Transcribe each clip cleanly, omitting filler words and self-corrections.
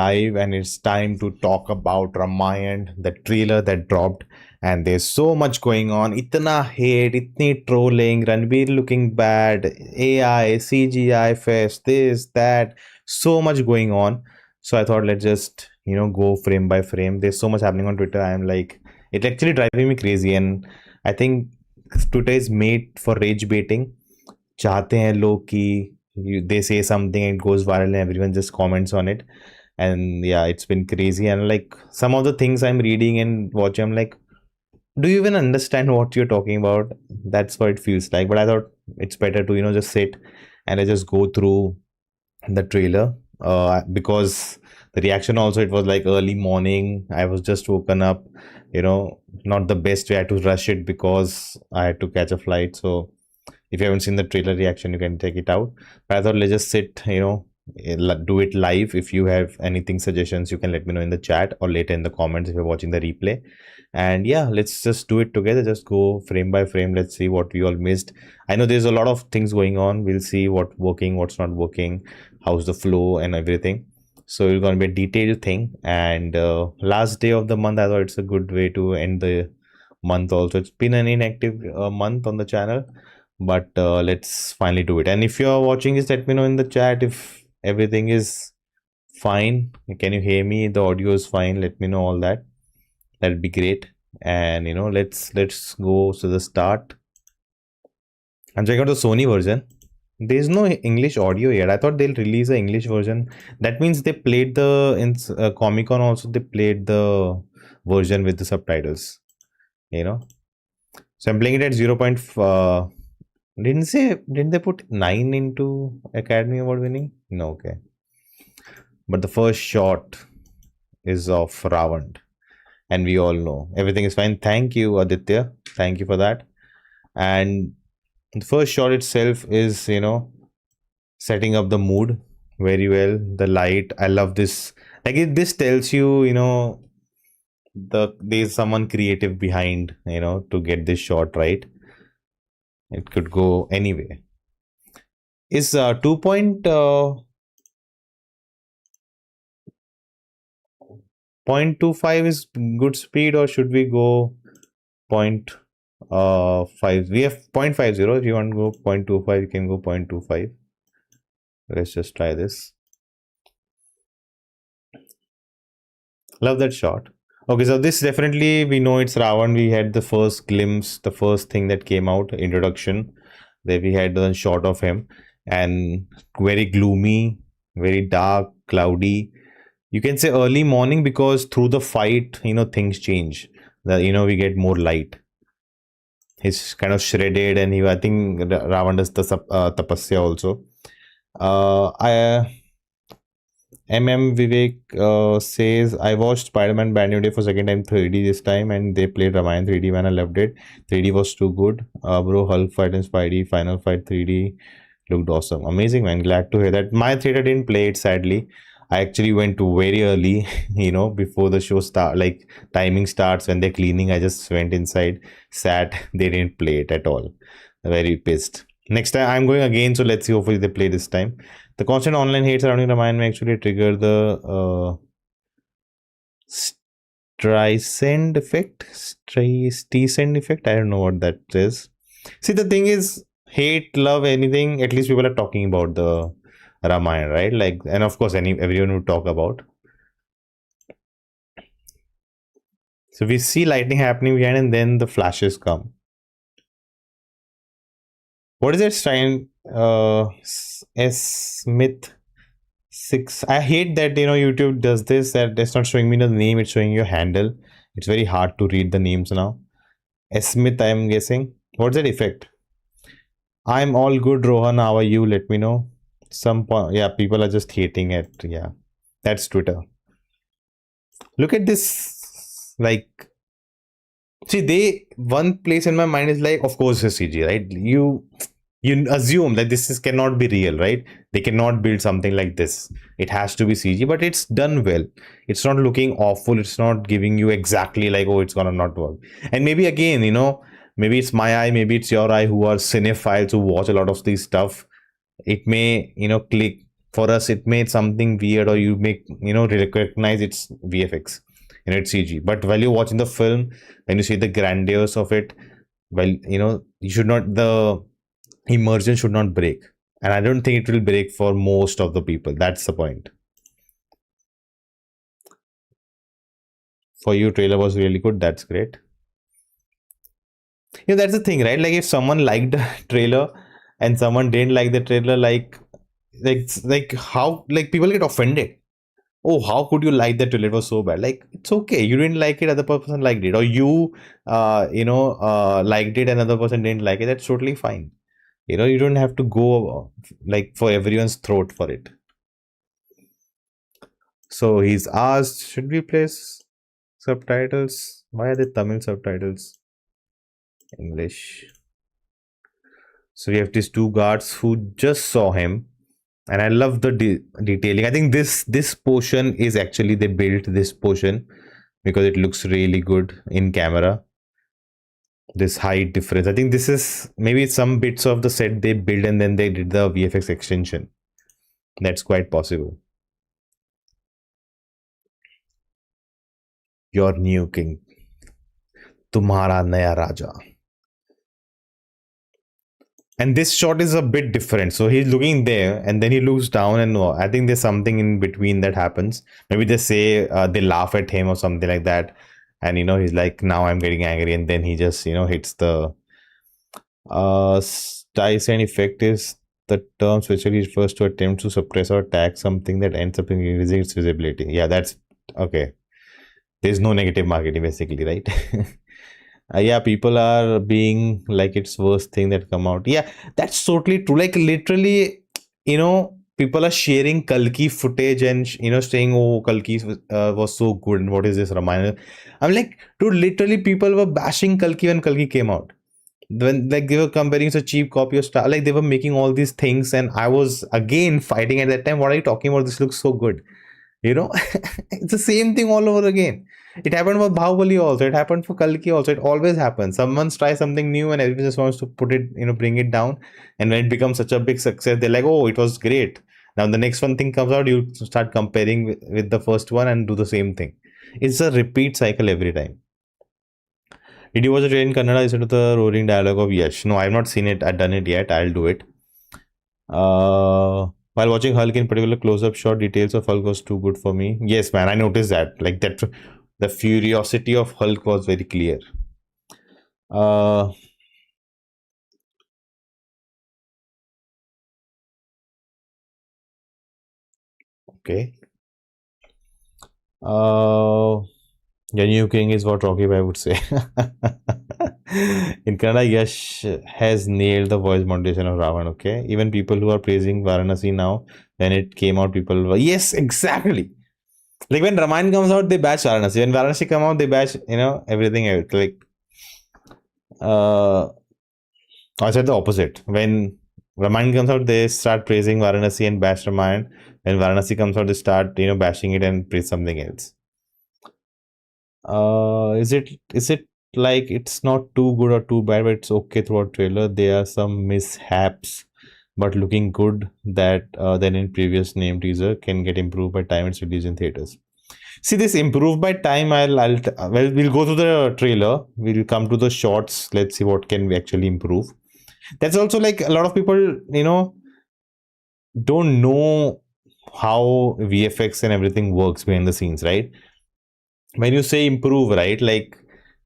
live and it's time to talk about Ramayana, the trailer that dropped. And there's so much going on. Itna hate, itni trolling, Ranbir looking bad, AI, CGI fest, this, that, so much going on. So I thought let's just, go frame by frame. There's so much happening on Twitter. I'm like, it's actually driving me crazy. And I think Twitter is made for rage baiting. चाहते हैं लोग कि they say something and it goes viral and everyone just comments on it. And yeah, it's been crazy. And like some of the things I'm reading and watching, I'm like, do you even understand what you're talking about? That's what it feels like. But I thought it's better to just sit and I just go through the trailer, because the reaction also, it was like early morning, I was just woken up, not the best way. I had to rush it because I had to catch a flight. So if you haven't seen the trailer reaction, you can check it out. But I thought let's just sit, do it live. If you have anything, suggestions, you can let me know in the chat or later in the comments if you're watching the replay. And yeah, let's just do it together. Just go frame by frame. Let's see what we all missed. I know there's a lot of things going on. We'll see what's working, what's not working, how's the flow and everything. So it's going to be a detailed thing. And last day of the month, I thought it's a good way to end the month also. It's been an inactive month on the channel, but let's finally do it. And if you're watching this, let me know in the chat if everything is fine. Can you hear me? The audio is fine. Let me know all that. That'd be great. And let's go to the start. I'm checking out the Sony version. There's no English audio yet. I thought they'll release an English version. That means they played in Comic-Con also, they played the version with the subtitles, so I'm playing it at 0. Didn't they put 9 into Academy Award winning? No, okay. But the first shot is of Ravan, and we all know everything is fine. Thank you, Aditya. Thank you for that. And the first shot itself is, setting up the mood very well. The light, I love this. Like this tells you, there's someone creative behind, to get this shot right. It could go anyway. Is 0.25 is good speed, or should we go 0.5? We have 0.50. If you want to go 0.25, you can go 0.25. Let's just try this. Love that shot. Okay, so this definitely, we know it's Ravan. We had the first glimpse, the first thing that came out, introduction. There we had a shot of him, and very gloomy, very dark, cloudy. You can say early morning, because through the fight, things change. We get more light. He's kind of shredded, and I think Ravan does the tapasya also. Vivek says, I watched Spider-Man Brand New Day for second time 3D this time, and they played Ramayana 3D when I loved it. 3D was too good. Bro, Hulk fight and Spidey final fight 3D looked awesome. Amazing, man. Glad to hear that. My theater didn't play it, sadly. I actually went to very early, before the show timing starts, when they're cleaning. I just went inside, sat. They didn't play it at all. Very pissed. Next time I'm going again, so let's see. Hopefully they play this time. The constant online hate surrounding Ramayana may actually trigger the Streisand effect. Streisand effect. I don't know what that is. See, the thing is, hate, love, anything. At least people are talking about the Ramayana, right? Like, and of course, everyone would talk about. So we see lightning happening behind, and then the flashes come. What is that sign? S Smith 6. I hate that YouTube does this. That it's not showing me the name; it's showing your handle. It's very hard to read the names now. S Smith, I'm guessing. What's that effect? I'm all good, Rohan. How are you? Let me know. Yeah, people are just hating it. Yeah, that's Twitter. Look at this. Like, see, one place in my mind is like, of course it's CG, right? You assume that this cannot be real, right? They cannot build something like this. It has to be CG, but it's done well. It's not looking awful. It's not giving you exactly like, oh, it's gonna not work. And maybe again, maybe it's my eye, maybe it's your eye, who are cinephiles, who watch a lot of these stuff. It may, click for us it made something weird, or you make, recognize it's VFX, it's CG. But while you're watching the film, when you see the grandiose of it, well, you should not, the immersion should not break. And I don't think it will break for most of the people. That's the point. For you, trailer was really good. That's great. That's the thing, right? Like if someone liked the trailer and someone didn't like the trailer, like how, like people get offended. Oh, how could you like that trailer? It was so bad. Like, it's okay. You didn't like it, other person liked it, or you, liked it, another person didn't like it. That's totally fine. You don't have to go like for everyone's throat for it. So he's asked, should we place subtitles? Why are they Tamil subtitles? English. So we have these two guards who just saw him, and I love the detailing. I think this portion is actually, they built this portion because it looks really good in camera. This height difference. I think this is maybe some bits of the set they built and then they did the VFX extension. That's quite possible. Your new king. Tumhara naya raja. And this shot is a bit different. So he's looking there and then he looks down, and I think there's something in between that happens. Maybe they say, they laugh at him or something like that. And he's like, now I'm getting angry. And then he just, hits the Tyson effect is the term specially refers to attempts to suppress or attack something that ends up increasing its visibility. Yeah, that's okay. There's no negative marketing basically, right? Yeah, people are being like, it's worst thing that come out. Yeah, that's totally true. Like literally, people are sharing Kalki footage and saying, oh, Kalki was so good, and what is this Ramayana? I'm like, dude, literally people were bashing Kalki when Kalki came out. When like they were comparing a cheap copy of Star, like they were making all these things, and I was again fighting at that time. What are you talking about? This looks so good. It's the same thing all over again. It happened for Bahubali also. It happened for Kalki also. It always happens. Someone tries something new and everyone just wants to put it, bring it down. And when it becomes such a big success, they're like, oh, it was great. Now the next one thing comes out, you start comparing with the first one and do the same thing. It's a repeat cycle every time. Did you watch the trailer in Kannada? Listen to the roaring dialogue of Yash. No, I have not seen it. I've done it yet. I'll do it. While watching Hulk, in particular, close-up shot details of Hulk was too good for me. Yes, man, I noticed that. Like that, the furiosity of Hulk was very clear. Okay. Your new king is what Rocky Bhai would say. In Kannada, Yash has nailed the voice modulation of Ravan. Okay, even people who are praising Varanasi now, when it came out, people were, yes, exactly. Like when Ramayana comes out, they bash Varanasi. When Varanasi come out, they bash everything else. Like, I said the opposite. When Ramayana comes out, they start praising Varanasi and bash Ramayana. When Varanasi comes out, they start bashing it and praise something else. Is it like it's not too good or too bad, but it's okay throughout trailer? There are some mishaps, but looking good that than in previous name teaser, can get improved by time it's released in theaters. See, this improved by time, we'll go through the trailer, we'll come to the shots, let's see what can we actually improve. That's also like a lot of people don't know how VFX and everything works behind the scenes, right? When you say improve, right, like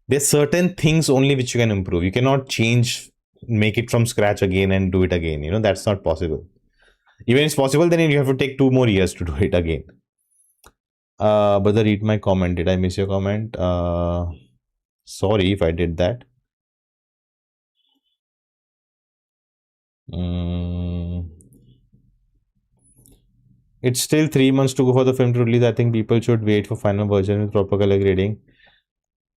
there's certain things only which you can improve. You cannot make it from scratch again and do it again. That's not possible. Even if it's possible, then you have to take 2 more years to do it again. But read my comment. Did I miss your comment? Sorry if I did that. It's still 3 months to go for the film to release. I think people should wait for final version with proper color grading.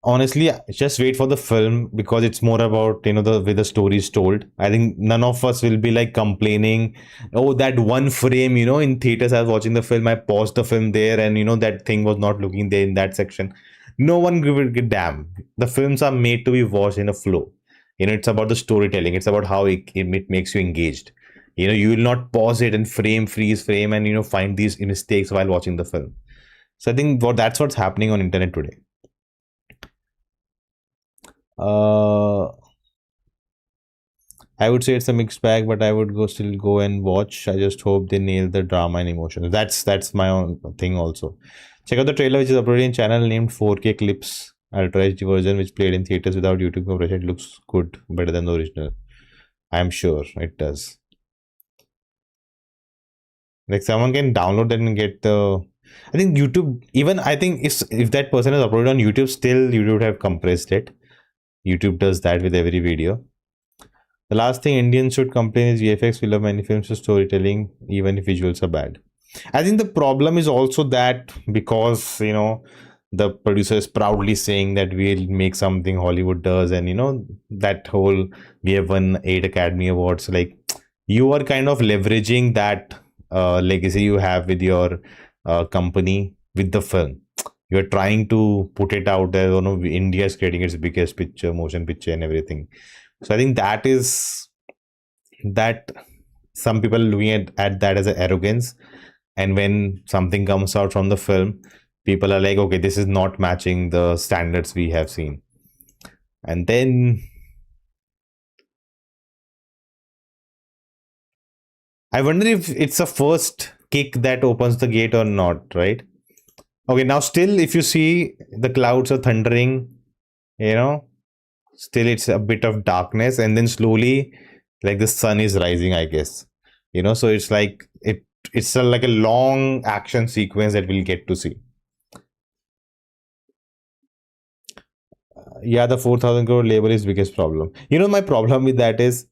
Honestly, just wait for the film, because it's more about the way the story is told. I think none of us will be like complaining, oh, that one frame in theaters I was watching the film, I paused the film there, and that thing was not looking there in that section. No one will give a damn. The films are made to be watched in a flow. It's about the storytelling. It's about how it makes you engaged. You will not pause it and freeze frame, and find these mistakes while watching the film. So I think that's what's happening on internet today. uh I would say it's a mixed bag, but I would still go and watch. I just hope they nail the drama and emotion. That's my own thing also. Check out the trailer, which is uploaded in channel named 4K Clips Ultra HD version, which played in theaters without YouTube compression. It looks good, better than the original. I'm sure it does. Like someone can download that and get the. I think YouTube. Even I think if that person is uploaded on YouTube, still YouTube would have compressed it. YouTube does that with every video. The last thing Indians should complain is VFX, film, and films to storytelling, even if visuals are bad. I think the problem is also that because the producer is proudly saying that we'll make something Hollywood does, and that whole we have won 8 Academy Awards. Like you are kind of leveraging that legacy you have with your company with the film. You're trying to put it out there. India is creating its biggest picture, motion picture, and everything. So I think that some people are looking at that as an arrogance. And when something comes out from the film, people are like, okay, this is not matching the standards we have seen. And then I wonder if it's a first kick that opens the gate or not, right? Okay, now still, if you see the clouds are thundering, still it's a bit of darkness, and then slowly, like the sun is rising, I guess. So it's like like a long action sequence that we'll get to see. Yeah, the 4,000 crore label is biggest problem. My problem with that is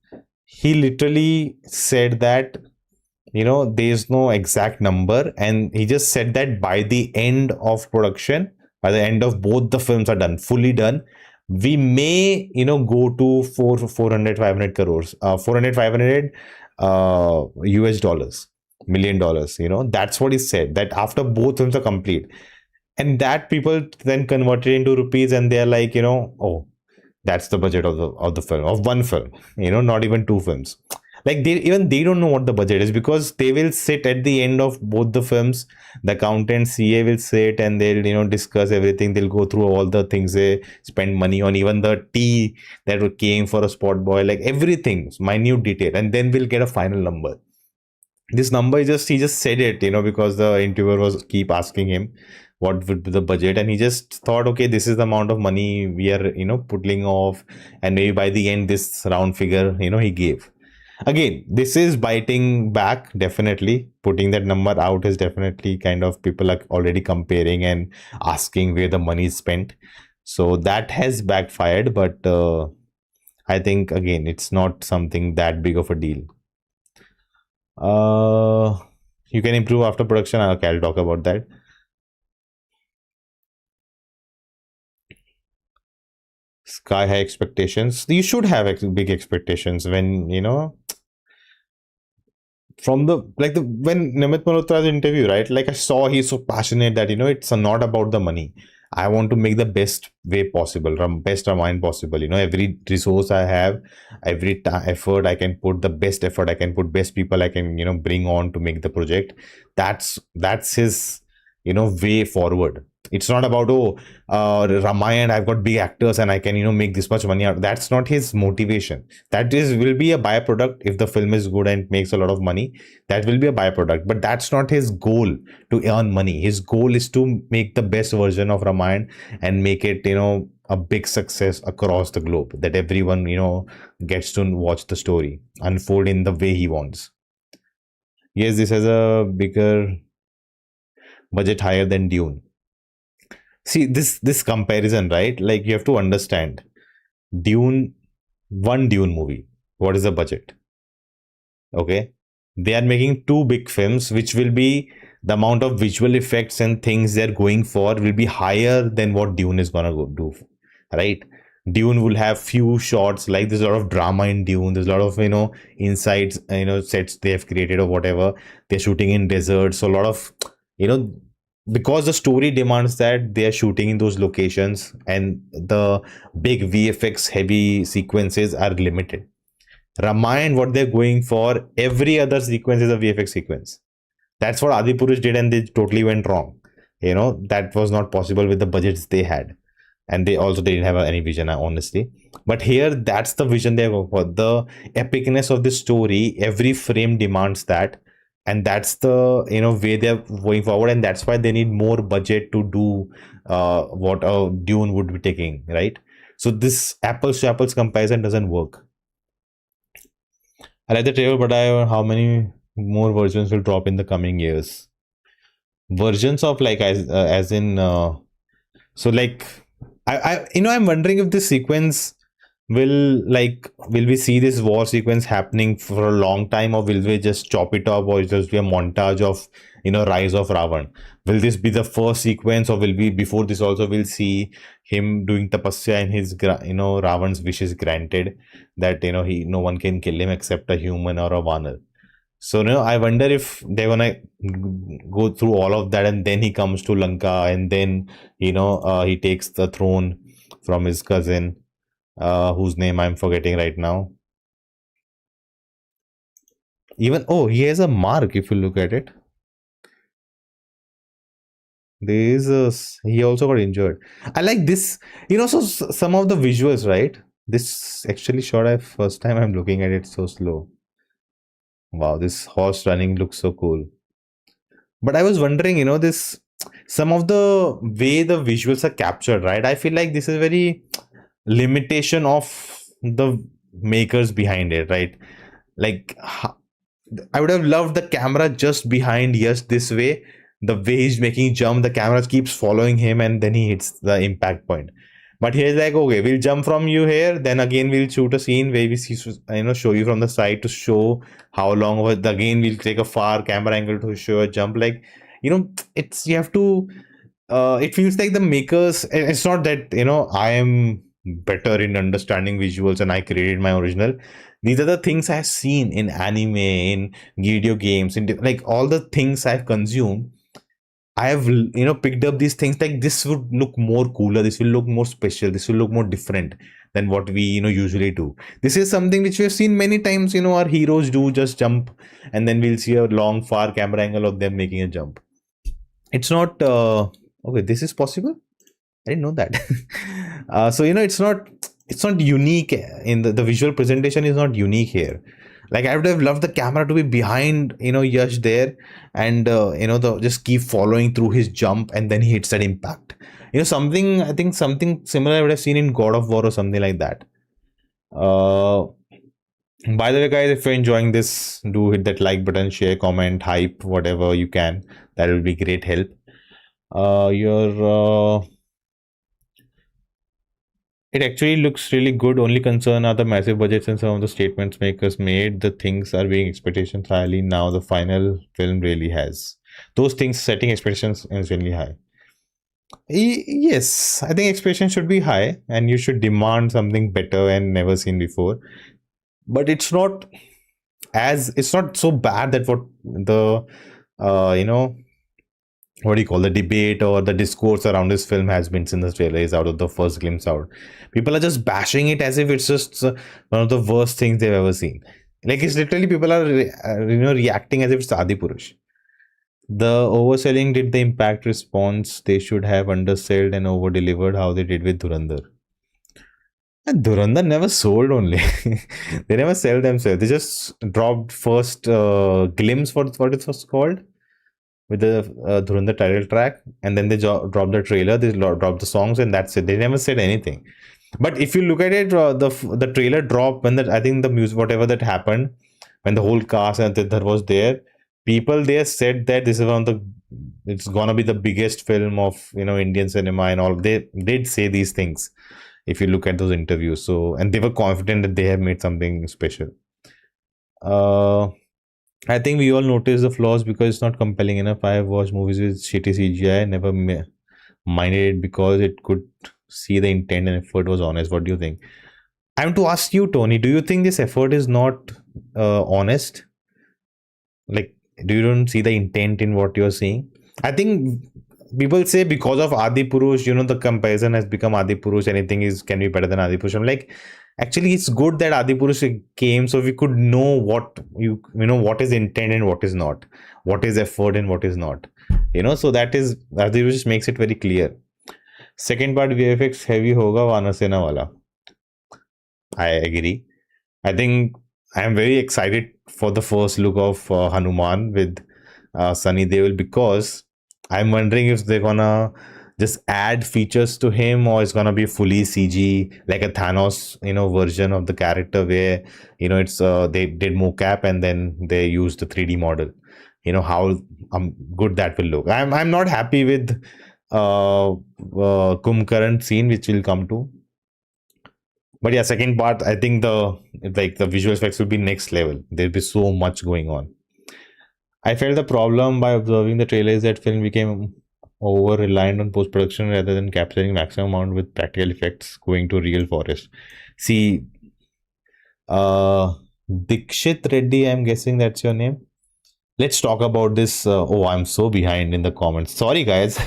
he literally said that there's no exact number, and he just said that by the end of production, by the end of both the films are done, fully done, we may go to 400 500 crores, 400 500 US dollars, $1 million. That's what he said, that after both films are complete. And that people then converted into rupees, and they're like, oh, that's the budget of the film, of one film, not even two films. Like they don't know what the budget is, because they will sit at the end of both the films. The accountant CA will sit, and they'll discuss everything. They'll go through all the things they spend money on, even the tea that came for a spot boy, like everything, minute detail, and then we'll get a final number. This number he just said it, because the interviewer was keep asking him what would be the budget, and he just thought, okay, this is the amount of money we are putting off, and maybe by the end this round figure he gave. Again, this is biting back, definitely. Putting that number out is definitely kind of, people are already comparing and asking where the money is spent. So that has backfired, but I think again it's not something that big of a deal. You can improve after production. Okay, I'll talk about that. Sky high expectations. You should have big expectations when from the when Namit Malhotra's interview, right? Like I saw, he's so passionate that it's not about the money. I want to make the best way possible, best Ramayana possible. Every resource I have, every effort I can put, the best effort I can put, best people I can bring on to make the project. That's his way forward. It's not about, oh, Ramayana, I've got big actors and I can make this much money out. That's not his motivation. That will be a byproduct. If the film is good and makes a lot of money, that will be a byproduct, but that's not his goal to earn money. His goal is to make the best version of Ramayana and make it a big success across the globe, that everyone gets to watch the story unfold in the way he wants. Yes, this has a bigger budget, higher than Dune. See, this comparison, right? Like, you have to understand, Dune, one Dune movie, what is the budget? Okay, they are making two big films, which will be, the amount of visual effects and things they're going for will be higher than what Dune is gonna go do, right? Dune will have few shots, like there's a lot of drama in Dune. There's a lot of insides, sets they have created or whatever. They're shooting in deserts, so a lot of because the story demands that they are shooting in those locations, and the big VFX heavy sequences are limited. Ramayana, what they're going for, every other sequence is a VFX sequence. That's what Adi Purush did, and they totally went wrong. That was not possible with the budgets they had, and they didn't have any vision, honestly. But here, that's the vision they go for. The epicness of the story, every frame demands that, and that's the way they're going forward, and that's why they need more budget to do what a Dune would be taking, right? So this apples to apples comparison doesn't work. I like the trailer, but how many more versions will drop in the coming years? Versions of, like, as in so, like, I'm wondering if this sequence will we see this war sequence happening for a long time, or will we just chop it up, or just be a montage of rise of Ravan? Will this be the first sequence, or will we before this also we'll see him doing tapasya and his Ravan's wishes granted, that he no one can kill him except a human or a Vanar? So I wonder if they're gonna go through all of that, and then he comes to Lanka, and then he takes the throne from his cousin, whose name I'm forgetting right now. Even, oh, he has a mark if you look at it. There is he also got injured. I like this, so some of the visuals, right? This actually shot, I first time I'm looking at it so slow. Wow, this horse running looks so cool. But I was wondering, this some of the way the visuals are captured, right? I feel like this is very limitation of the makers behind it, right? Like, I would have loved the camera just behind Yash this way. The way he's making jump, the camera keeps following him, and then he hits the impact point. But he's like, okay, we'll jump from you here. Then again, we'll shoot a scene where we see, show you from the side to show how long was. Again, we'll take a far camera angle to show a jump. Like, it's you have to. It feels like the makers. It's not that I am better in understanding visuals and I created my original. These are the things I've seen in anime, in video games, in like all the things I've consumed. I have picked up these things, like this would look more cooler, this will look more special, this will look more different than what we usually do. This is something which we have seen many times. Our heroes do just jump, and then we'll see a long far camera angle of them making a jump. It's not okay, this is possible. I didn't know that. So it's not unique in the visual presentation is not unique here. Like, I would have loved the camera to be behind Yash there, and the just keep following through his jump, and then he hits that impact. Something, I think something similar I would have seen in God of War or something like that. By the way, guys, if you're enjoying this, do hit that like button, share, comment, hype, whatever you can. That will be great help. Your It actually looks really good. Only concern are the massive budgets and some of the statements makers made. The things are being expectations highly. Now the final film really has those things setting expectations is really high. Yes, I think expectations should be high, and you should demand something better and never seen before. But it's not so bad that what the what do you call the debate or the discourse around this film has been since the trailer is out of the first glimpse out. People are just bashing it as if it's just one of the worst things they've ever seen. Like, it's literally people are reacting as if it's Adi Purush. The overselling did the impact response. They should have undersold and over delivered how they did with Dhurandhar. And Dhurandhar never sold only. They never sell themselves. They just dropped first glimpse, what it was called, with the Dhurandhar title track, and then they dropped the trailer, they dropped the songs, and that's it. They never said anything. But if you look at it, the trailer dropped when I think the music, whatever that happened, when the whole cast and that was there, people there said that this is it's gonna be the biggest film of Indian cinema and all. They did say these things. If you look at those interviews, so, and they were confident that they have made something special. I think we all notice the flaws because it's not compelling enough. I have watched movies with shitty CGI, never minded it because it could see the intent and effort was honest. What do you think? I want to ask you, Tony, do you think this effort is not honest? Like, do you don't see the intent in what you're seeing? I think people say because of Adi Purush, the comparison has become Adi Purush, anything can be better than Adi Purush. I'm like, Actually, it's good that Adipurush came so we could know what what is intent and what is not, what is effort and what is not. So that is Adipurush makes it very clear. Second part, VFX heavy hoga Vanasena wala. I agree. I think I am very excited for the first look of Hanuman with Sunny Deol, because I'm wondering if they're gonna just add features to him, or it's gonna be fully CG like a Thanos, version of the character where it's they did mocap and then they used the 3D model. How good that will look. I'm not happy with Kumkaran scene, which will come to. But yeah, second part, I think the visual effects will be next level. There'll be so much going on. I felt the problem by observing the trailer is that film became over reliant on post production rather than capturing maximum amount with practical effects going to real forest. See, uh, Dikshit Reddy, I'm guessing that's your name. Let's talk about this. Oh, I'm so behind in the comments. Sorry, guys.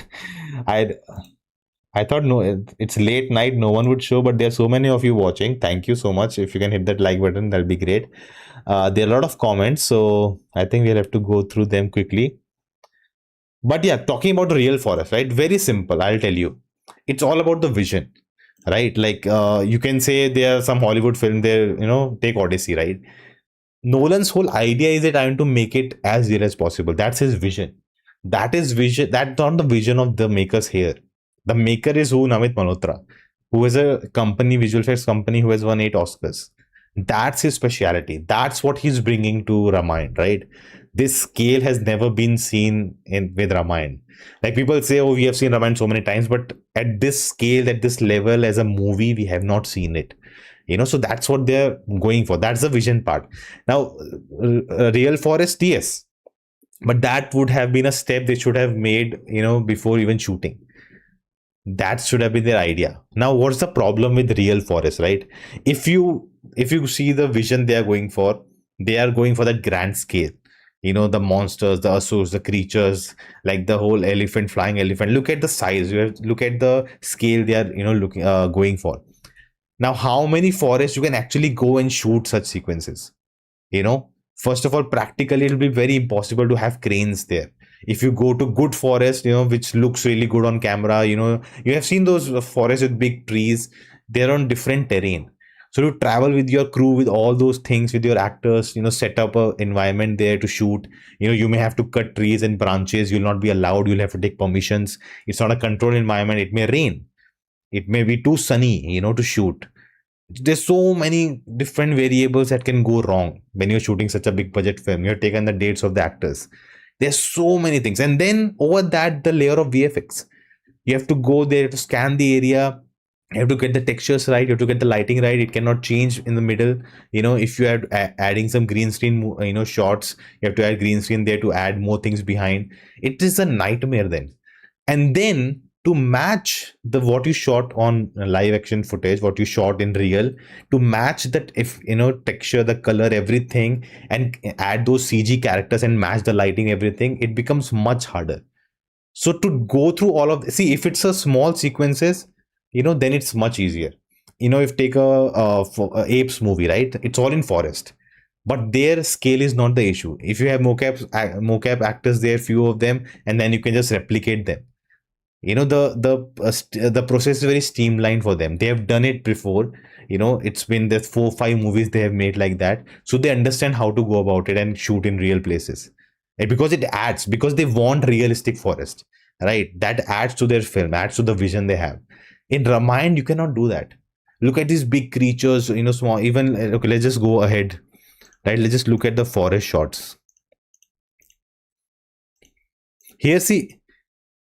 I I thought no, it's late night. No one would show, but there are so many of you watching. Thank you so much. If you can hit that like button, that'll be great. There are a lot of comments, so I think we'll have to go through them quickly. But yeah, talking about the real forest, right? Very simple. I'll tell you. It's all about the vision, right? Like you can say there are some Hollywood film there. Take Odyssey, right? Nolan's whole idea is that I want to make it as real as possible. That's his vision. That is vision. That's not the vision of the makers here. The maker is who? Namit Malhotra, who is a company, visual effects company, who has won 8 Oscars. That's his speciality. That's what he's bringing to Ramayana, right? This scale has never been seen in with Ramayana. Like people say, oh, we have seen Ramayana so many times, but at this scale, at this level, as a movie, we have not seen it. So that's what they're going for. That's the vision part. Now, real forest, yes, but that would have been a step they should have made, before even shooting. That should have been their idea. Now, what's the problem with real forest, right? If you see the vision they are going for, they are going for that grand scale. The monsters, the asurs, the creatures, like the whole elephant, flying elephant. Look at the size. You have to look at the scale they are, looking going for. Now, how many forests you can actually go and shoot such sequences? First of all, practically it'll be very impossible to have cranes there. If you go to good forest, which looks really good on camera, you have seen those forests with big trees. They're on different terrain. So to travel with your crew, with all those things, with your actors, set up a environment there to shoot. You may have to cut trees and branches. You'll not be allowed. You'll have to take permissions. It's not a controlled environment. It may rain. It may be too sunny, to shoot. There's so many different variables that can go wrong when you're shooting such a big budget film. You're taking the dates of the actors. There's so many things. And then over that, the layer of VFX. You have to go there to scan the area. You have to get the textures right. You have to get the lighting right. It cannot change in the middle. If you are adding some green screen, shots, you have to add green screen there to add more things behind. It is a nightmare then. And then to match the what you shot on live action footage, what you shot in real, to match that, if texture, the color, everything, and add those CG characters and match the lighting, everything, it becomes much harder. So to go through all of see, if it's a small sequences, then it's much easier. If take a apes movie, right? It's all in forest, but their scale is not the issue. If you have mocap actors there, few of them, and then you can just replicate them. The process is very streamlined for them. They have done it before. It's been the 4 5 movies they have made like that, so they understand how to go about it and shoot in real places. And because it adds, because they want realistic forest, right? That adds to their film, adds to the vision they have. In Ramayana, you cannot do that. Look at these big creatures, small, even okay, let's just go ahead, right? Let's just look at the forest shots. Here, see,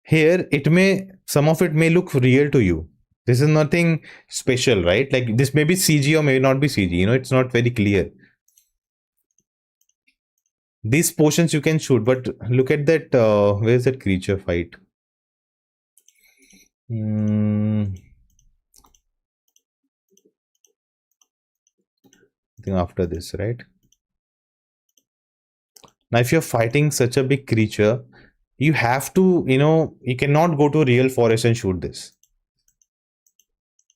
here it may, some of it may look real to you. This is nothing special, right? Like this may be CG or may not be CG. It's not very clear. These portions you can shoot, but look at that. Where's that creature fight? I think after this, right? Now, if you're fighting such a big creature, you have to, you cannot go to real forest and shoot this.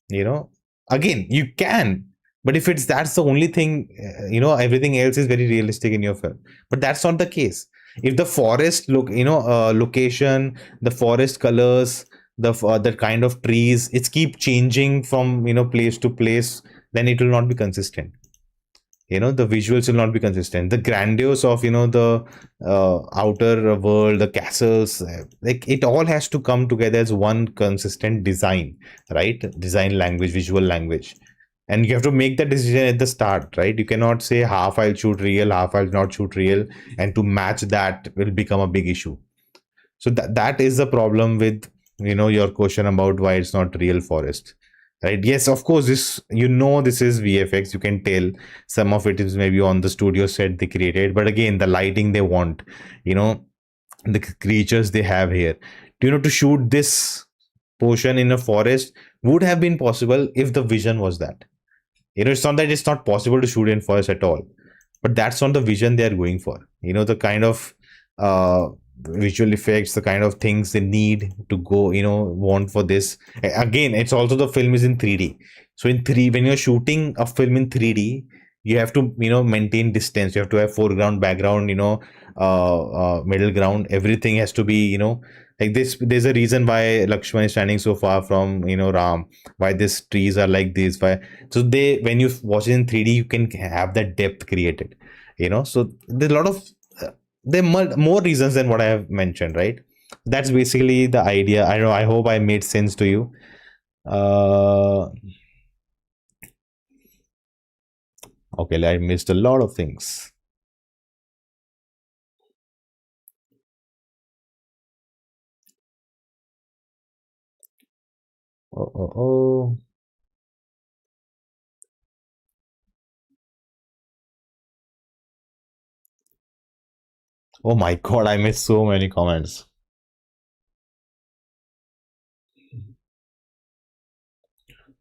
Again, you can, But if it's that's the only thing, everything else is very realistic in your film. But that's not the case. If the forest location, the forest colors, the kind of trees, it's keep changing from place to place, then it will not be consistent. The visuals will not be consistent. The grandiose of the outer world, the castles, like it all has to come together as one consistent design, right? Design language, visual language. And you have to make that decision at the start, right? You cannot say half I'll shoot real, half I'll not shoot real, and to match that will become a big issue. So that is the problem with your question about why it's not real forest, right? Yes, of course, this is VFX. You can tell some of it is maybe on the studio set they created, but again, the lighting they want, you know the creatures they have here, to shoot this portion in a forest would have been possible if the vision was that. It's not that it's not possible to shoot in forest at all, but that's not the vision they are going for. The kind of uh, visual effects, the kind of things they need to go, want for this. Again, it's also the film is in 3D. So in 3, when you're shooting a film in 3D, you have to, maintain distance. You have to have foreground, background, middle ground. Everything has to be, like this. There's a reason why Lakshman is standing so far from, Ram. Why these trees are like this. Why so they when you watch it in 3D, you can have that depth created. So there's a lot of there are more reasons than what I have mentioned, right? That's basically the idea. I know. I hope I made sense to you. Uh, okay, I missed a lot of things. Oh, oh, oh. Oh my god, I missed so many comments.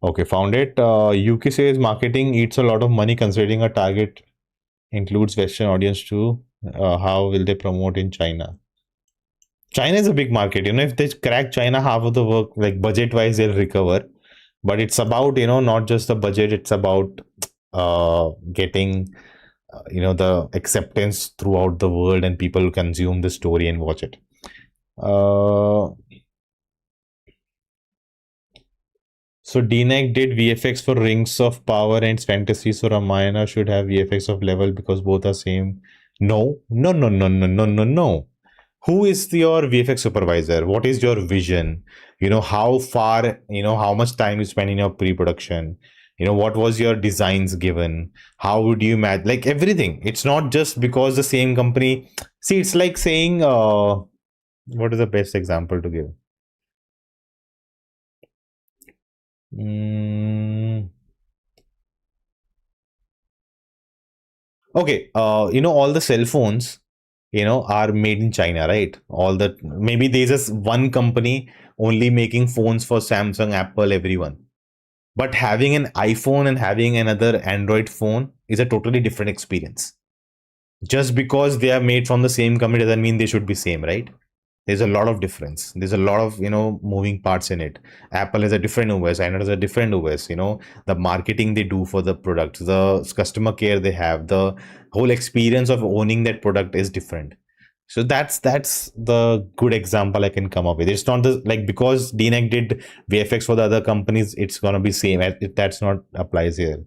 Okay, found it. UK says marketing eats a lot of money considering a target includes Western audience too. How will they promote in China? China is a big market. If they crack China, half of the work, like budget wise, they'll recover. But it's about, not just the budget, it's about getting, the acceptance throughout the world and people consume the story and watch it. Uh, So DNAC did VFX for Rings of Power and Fantasy, so Ramayana should have VFX of level because both are same. No, no, no, no, no, no, no, no. Who is your VFX supervisor? What is your vision? How far, how much time you spend in your pre-production? What was your designs given? How would you match? Like everything. It's not just because the same company. See, it's like saying, what is the best example to give? Mm, okay, all the cell phones, are made in China, right? All the maybe there's just one company only making phones for Samsung, Apple, everyone. But having an iPhone and having another Android phone is a totally different experience. Just because they are made from the same company doesn't mean they should be same, right? There's a lot of difference. There's a lot of moving parts in it. Apple is a different OS, Android is a different OS. The marketing they do for the product, the customer care they have, the whole experience of owning that product is different. So that's the good example I can come up with. It's not the like because DNAC did VFX for the other companies, it's gonna be same. That's not applies here.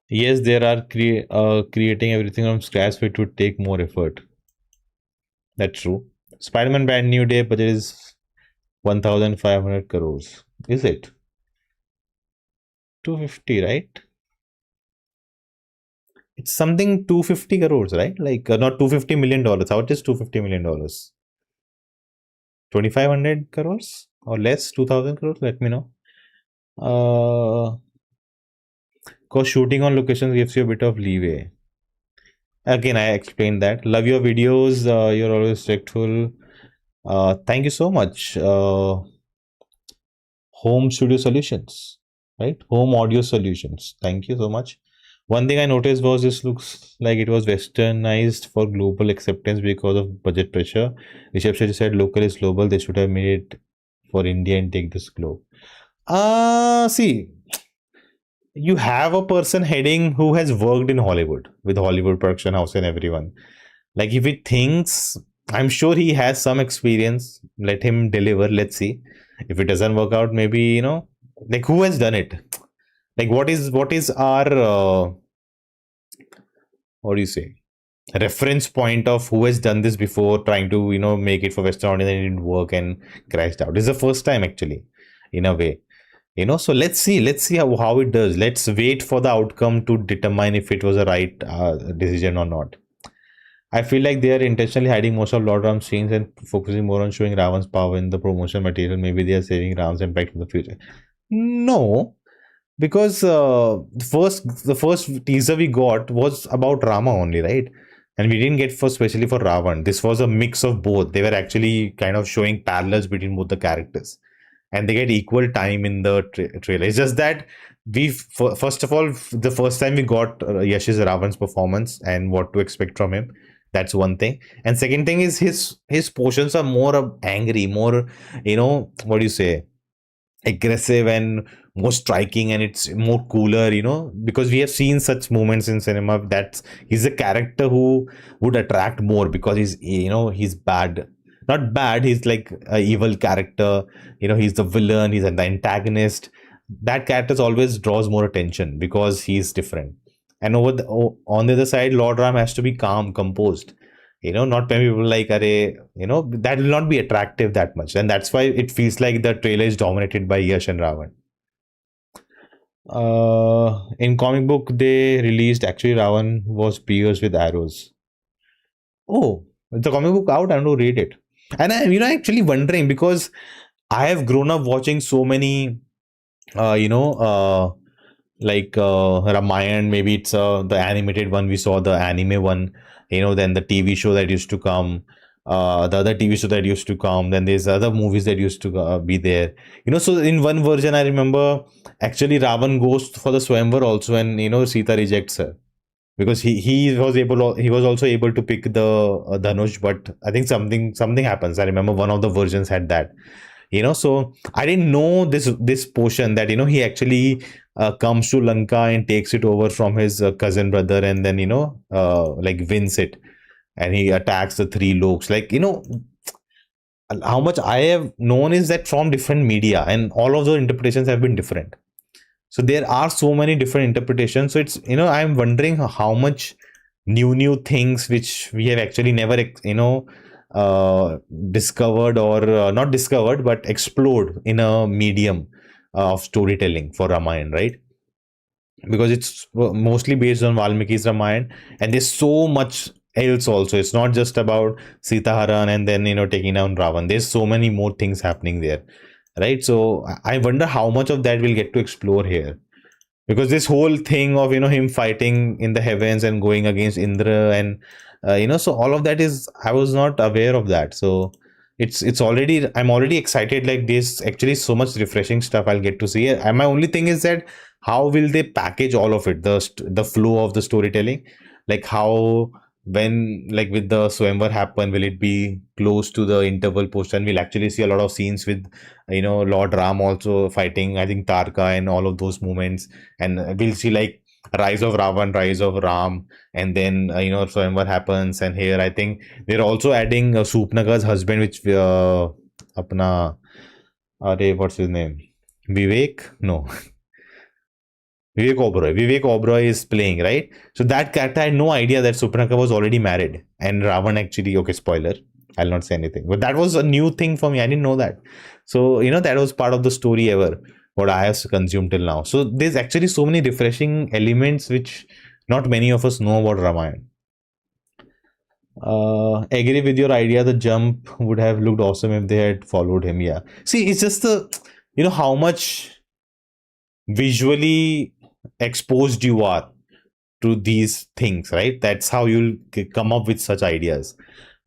Yes, there are creating everything from scratch, so it would take more effort. That's true. Spider-Man Brand New Day budget is 1,500 crores. Is it? 250, right? It's something 250 crores, right? Like not $250 million. How it is $250 million? 2,500 crores or less? 2,000 crores? Let me know. Because shooting on locations gives you a bit of leeway. Again, I explained that. Love your videos. You're always respectful. Thank you so much. Home studio solutions, right? Home audio solutions. Thank you so much. One thing I noticed was this looks like it was westernized for global acceptance because of budget pressure. Rishabh Shetty said local is global. They should have made it for India and take this globe. See, you have a person heading who has worked in Hollywood with Hollywood production house and everyone. Like if he thinks, I'm sure he has some experience. Let him deliver. Let's see. If it doesn't work out, maybe like who has done it? Like what is our what do you say, reference point of who has done this before, trying to make it for Western audience and it didn't work and crashed out. This is the first time actually, in a way. So let's see how it does. Let's wait for the outcome to determine if it was a right decision or not. I feel like they are intentionally hiding most of Lord Ram's scenes and focusing more on showing Ravan's power in the promotion material. Maybe they are saving Ram's impact for the future. No, because the first teaser we got was about Rama only, right? And we didn't get for specially for Ravan. This was a mix of both. They were actually kind of showing parallels between both the characters, and they get equal time in the trailer. It's just that first of all, the first time we got Yash's Ravan's performance and what to expect from him. That's one thing. And second thing is his portions are more angry, more what do you say, aggressive and more striking, and it's more cooler, because we have seen such moments in cinema that he's a character who would attract more because he's bad, not bad, he's like a evil character, he's the villain, he's the antagonist. That character always draws more attention because he's different. And on the other side, Lord Ram has to be calm, composed, not many people like are, that will not be attractive that much, and that's why it feels like the trailer is dominated by Yash and Ravan. In comic book they released, actually Ravan was pierced with arrows. Oh, it's a comic book out. I don't know, read it. And I'm actually wondering because I have grown up watching so many uh you know uh like Ramayana. Maybe it's the animated one, we saw the anime one, then the TV show that used to come, the other TV show that used to come, then there's other movies that used to be there. So in one version I remember, actually Ravan goes for the Swayamvar also, and Sita rejects her because he was also able to pick the Dhanush, but I think something happens. I remember one of the versions had that. So I didn't know this portion that he actually comes to Lanka and takes it over from his cousin brother, and then like wins it, and he attacks the three lokes. Like how much I have known is that from different media, and all of those interpretations have been different. So there are so many different interpretations. So it's I'm wondering how much new things which we have actually never uh, discovered, or not discovered but explored in a medium of storytelling for Ramayana, right? Because it's mostly based on Valmiki's Ramayana, and there's so much else also. It's not just about Sita Haran and then taking down Ravan. There's so many more things happening there, right? So I wonder how much of that we'll get to explore here, because this whole thing of him fighting in the heavens and going against Indra, and so all of that is, I was not aware of that. So it's already, I'm already excited. Like there's actually so much refreshing stuff I'll get to see, and my only thing is that how will they package all of it, the flow of the storytelling, like how, when, like with the Swayamvar happen, will it be close to the interval post, and we'll actually see a lot of scenes with Lord Ram also fighting, I think, Tarka and all of those moments, and we'll see like rise of Ravan, rise of Ram, and then Swayamvar happens. And here I think they're also adding Supnagar's husband, which apna, what's his name, Vivek, no, Vivek Oberoi is playing, right? So that character, I had no idea that Supnaka was already married. And Ravan actually, okay, spoiler, I'll not say anything. But that was a new thing for me. I didn't know that. So, that was part of the story ever, what I have consumed till now. So there's actually so many refreshing elements which not many of us know about Ramayana. Agree with your idea. The jump would have looked awesome if they had followed him. Yeah. See, it's just how much visually exposed you are to these things, right? That's how you'll come up with such ideas.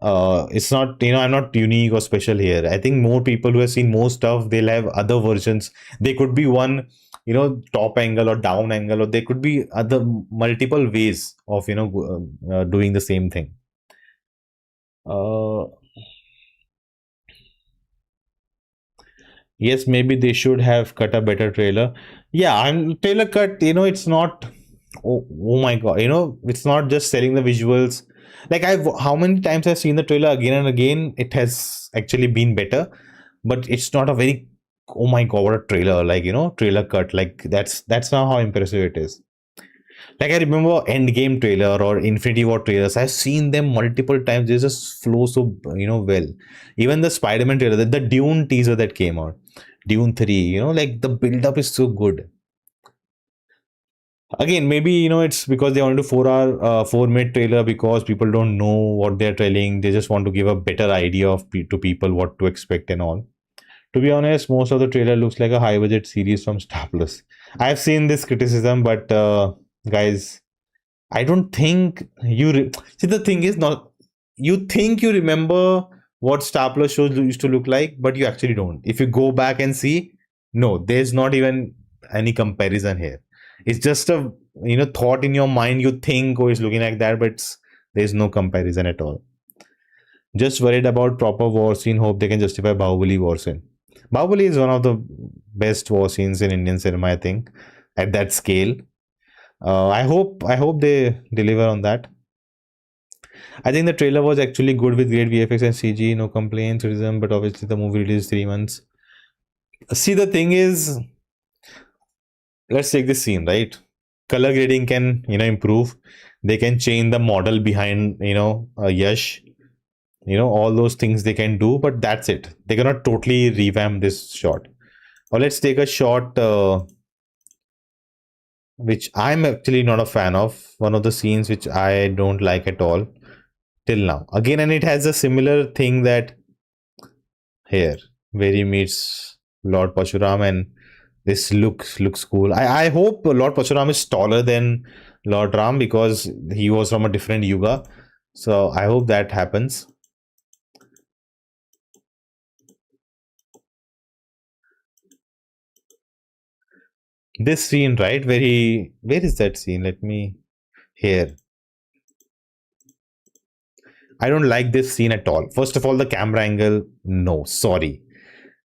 It's not, I'm not unique or special here. I think more people who have seen more stuff, they'll have other versions. They could be one, top angle or down angle, or there could be other multiple ways of, doing the same thing. Uh, Yes, maybe they should have cut a better trailer. Yeah, I'm trailer cut, it's not, oh my god, it's not just selling the visuals. Like, I've how many times I've seen the trailer again and again, it has actually been better, but it's not a very, oh my god, what a trailer, like, trailer cut. Like, that's not how impressive it is. Like, I remember Endgame trailer or Infinity War trailers. I've seen them multiple times. They just flow so well. Even the Spider-Man trailer, the Dune teaser that came out, Dune 3. Like, the build-up is so good. Again, maybe it's because they want to 4 hour 4 minute trailer, because people don't know what they're trailing. They just want to give a better idea to people what to expect and all. To be honest, most of the trailer looks like a high budget series from Star Plus. I've seen this criticism, but guys, I don't think see, the thing is not, you think you remember what Star Plus shows used to look like, but you actually don't. If you go back and see, no, there's not even any comparison here. It's just a thought in your mind. You think, oh, it's looking like that, but there's no comparison at all. Just worried about proper war scene. Hope they can justify Bahubali war scene. Bahubali is one of the best war scenes in Indian cinema, I think, at that scale. I hope they deliver on that. I think the trailer was actually good with great VFX and CG, no complaints, criticism, but obviously the movie released 3 months. See, the thing is, let's take this scene, right? Color grading can, improve. They can change the model behind, Yash. All those things they can do, but that's it. They cannot totally revamp this shot. Or let's take a shot which I'm actually not a fan of. One of the scenes which I don't like at all till now. Again, and it has a similar thing that here, where he meets Lord Pashuram, and this looks cool. I hope Lord Pashuram is taller than Lord Ram, because he was from a different yuga. So I hope that happens. This scene, right, where is that scene? Let me here. I don't like this scene at all. First of all, the camera angle, no, sorry.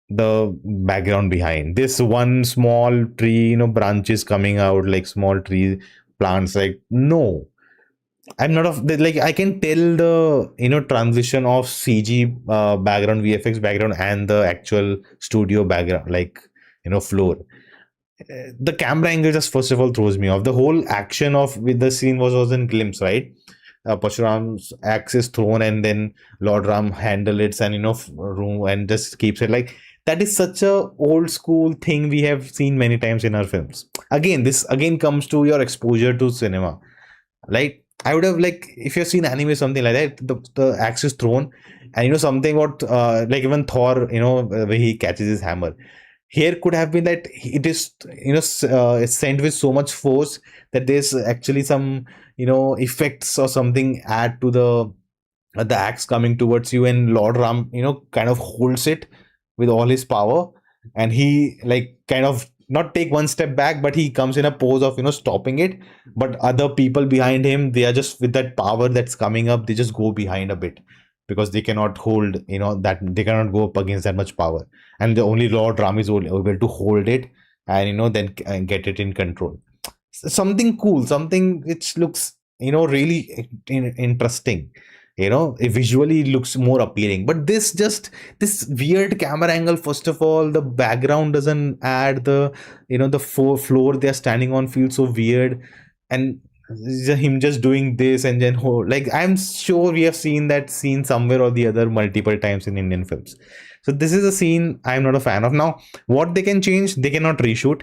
The background behind this one small tree, branches coming out like small tree plants, like, no. I'm not of like, I can tell the transition of CG background, VFX background, and the actual studio background, like, floor. The camera angle just first of all throws me off. The whole action of with the scene was in glimpse, right? Pashuram's axe is thrown, and then Lord Ram handle it, and room, and just keeps it like that. Is such a old school thing we have seen many times in our films. Again, this again comes to your exposure to cinema. Like, I would have, like, if you've seen anime, something like that, the axe is thrown, and something what like even Thor, where he catches his hammer. Here could have been that it is it's sent with so much force that there's actually some effects or something add to the axe coming towards you, and Lord Ram kind of holds it with all his power, and he, like, kind of not take one step back, but he comes in a pose of stopping it. But other people behind him, they are just with that power that's coming up, they just go behind a bit, because they cannot hold that, they cannot go up against that much power, and the only Lord Ram is able to hold it, and then get it in control. Something cool, something which looks really interesting, it visually looks more appealing. But this weird camera angle, first of all, the background doesn't add the the floor they're standing on feels so weird, and him just doing this, and then like, I'm sure we have seen that scene somewhere or the other multiple times in Indian films. So this is a scene I'm not a fan of. Now, what they can change, they cannot reshoot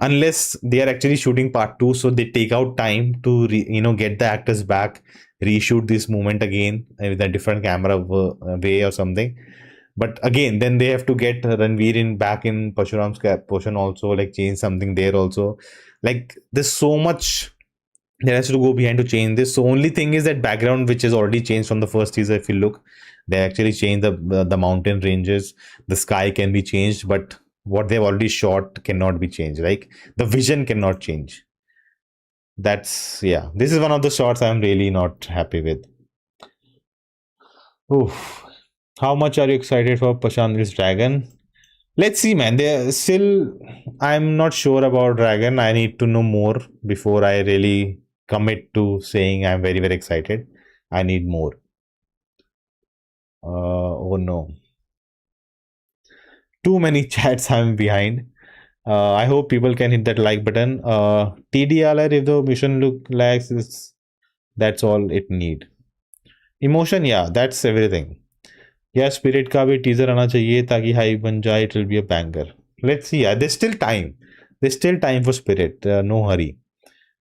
unless they are actually shooting part 2, so they take out time to get the actors back, reshoot this moment again with a different camera way or something. But again, then they have to get Ranveer in back in Pashuram's portion also, like, change something there also. Like, there's so much that has to go behind to change this. So only thing is that background, which is already changed from the first teaser. If you look, they actually changed the mountain ranges. The sky can be changed, but what they've already shot cannot be changed. Like, the vision cannot change. That's, yeah. This is one of the shots I'm really not happy with. Oof. How much are you excited for Pashanil's Dragon? Let's see, man. They still, I'm not sure about Dragon. I need to know more before I really commit to saying I'm very, very excited. I need more. Oh no, too many chats. I'm behind. I hope people can hit that like button. TDLR, if the mission look lags, that's all it need. Emotion, yeah, that's everything. या spirit का भी teaser आना चाहिए ताकि hype बन जाए. It will be a banger. Let's see. There's still time. There's still time for spirit. No hurry.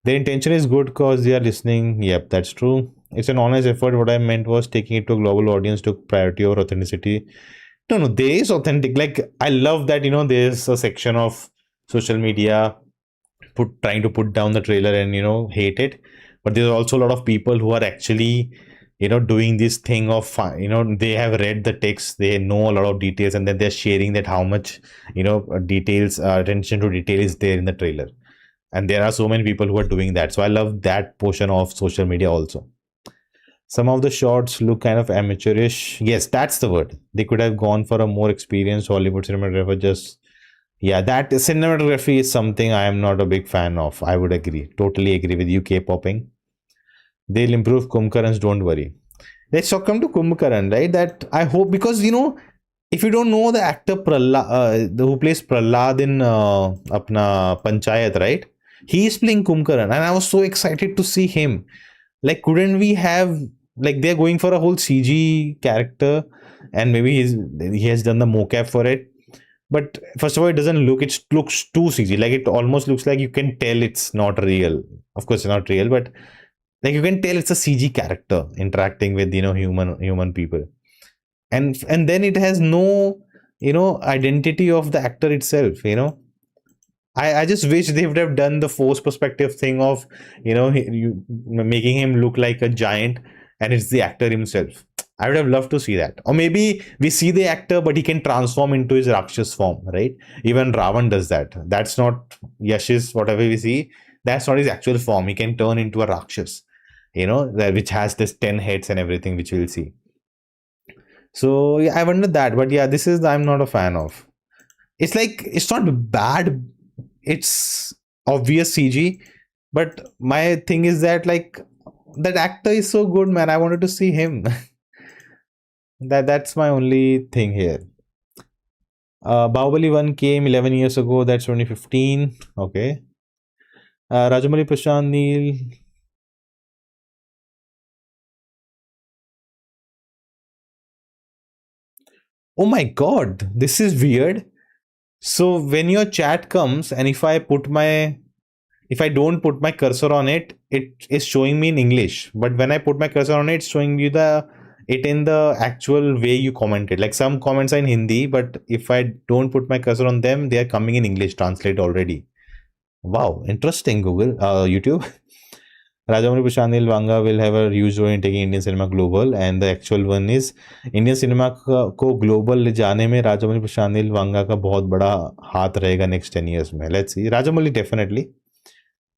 The intention is good because they are listening. Yep, that's true. It's an honest effort. What I meant was taking it to a global audience took priority over authenticity. No, no, there is authentic. Like, I love that, there's a section of social media trying to put down the trailer and hate it, but there's also a lot of people who are actually doing this thing of they have read the text, they know a lot of details, and then they're sharing that how much details, attention to detail is there in the trailer. And there are so many people who are doing that, so I love that portion of social media also. Some of the shots look kind of amateurish. Yes, that's the word. They could have gone for a more experienced Hollywood cinematographer. Just, yeah, that cinematography is something I am not a big fan of. I would agree. Totally agree with you, K-popping. They'll improve Kumkarans, don't worry. Let's talk come to Kumbhakaran, right? That I hope, because if you don't know the actor who plays Prahlad in apna Panchayat, right? He is playing Kumbhakaran, and I was so excited to see him. Like, couldn't we have, like, they're going for a whole CG character, and maybe he has done the mocap for it. But first of all, it looks too CG. Like, it almost looks like you can tell it's not real. Of course, it's not real, but like, you can tell it's a CG character interacting with human people. And then it has no identity of the actor itself. I just wish they would have done the forced perspective thing of making him look like a giant, and it's the actor himself. I would have loved to see that. Or maybe we see the actor, but he can transform into his Rakshas form, right? Even Ravan does that. That's not Yash's, whatever we see. That's not his actual form. He can turn into a Rakshas, which has this 10 heads and everything, which we'll see. So yeah, I wonder that. But yeah, this is I'm not a fan of. It's like, it's not bad, it's obvious CG, but my thing is that, like, that actor is so good, man. I wanted to see him. That's my only thing here. Bahubali 1 came 11 years ago. That's 2015. Okay. Rajamali Prashant Neil. Oh my god, this is weird. So when your chat comes, and if I don't put my cursor on it, it is showing me in English. But when I put my cursor on it, it's showing you it in the actual way you commented. Like, some comments are in Hindi, but if I don't put my cursor on them, they are coming in English translate already. Wow, interesting, Google, YouTube. Rajamouli Prashanil Vanga will have a huge role in taking Indian cinema global, and the actual one is Indian cinema को global ले जाने में राजामौली प्रशांत वांगा का बहुत बड़ा हाथ रहेगा next 10 years में. Let's see. Rajamouli definitely.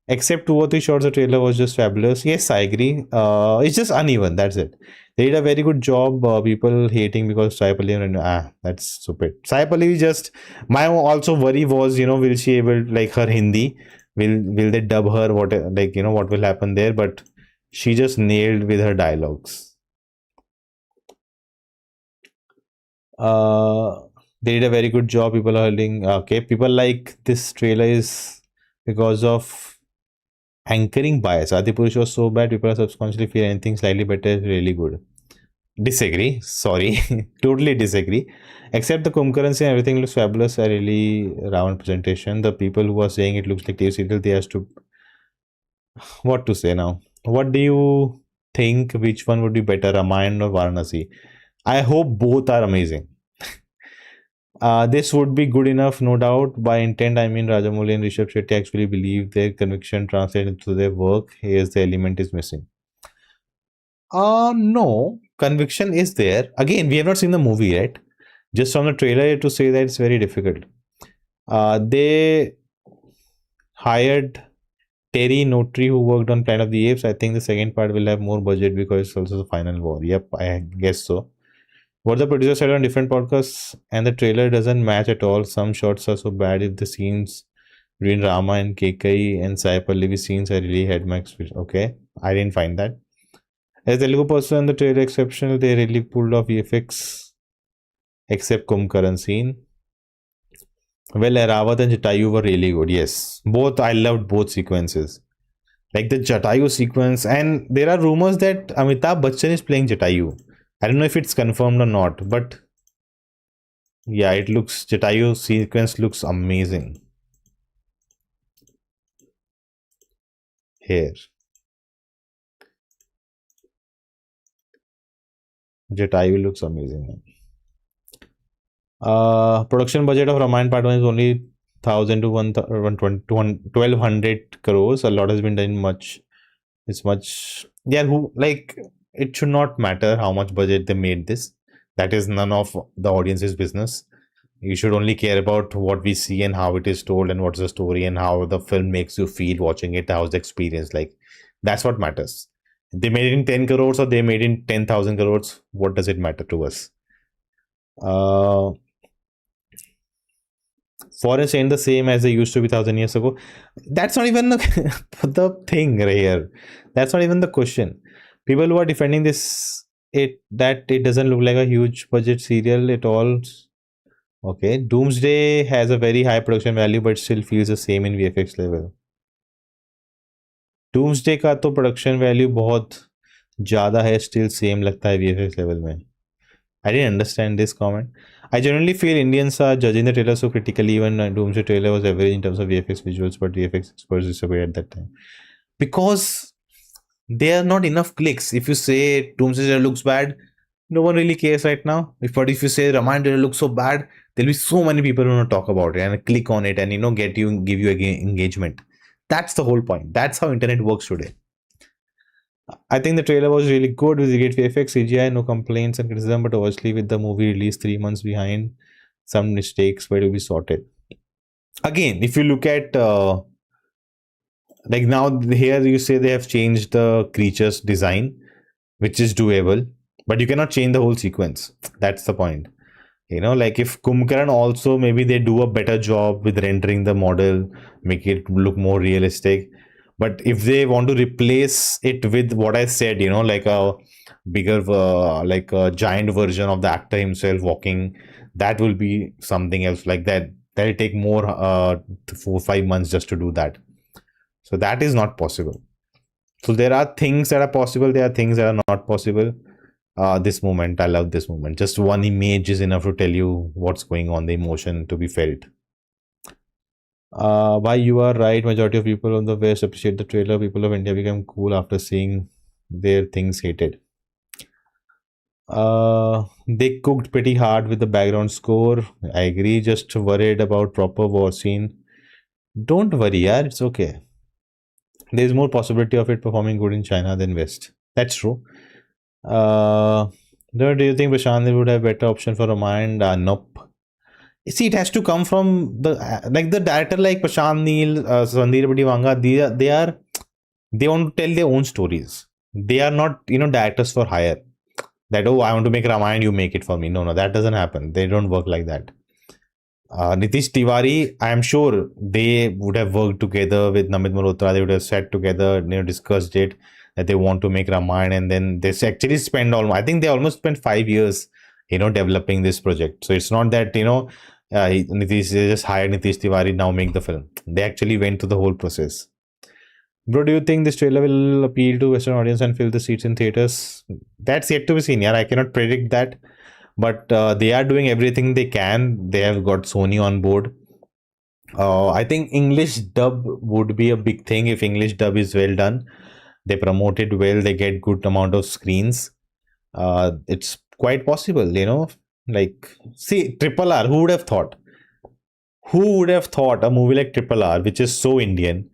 Except two or three shots, the trailer was just fabulous. Yes, I agree. It's just uneven. That's it. They did a very good job. People hating because Sai Pallavi, and that's stupid. Sai Pallavi, just, my also worry was, will she able, like, her Hindi? Will they dub her? What, like, what will happen there? But she just nailed with her dialogues. Uh, they did a very good job. People are holding. Okay, people like this trailer is because of anchoring bias. Adipurush was so bad, people are subconsciously feel anything slightly better is really good. Disagree. Sorry. Totally disagree. Except the concurrency and everything looks fabulous. A really round presentation. The people who are saying it looks like TV serial, they have to. What to say now? What do you think? Which one would be better, Ramayana or Varanasi? I hope both are amazing. This would be good enough, no doubt. By intent, I mean Rajamouli and Rishabh Shetty actually believe their conviction translates into their work. Here's the element is missing. No. Conviction is there. Again, we have not seen the movie yet. Just from the trailer to say that it's very difficult. They hired Terry Notary, who worked on Planet of the Apes. I think the second part will have more budget because it's also the final war. Yep, I guess so. What the producer said on different podcasts, and the trailer doesn't match at all. Some shots are so bad. If the scenes between Rama and Kekai and Sai Pallavi scenes, I really had my experience. Okay, I didn't find that. As Telugu person, the trailer exceptional. They really pulled off VFX, except Kumkaran scene. Well, Arawat and Jatayu were really good. Yes, both. I loved both sequences. Like the Jatayu sequence, and there are rumors that Amitabh Bachchan is playing Jatayu. I don't know if it's confirmed or not, but yeah, it looks Jatayu sequence looks amazing. Here, Jatayu looks amazing. Production budget of Ramayana Part 1 is only 1000 to 1200 crores. A lot has been done. Much, it's much. Yeah, who like it should not matter how much budget they made this. That is none of the audience's business. You should only care about what we see and how it is told and what's the story and how the film makes you feel watching it. How's the experience like? That's what matters. They made it in 10 crores or they made it in 10,000 crores. What does it matter to us? Forests ain't the same as they used to be 1,000 years ago. That's not even the thing right here. That's not even the question. People who are defending this, it doesn't look like a huge budget serial at all. Okay, Doomsday has a very high production value, but still feels the same in VFX level. Doomsday का तो production value बहुत ज़्यादा है, still same लगता है VFX level में. I didn't understand this comment. I generally feel Indians are judging the trailer so critically. Even Doomsday trailer was average in terms of VFX visuals, but VFX experts disagreed at that time because there are not enough clicks. If you say Doomsday trailer looks bad, no one really cares right now. But if you say Ramayana trailer looks so bad, there'll be so many people who want to talk about it and click on it and give you engagement. That's the whole point. That's how internet works today. I think the trailer was really good with the great VFX, CGI, no complaints and criticism, but obviously with the movie released 3 months behind, some mistakes were to be sorted. Again, if you look at like now here you say they have changed the creature's design, which is doable, but you cannot change the whole sequence. That's the point. Like if Kumkaran also maybe they do a better job with rendering the model, make it look more realistic. But if they want to replace it with what I said, like a bigger, like a giant version of the actor himself walking, that will be something else like that. That'll take more 4-5 months just to do that. So that is not possible. So there are things that are possible. There are things that are not possible. This moment, I love this moment. Just one image is enough to tell you what's going on, the emotion to be felt. Why you are right, majority of people on the West appreciate the trailer. People of India become cool after seeing their things hated. They cooked pretty hard with the background score. I agree, just worried about proper war scene. Don't worry, yeah, it's okay. There's more possibility of it performing good in China than West. That's true. Do you think Prashant would have better option for Ramayana? Nope. See, it has to come from the director like Prashant Neel, Sandhir Badivanga. They want to tell their own stories. They are not directors for hire. That I want to make Ramayana, you make it for me. No, that doesn't happen. They don't work like that. Nitish Tiwari, I am sure they would have worked together with Namit Malhotra. They would have sat together, discussed it that they want to make Ramayana, and then they actually spend I think they almost spent 5 years, developing this project. So it's not that Nitish just hired Nitish Tiwari, now make the film. They actually went through the whole process. Bro, do you think this trailer will appeal to Western audience and fill the seats in theaters? That's yet to be seen. Yeah, I cannot predict that. But they are doing everything they can. They have got Sony on board. I think English dub would be a big thing. If English dub is well done, they promote it well, they get good amount of screens. It's quite possible, like, see, Triple R, who would have thought a movie like Triple R, which is so Indian,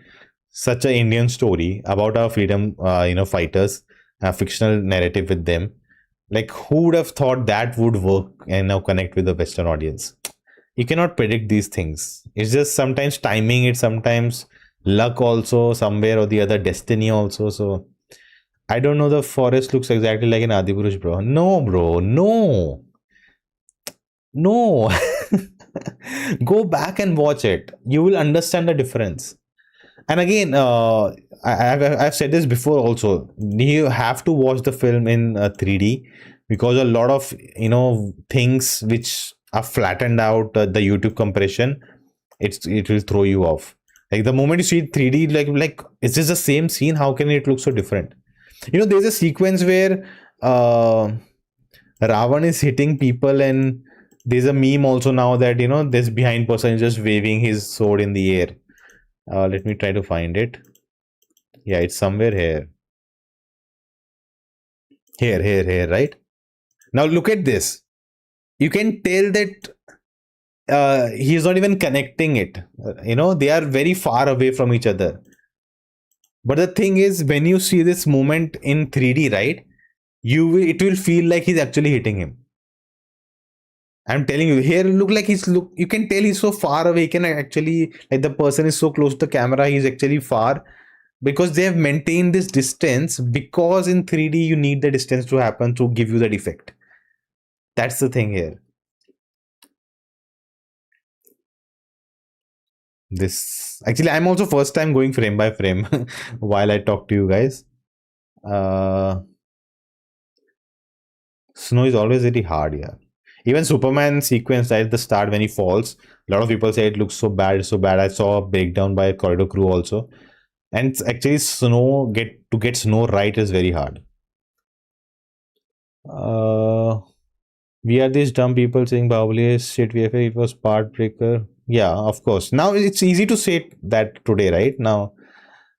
such an Indian story about our freedom fighters, a fictional narrative with them, like who would have thought that would work and now connect with the Western audience? You cannot predict these things. It's just sometimes timing, it's sometimes luck also, somewhere or the other, destiny also. So I don't know, the forest looks exactly like an Adipurush, bro. No, bro, no. No. Go back and watch it. You will understand the difference. And again, I've said this before also. You have to watch the film in 3D, because a lot of things which are flattened out, the YouTube compression, it will throw you off. Like the moment you see it 3D, like is this the same scene? How can it look so different? There's a sequence where uh, Ravan is hitting people, and there's a meme also now that this behind person is just waving his sword in the air. Let me try to find it. Yeah, it's somewhere here. Here, right? Now look at this. You can tell that he's not even connecting it. They are very far away from each other. But the thing is, when you see this moment in 3D, right? It will feel like he's actually hitting him. I'm telling you, here look like look. You can tell he's so far away. He can actually, like, the person is so close to the camera, he's actually far, because they have maintained this distance, because in 3D you need the distance to happen to give you that effect. That's the thing here. This actually, I'm also first time going frame by frame while I talk to you guys. Uh, Snow is always very hard, yeah. Even Superman sequence right at the start when he falls, a lot of people say it looks so bad, so bad. I saw a breakdown by Corridor Crew also, and it's actually get snow right is very hard. We are these dumb people saying Bahubali is shit VFX. It was part breaker. Yeah, of course. Now it's easy to say that today, right? Now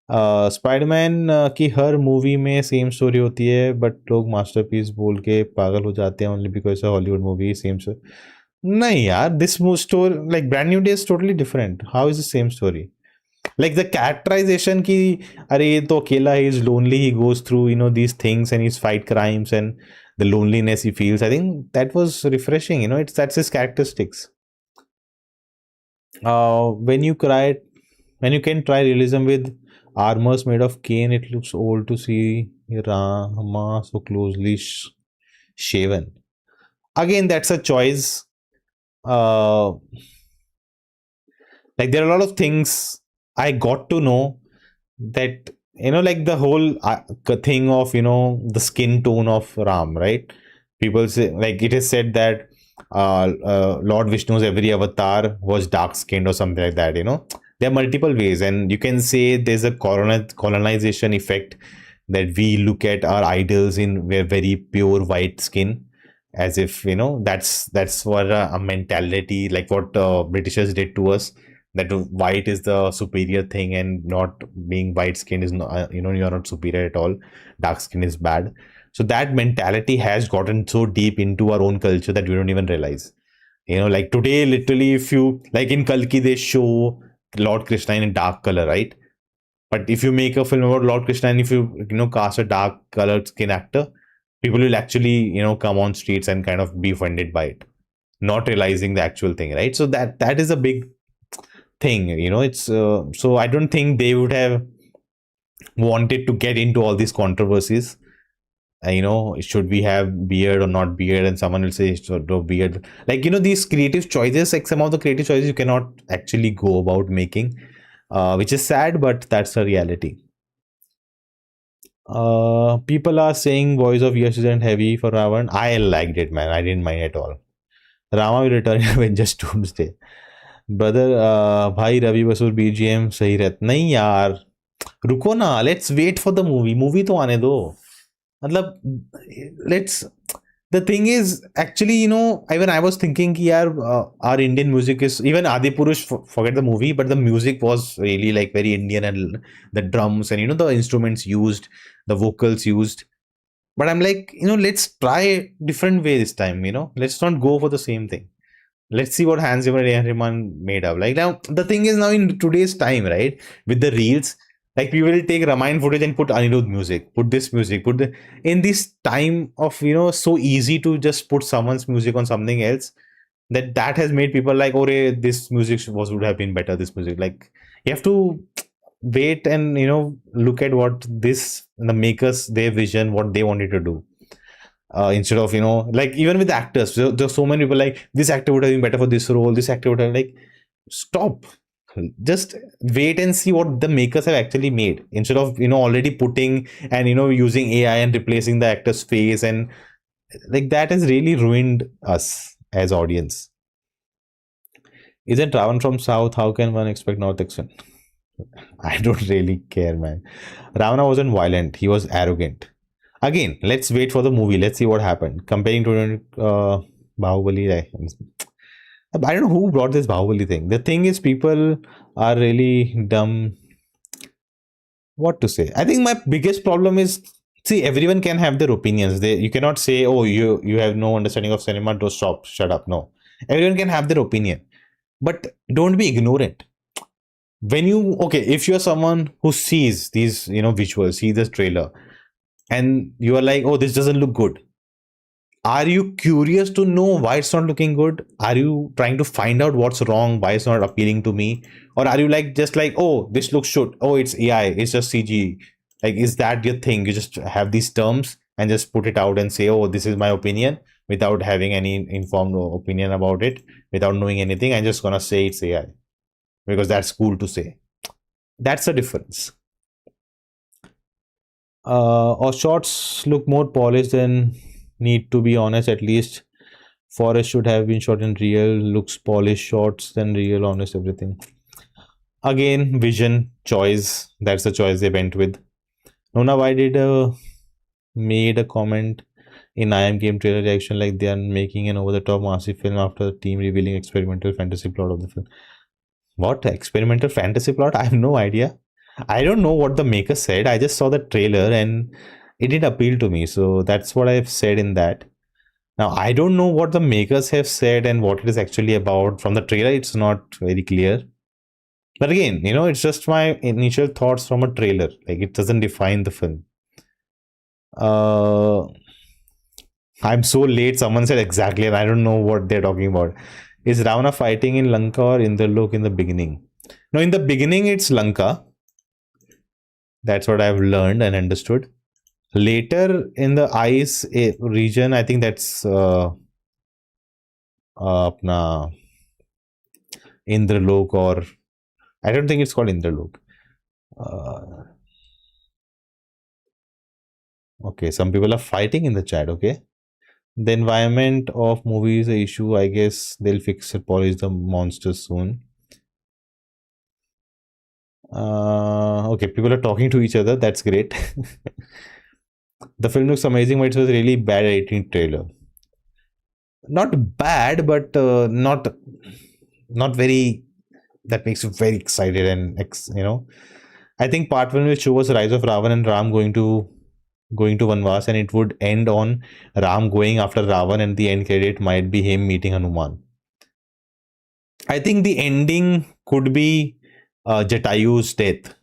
Spiderman की हर movie में same story होती है, but लोग masterpiece बोल के पागल हो जाते हैं only because Hollywood movie same story. नहीं यार, this story like brand new day is totally different. How is the same story? Like the characterization की, अरे ये तो अकेला ही is lonely, he goes through these things and he's fight crimes and the loneliness he feels. I think that was refreshing. That's his characteristics. When you can try realism with armors made of cane, it looks old to see Rama so closely shaven. Again, that's a choice. Like, there are a lot of things I got to know, that like the whole thing of the skin tone of Ram, right? People say, like, it is said that Lord Vishnu's every avatar was dark skinned or something like that. There are multiple ways, and you can say there's a colonization effect, that we look at our idols in very pure white skin, as if that's what a mentality, like what Britishers did to us, that white is the superior thing, and not being white skin is not, you're not superior at all, dark skin is bad. So that mentality has gotten so deep into our own culture that we don't even realize. Like today, literally, if you, like in Kalki, they show Lord Krishna in a dark color, right? But if you make a film about Lord Krishna, and if you cast a dark colored skin actor, people will actually come on streets and kind of be offended by it, not realizing the actual thing, right? So that is a big thing. It's so I don't think they would have wanted to get into all these controversies. Should we have beard or not beard, and someone will say should no beard. Like, these creative choices, like some of the creative choices you cannot actually go about making, which is sad, but that's a reality. People are saying voice of Yash isn't heavy for Ravan. I liked it, man. I didn't mind at all. Rama will return in Avengers Doomsday. Brother, भाई Ravi Basur BGM सही रहता नहीं यार. रुको ना, let's wait for the movie तो आने दो. मतलब let's, the thing is, actually, even I was thinking ki yaar, our Indian music is, even Adipurush, forget the movie, but the music was really like very Indian, and the drums and the instruments used, the vocals used. But I'm like, let's try different way this time. Let's not go for the same thing. Let's see what Hans Zimmer and Rahman made up. Like, now the thing is, now in today's time, right, with the reels, like, we will take Ramayana footage and put Anirudh music, put this music, in this time of so easy to just put someone's music on something else, that has made people like, oh, this music would have been better, this music. Like, you have to wait and look at what the makers, their vision, what they wanted to do. instead of, like even with actors, there's so many people like this actor would have been better for this role, this actor would have, like, stop. Just wait and see what the makers have actually made, instead of already putting and using AI and replacing the actor's face, and like that has really ruined us as audience. Isn't Ravan from South? How can one expect North accent? I don't really care, man. Ravana wasn't violent, he was arrogant. Again, let's wait for the movie. Let's see what happened. Comparing to Bahubali, I don't know who brought this Bahubali thing. The thing is, people are really dumb. What to say? I think my biggest problem is, see, everyone can have their opinions. You cannot say, oh, you have no understanding of cinema. Don't stop, shut up. No, everyone can have their opinion, but don't be ignorant. When you, okay, if you're someone who sees these visuals, see this trailer, and you are like, oh, this doesn't look good, are you curious to know why it's not looking good? Are you trying to find out what's wrong, why it's not appealing to me? Or are you like, just like, oh, this looks shit, oh, it's AI, it's just CG? Like, is that your thing? You just have these terms and just put it out and say, oh, this is my opinion, without having any informed opinion about it, without knowing anything. I'm just gonna say it's AI because that's cool to say. That's the difference. Or shots look more polished than need to be honest. At least Forest should have been shot in real, looks polished shots than real, honest, everything. Again, vision, choice. That's the choice they went with. Nona, why did made a comment in I Am Game trailer reaction like they are making an over-the-top massive film after the team revealing experimental fantasy plot of the film? What experimental fantasy plot? I have no idea. I don't know what the maker said. I just saw the trailer and it didn't appeal to me. So that's what I've said in that. Now, I don't know what the makers have said and what it is actually about. From the trailer, it's not very clear. But again, it's just my initial thoughts from a trailer. Like, it doesn't define the film. I'm so late. Someone said exactly, and I don't know what they're talking about. Is Ravana fighting in Lanka or in the look in the beginning? No, in the beginning, it's Lanka. That's what I've learned and understood. Later in the ice region, I think that's apna Indralok, or I don't think it's called Indralok. Okay, some people are fighting in the chat. Okay, the environment of movie is an issue. I guess they'll fix it, polish the monsters soon. Okay, people are talking to each other. That's great. The film looks amazing, but it was really bad 18 trailer. Not bad, but not very. That makes you very excited, and I think part one will show us rise of Ravan and Ram going to Vanvas, and it would end on Ram going after Ravan, and the end credit might be him meeting Hanuman. I think the ending could be Jatayu's death,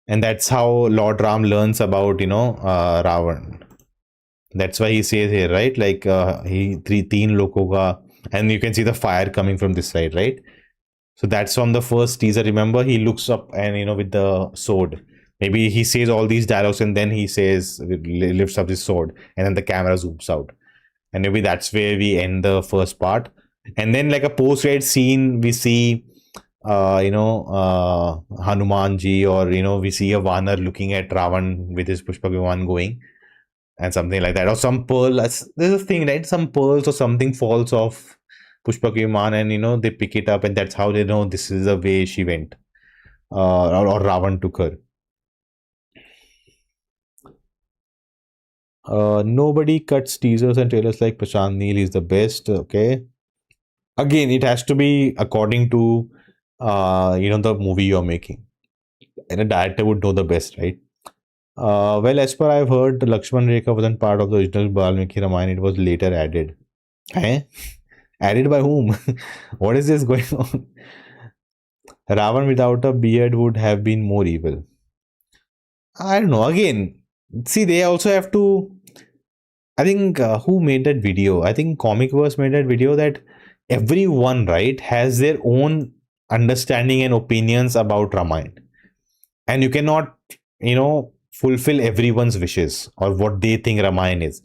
and that's how Lord Ram learns about Ravan. That's why he says here, right? Like he teen loko ka, and you can see the fire coming from this side, right? So that's from the first teaser. Remember, he looks up and with the sword. Maybe he says all these dialogues and then he says, lifts up his sword, and then the camera zooms out. And maybe that's where we end the first part. And then, like a post-credit scene, we see, Hanumanji, or we see a Vanar looking at Ravan with his Pushpak Viman going, and something like that. Or some pearl. There's a thing, right? Some pearls or something falls off Pushpak Viman, and they pick it up, and that's how they know this is the way she went, or Ravan took her. Nobody cuts teasers and trailers like Prashant Neel is the best. Okay, again, it has to be according to the movie you're making, and a director would know the best, right? Well, as per I've heard, Lakshman Rekha wasn't part of the original Balmiki Ramayana. It was later added. Eh? Added by whom? What is this going on? Ravan without a beard would have been more evil. I don't know. Again, see, they also have to. I think who made that video? I think Comicverse made that video, that everyone, right, has their own understanding and opinions about Ramayana, and you cannot, fulfill everyone's wishes or what they think Ramayana is.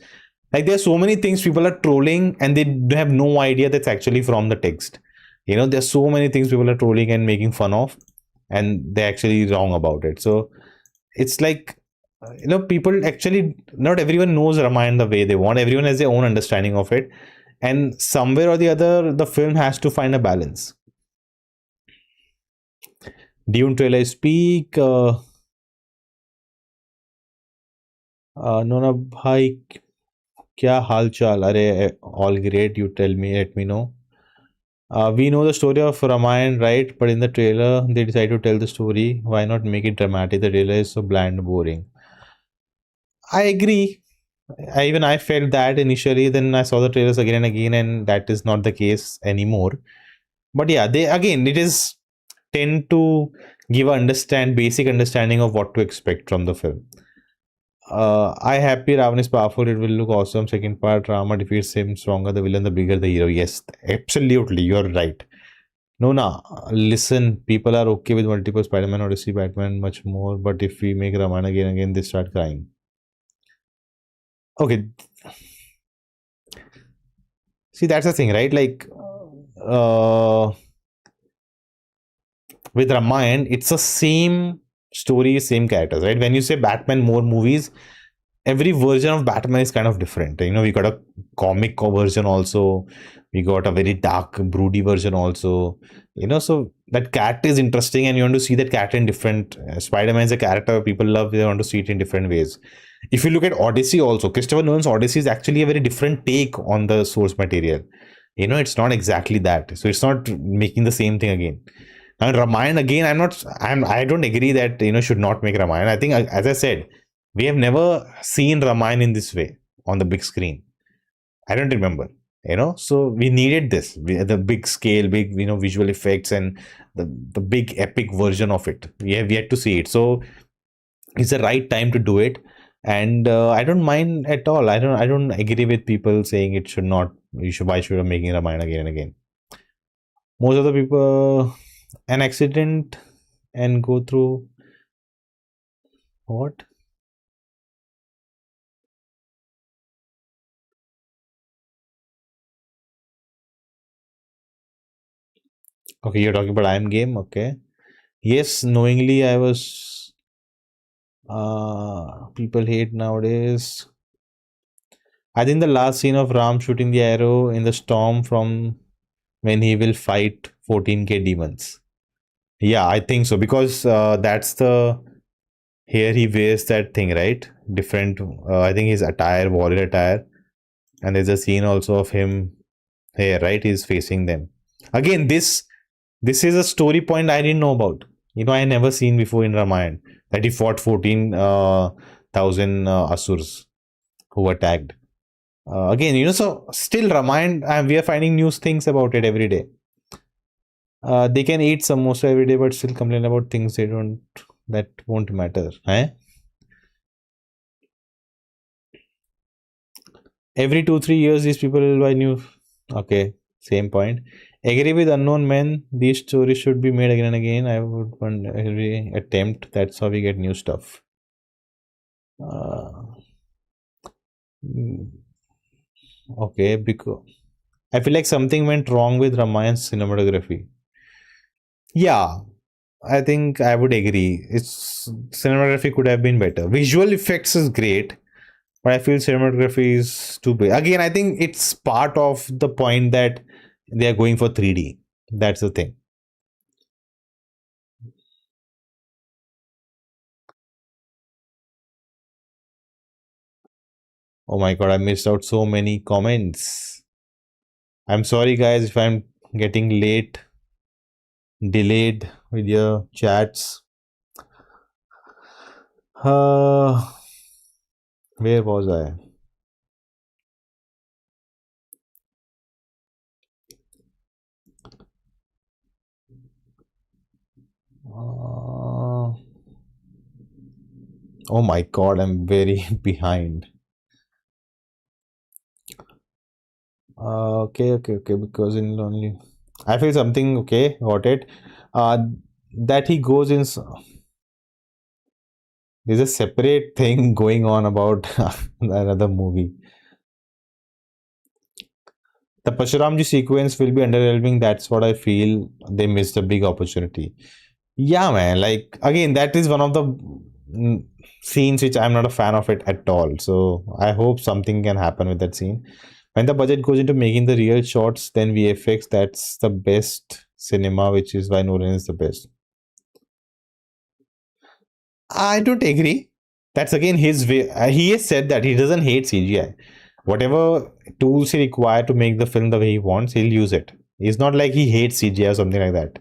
Like there's so many things people are trolling and they have no idea that's actually from the text. There's so many things people are trolling and making fun of, and they're actually wrong about it. So it's like, people actually, not everyone knows Ramayana the way they want. Everyone has their own understanding of it, and somewhere or the other, the film has to find a balance. Dune trailer speak. Nona bhai, kya hal chal? Are all great. You tell me. Let me know. We know the story of Ramayana, right? But in the trailer, they decide to tell the story. Why not make it dramatic? The trailer is so bland, and boring. I agree. Even I felt that initially. Then I saw the trailers again and again, and that is not the case anymore. But yeah, they again, it is tend to give a basic understanding of what to expect from the film. I happy Ravan is powerful. It will look awesome. Second part, Rama defeats him. Stronger the villain, the bigger the hero. Yes, absolutely, you're right. No, no. Listen, people are okay with multiple Spider-Man, Odyssey, Batman, much more. But if we make Raman again, they start crying. Okay, see, that's the thing, right? Like, with Ramayana, it's the same story, same characters, right? When you say Batman, more movies, every version of Batman is kind of different. We got a comic version also. We got a very dark, broody version also. So that cat is interesting, and you want to see that cat in different. Spider-Man is a character people love. They want to see it in different ways. If you look at Odyssey, also Christopher Nolan's Odyssey is actually a very different take on the source material. It's not exactly that. So it's not making the same thing again. And Ramayana again, I don't agree that should not make Ramayana. I think, as I said, we have never seen Ramayana in this way on the big screen. I don't remember. So we needed this, the big scale, big visual effects, and the big epic version of it. We have yet to see it. So it's the right time to do it, and I don't mind at all. I don't agree with people saying it should not. You should Why should I making Ramayana again and again? Most of the people, an accident and go through what? Okay, you're talking about I am game. Okay. Yes, knowingly I was. People hate nowadays. I think the last scene of Ram shooting the arrow in the storm from when he will fight 14K demons. Yeah, I think so, because that's the here he wears that thing, right? Different. I think his attire, warrior attire, and there's a scene also of him here, right? He's facing them. Again, this is a story point I didn't know about. I never seen before in Ramayana that he fought 14,000 asurs who attacked. Again, so still Ramayana, we are finding new things about it every day. They can eat samosa every day, but still complain about things that won't matter. Eh? Every 2-3 years, these people will buy new. Okay, same point. Agree with unknown men. These stories should be made again and again. I would want every attempt. That's how we get new stuff. Uh, mm, okay, because I feel like something went wrong with Ramayan's cinematography. Yeah, I think I would agree. Its cinematography could have been better. Visual effects is great, but I feel cinematography is too big. Again, I think it's part of the point that they are going for 3D. That's the thing. Oh my god, I missed out so many comments. I'm sorry, guys, if I'm getting late, delayed with your chats. Uh, where was I? Uh, oh my god, I'm very behind. Okay. Because in lonely, I feel something. Okay, got it. Uh, that he goes in. There's a separate thing going on about another movie. The Pashuramji sequence will be underwhelming. That's what I feel. They missed a big opportunity. Yeah, man. Like again, that is one of the mm, scenes which I'm not a fan of it at all. So I hope something can happen with that scene. When the budget goes into making the real shots, then VFX. That's the best cinema, which is why Nolan is the best. I don't agree. That's again his way. He has said that he doesn't hate CGI. Whatever tools he require to make the film the way he wants, he'll use it. It's not like he hates CGI or something like that.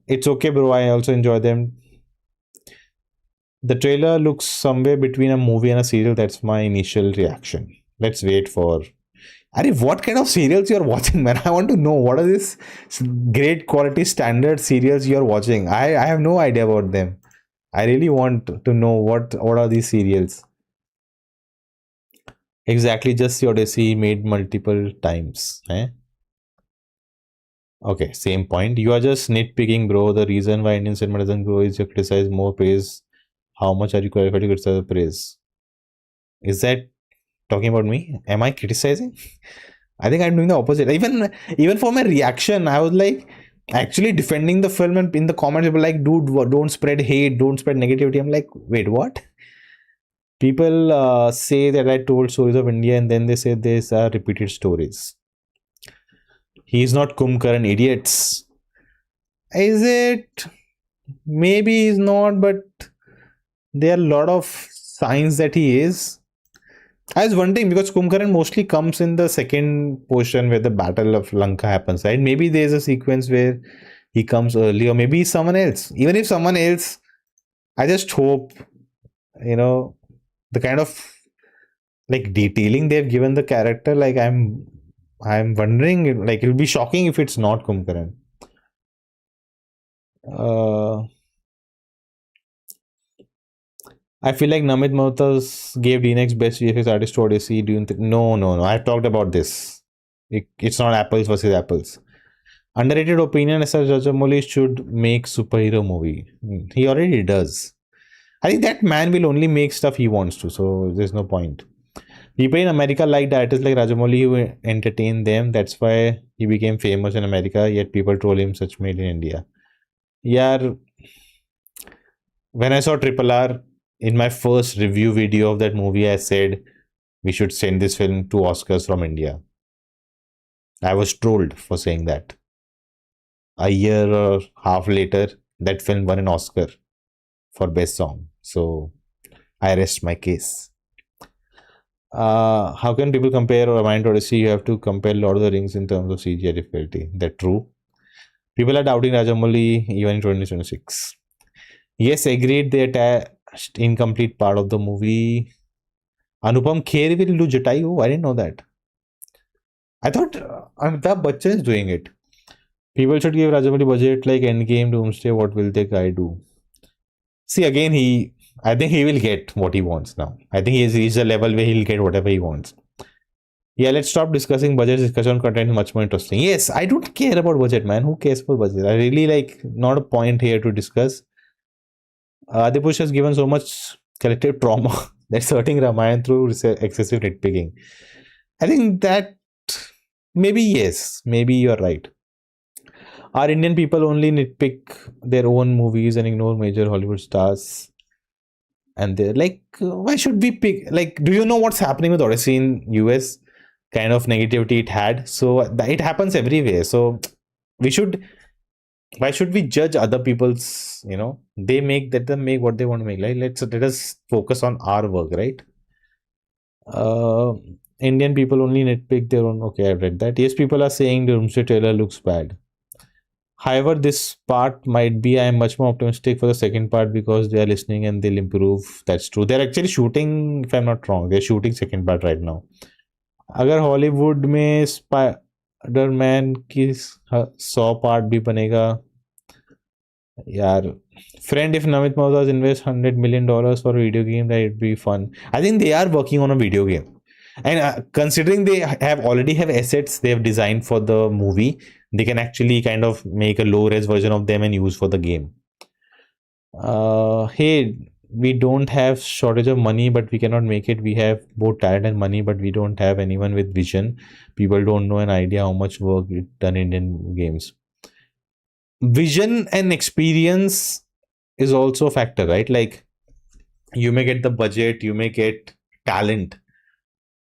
It's okay, bro. I also enjoy them. The trailer looks somewhere between a movie and a serial. That's my initial reaction. Let's wait for. Are what kind of serials you're watching, man? I want to know what are these great quality standard serials you're watching. I have no idea about them. I really want to know what are these serials. Exactly, just the Odyssey made multiple times. Eh? Okay, same point. You are just nitpicking, bro. The reason why Indian cinema doesn't grow is you criticize more praise. How much are you qualified to criticize the praise? Is that talking about me? Am I criticizing? I think I'm doing the opposite. Even for my reaction, I was like actually defending the film, and in the comments, people were like, dude, don't spread hate, don't spread negativity. I'm like, wait, what? People say that I told stories of India, and then they say these are repeated stories. He's not Kumkaran, idiots. Is it? Maybe he's not, but there are a lot of signs that he is. I was wondering because Kumkaran mostly comes in the second portion where the Battle of Lanka happens, right? Maybe there's a sequence where he comes early, or maybe someone else. Even if someone else, I just hope, you know, the kind of like detailing they've given the character. Like I'm wondering, like it'll be shocking if it's not Kumkaran. I feel like Namit Malhotra gave DNX best VFX artist to Odyssey. Do you think? No. I've talked about this. It's not apples versus apples. Underrated opinion is that Rajamouli should make superhero movie. He already does. I think that man will only make stuff he wants to, so there's no point. People in America like artists like Rajamouli who entertain them. That's why he became famous in America, yet people troll him such made in India. Yeah, when I saw Triple R in my first review video of that movie, I said we should send this film to Oscars from India. I was trolled for saying that. A year or half later, that film won an Oscar for Best Song. So I rest my case. How can people compare Ramayana to Odyssey? You have to compare Lord of the Rings in terms of CGI difficulty. That's true. People are doubting Rajamouli even in 2026. Yes, agreed. They attached incomplete part of the movie. Anupam Kher will do Jatai. Oh, I didn't know that. I thought Amitabh Bachchan is doing it. People should give Rajamouli budget like Endgame, Doomsday. What will the guy do? See, again, I think he will get what he wants now. I think he has reached a level where he'll get whatever he wants. Yeah, let's stop discussing budget. Discussion content is much more interesting. Yes, I don't care about budget, man. Who cares for budget? I really like not a point here to discuss. Adipush has given so much collective trauma that's hurting Ramayana through excessive nitpicking. I think that maybe yes, maybe you're right. Our Indian people only nitpick their own movies and ignore major Hollywood stars. And they're like, why should we pick? Like, do you know what's happening with Odyssey in US? Kind of negativity it had. So it happens everywhere. So we should. Why should we judge other people's? They let them make what they want to make. Like let us focus on our work, right? Uh, Indian people only nitpick their own. Okay, I've read that. Yes, people are saying the Doomsday trailer looks bad. However, this part might be, I am much more optimistic for the second part because they are listening and they'll improve. That's true. They're actually shooting, if I'm not wrong, they're shooting second part right now. अगर Hollywood में Spiderman की 100 part भी बनेगा यार friend, if Namit Maudhas invest $100 million for a video game, that it'd be fun. I think they are working on a video game. And considering they already have assets they have designed for the movie, they can actually kind of make a low res version of them and use for the game. Hey, we don't have shortage of money, but we cannot make it. We have both talent and money, but we don't have anyone with vision. People don't know an idea how much work is done in Indian games. Vision and experience is also a factor, right? Like, you may get the budget, you may get talent,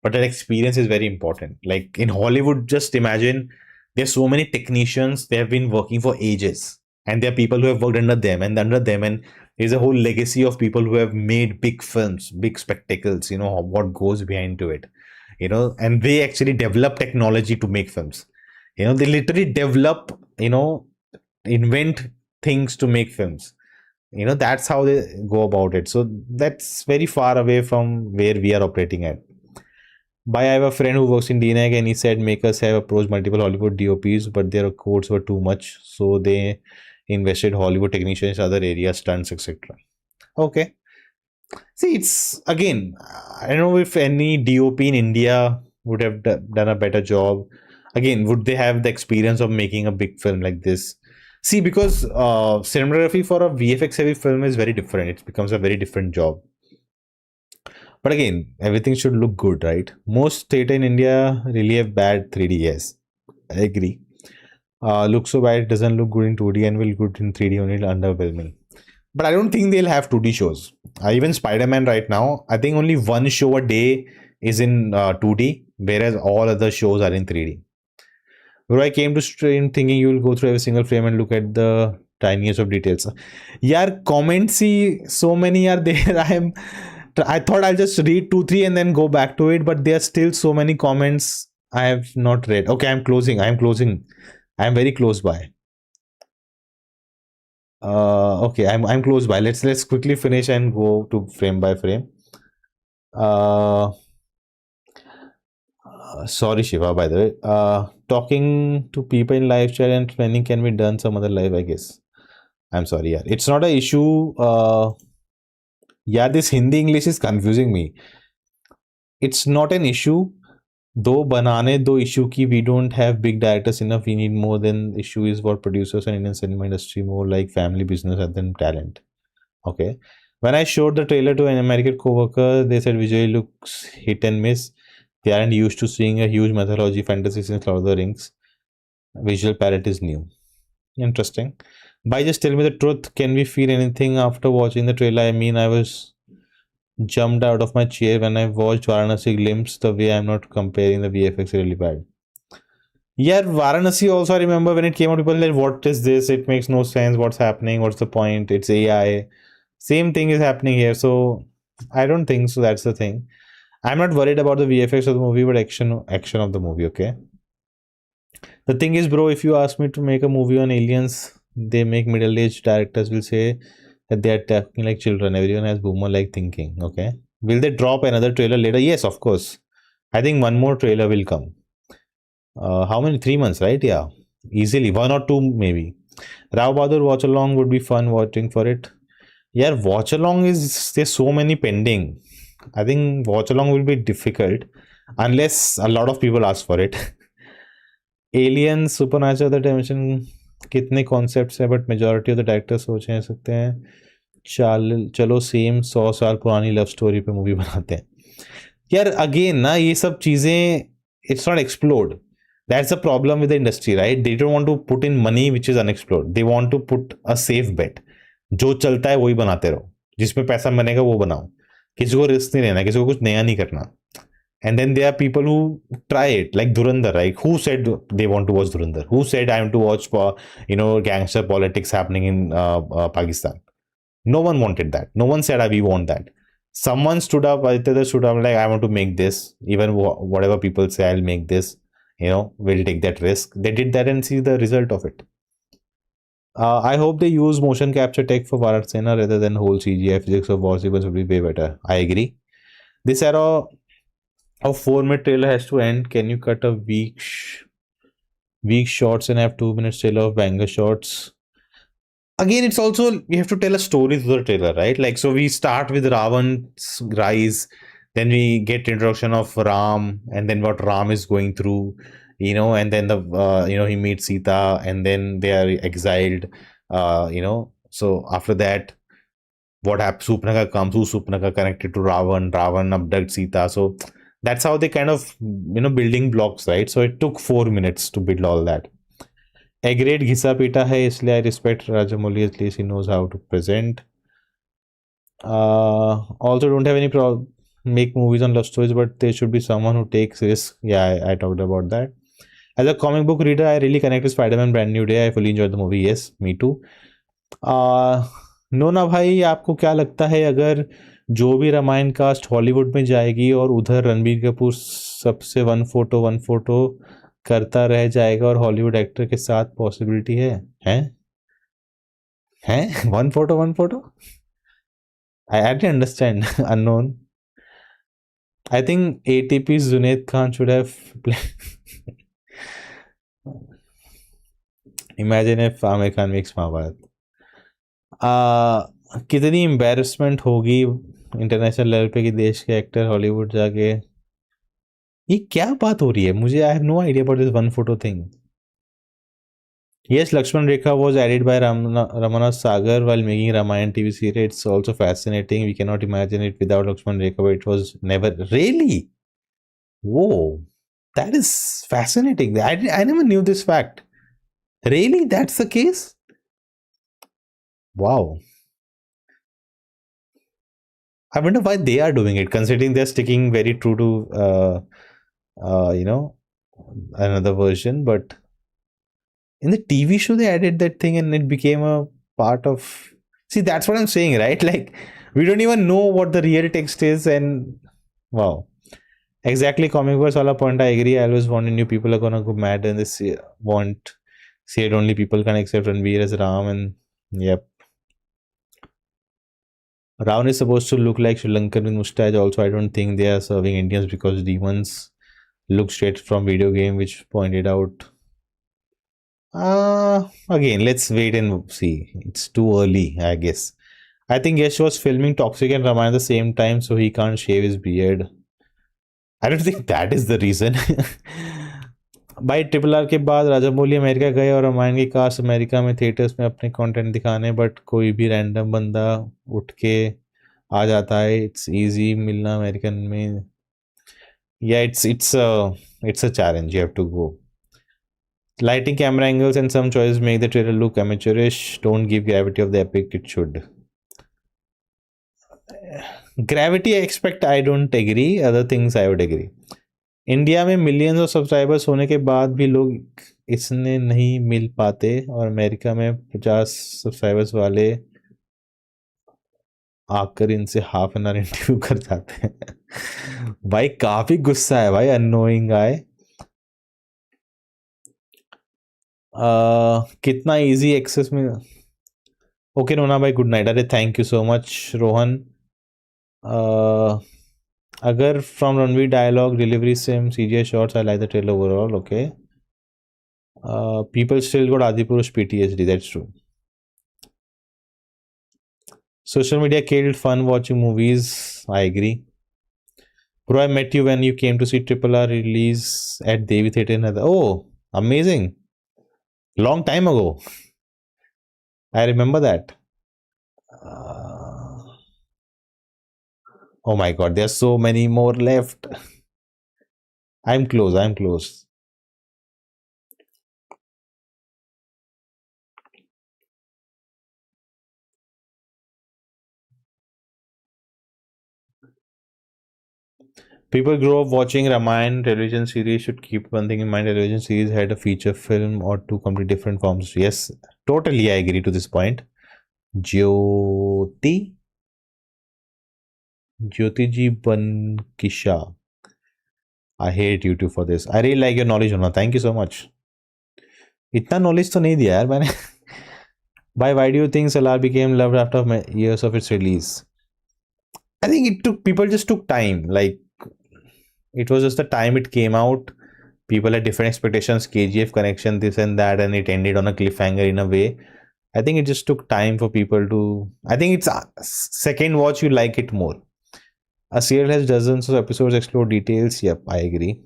but that experience is very important. Like in Hollywood, just imagine there's so many technicians, they have been working for ages, and there are people who have worked under them, and there's a whole legacy of people who have made big films, big spectacles, what goes behind to it, and they actually develop technology to make films. They literally develop, invent things to make films. That's how they go about it. So that's very far away from where we are operating at. But I have a friend who works in DNAG, and he said makers have approached multiple Hollywood DOPs, but their quotes were too much. So they invested Hollywood technicians in other areas, stunts, etc. Okay. See, it's again, I don't know if any DOP in India would have done a better job. Again, would they have the experience of making a big film like this? See, because cinematography for a VFX heavy film is very different. It becomes a very different job. But again, everything should look good, right? Most theatre in India really have bad 3D. Yes, I agree. Looks so bad, it doesn't look good in 2D and will good in 3D only underwhelming. But I don't think they'll have 2D shows. Even Spider-Man right now, I think only one show a day is in 2D, whereas all other shows are in 3D. Where I came to stream thinking you will go through every single frame and look at the tiniest of details. Yeah, comments, see, so many are there. I thought I'll just read 2, 3 and then go back to it, but there are still so many comments I have not read. Okay, I'm closing. I'm very close by. Okay, I'm close by. Let's quickly finish and go to frame by frame. Sorry, Shiva, by the way. Talking to people in live chat and planning can be done some other live, I guess. I'm sorry, yeah. It's not an issue. Yeah, this Hindi English is confusing me. It's not an issue. Though banane do issue ki we don't have big directors enough. We need more than issue is for producers and Indian cinema industry more like family business rather than talent. Okay. When I showed the trailer to an American coworker, they said Vijay looks hit and miss. They aren't used to seeing a huge mythology fantasy since Lord of the Rings. Visual palette is new. Interesting. By just tell me the truth, can we feel anything after watching the trailer? I mean, I was jumped out of my chair when I watched Varanasi glimpse. The way I'm not comparing the VFX really bad. Yeah, Varanasi also, I remember when it came out, people were like, what is this? It makes no sense. What's happening? What's the point? It's AI. Same thing is happening here. So I don't think so. That's the thing. I'm not worried about the VFX of the movie, but action of the movie, okay? The thing is, bro, if you ask me to make a movie on aliens, they make middle-aged directors will say that they are talking like children. Everyone has boomer-like thinking, okay? Will they drop another trailer later? Yes, of course. I think one more trailer will come. How many? 3 months, right? Yeah, easily. 1 or 2 maybe. Rao Bahadur watch along would be fun watching for it. Yeah, watch along is there's so many pending. I think watch along will be difficult unless a lot of people ask for it. Alien, Supernatural, the dimension, कितने concepts है but majority of the director सोच हैं सकते हैं चलो same 100 साल पुरानी love story पे मूवी बनाते हैं यार अगेन ना ये सब चीज़ें it's not explored that's a problem with the industry right they don't want to put in money which is unexplored they want to put a safe bet जो चलता है वही बनाते रहो जिसमें पैसा बनेगा वो बनाओ किसी को रिस्क नहीं लेना किसी को कुछ नया नहीं करना and then there are people who try it like Dhurandhar, right? Who said they want to watch Dhurandhar? Who said I am to watch gangster politics happening in Pakistan? No one wanted that. No one said we want that. Someone stood up, Aditya stood up like I want to make this. Even whatever people say I'll make this, we'll take that risk. They did that and see the result of it. I hope they use motion capture tech for Bharat Sena rather than whole CGI physics of war sequence would be way better. I agree. This era of 4-minute trailer has to end. Can you cut a weak shots and have 2 minutes trailer of banger shots? Again, it's also we have to tell a story through the trailer, right? Like so, we start with Ravan's rise, then we get introduction of Ram, and then what Ram is going through, and then he meets Sita, and then they are exiled, So after that, what happened, Supnaka comes, who Supnaka connected to Ravan, Ravan abducts Sita. So that's how they kind of, building blocks, right? So it took 4 minutes to build all that. Agreed, घिसा पीटा है इसलिए I respect Rajamouli, at least he knows how to present. Also don't have any problem make movies on love stories, but there should be someone who takes risk. Yeah, I talked about that. As a comic book reader, I really connect with Spider-Man Brand New Day. I fully enjoyed the movie. Yes, me too. नोना भाई, आपको क्या लगता है अगर जो भी Ramayan cast Hollywood में जाएगी और उधर रणबीर कपूर सबसे वन फोटो करता रह जाएगा और हॉलीवुड एक्टर के साथ पॉसिबिलिटी है? हैं हैं one photo I didn't understand. Unknown. I think ATP's Junaid Khan should have played. Imagine if Amir Khan makes Mahabharat. कितनी एम्बेरसमेंट होगी इंटरनेशनल लेवल पे कि देश के एक्टर हॉलीवुड जाके, ये क्या बात हो रही है? मुझे I have no idea about this one photo thing. Yes, Lakshman Rekha was added by Ramana Sagar while making Ramayana TV series. It's also fascinating. We cannot imagine it without Lakshman Rekha, but it was never really. Whoa, that is fascinating. I never knew this fact. Really, that's the case? Wow. I wonder why they are doing it, considering they're sticking very true to, another version. But in the TV show, they added that thing and it became a part of. See, that's what I'm saying, right? Like, we don't even know what the real text is, and wow. Exactly, comic verse wala point. I agree. I always wanted new people are gonna go mad and this want see it only people can accept Ranveer as Ram, and yep. Ram is supposed to look like Sri Lankan with mustache. Also, I don't think they are serving Indians because demons look straight from video game, which pointed out. Again, let's wait and see. It's too early, I guess. I think Yash was filming Toxic and Ramayana at the same time, so he can't shave his beard. I don't think that is the reason. भाई RRR के बाद Rajamouli America गए और रामायण की cast America में theatres में अपने content दिखाने, बट कोई भी रैंडम बंदा उठ के आ जाता है. इट्स इजी मिलना अमेरिकन में. या it's a challenge. You have to go. Lighting, camera angles, and some choices make the trailer look amateurish. Don't give gravity of the epic it should. Gravity I expect. I don't agree. Other things I would agree. India में millions of subscribers होने के बाद भी लोग इसने नहीं मिल पाते, और अमेरिका में 50 सब्सक्राइबर्स वाले आकर इनसे हाफ एन आवर इंटरव्यू कर जाते हैं. भाई काफी गुस्सा है भाई, अननोइंग गाय. कितना इजी एक्सेस में. ओके नोना भाई, गुड नाइट. अरे thank you so much Rohan. अगर from Ranveer dialogue delivery same CGI shots, I like the trailer overall. Okay, people still got Adipurush PTSD. That's true. Social media killed fun watching movies. I agree. Bro, I met you when you came to see RRR release at Devi Theatre in Hyderabad. Oh, amazing. Long time ago. I remember that. Oh my god, there's so many more left. I'm close. People grow up watching Ramayana. Television series should keep one thing in mind. Television series had a feature film or two completely different forms. Yes, totally I agree to this point. Jyoti Ji Bankisha. I hate YouTube for this. I really like your knowledge, Nona. Thank you so much. इतना knowledge तो नहीं दिया यार मैंने. Why do you think Salar became loved after years of its release? I think people just took time. Like, it was just the time it came out. People had different expectations, KGF connection, this and that, and it ended on a cliffhanger in a way. I think it just took time for people to. I think it's second watch you like it more. A serial has dozens of episodes, explore details. Yep, I agree.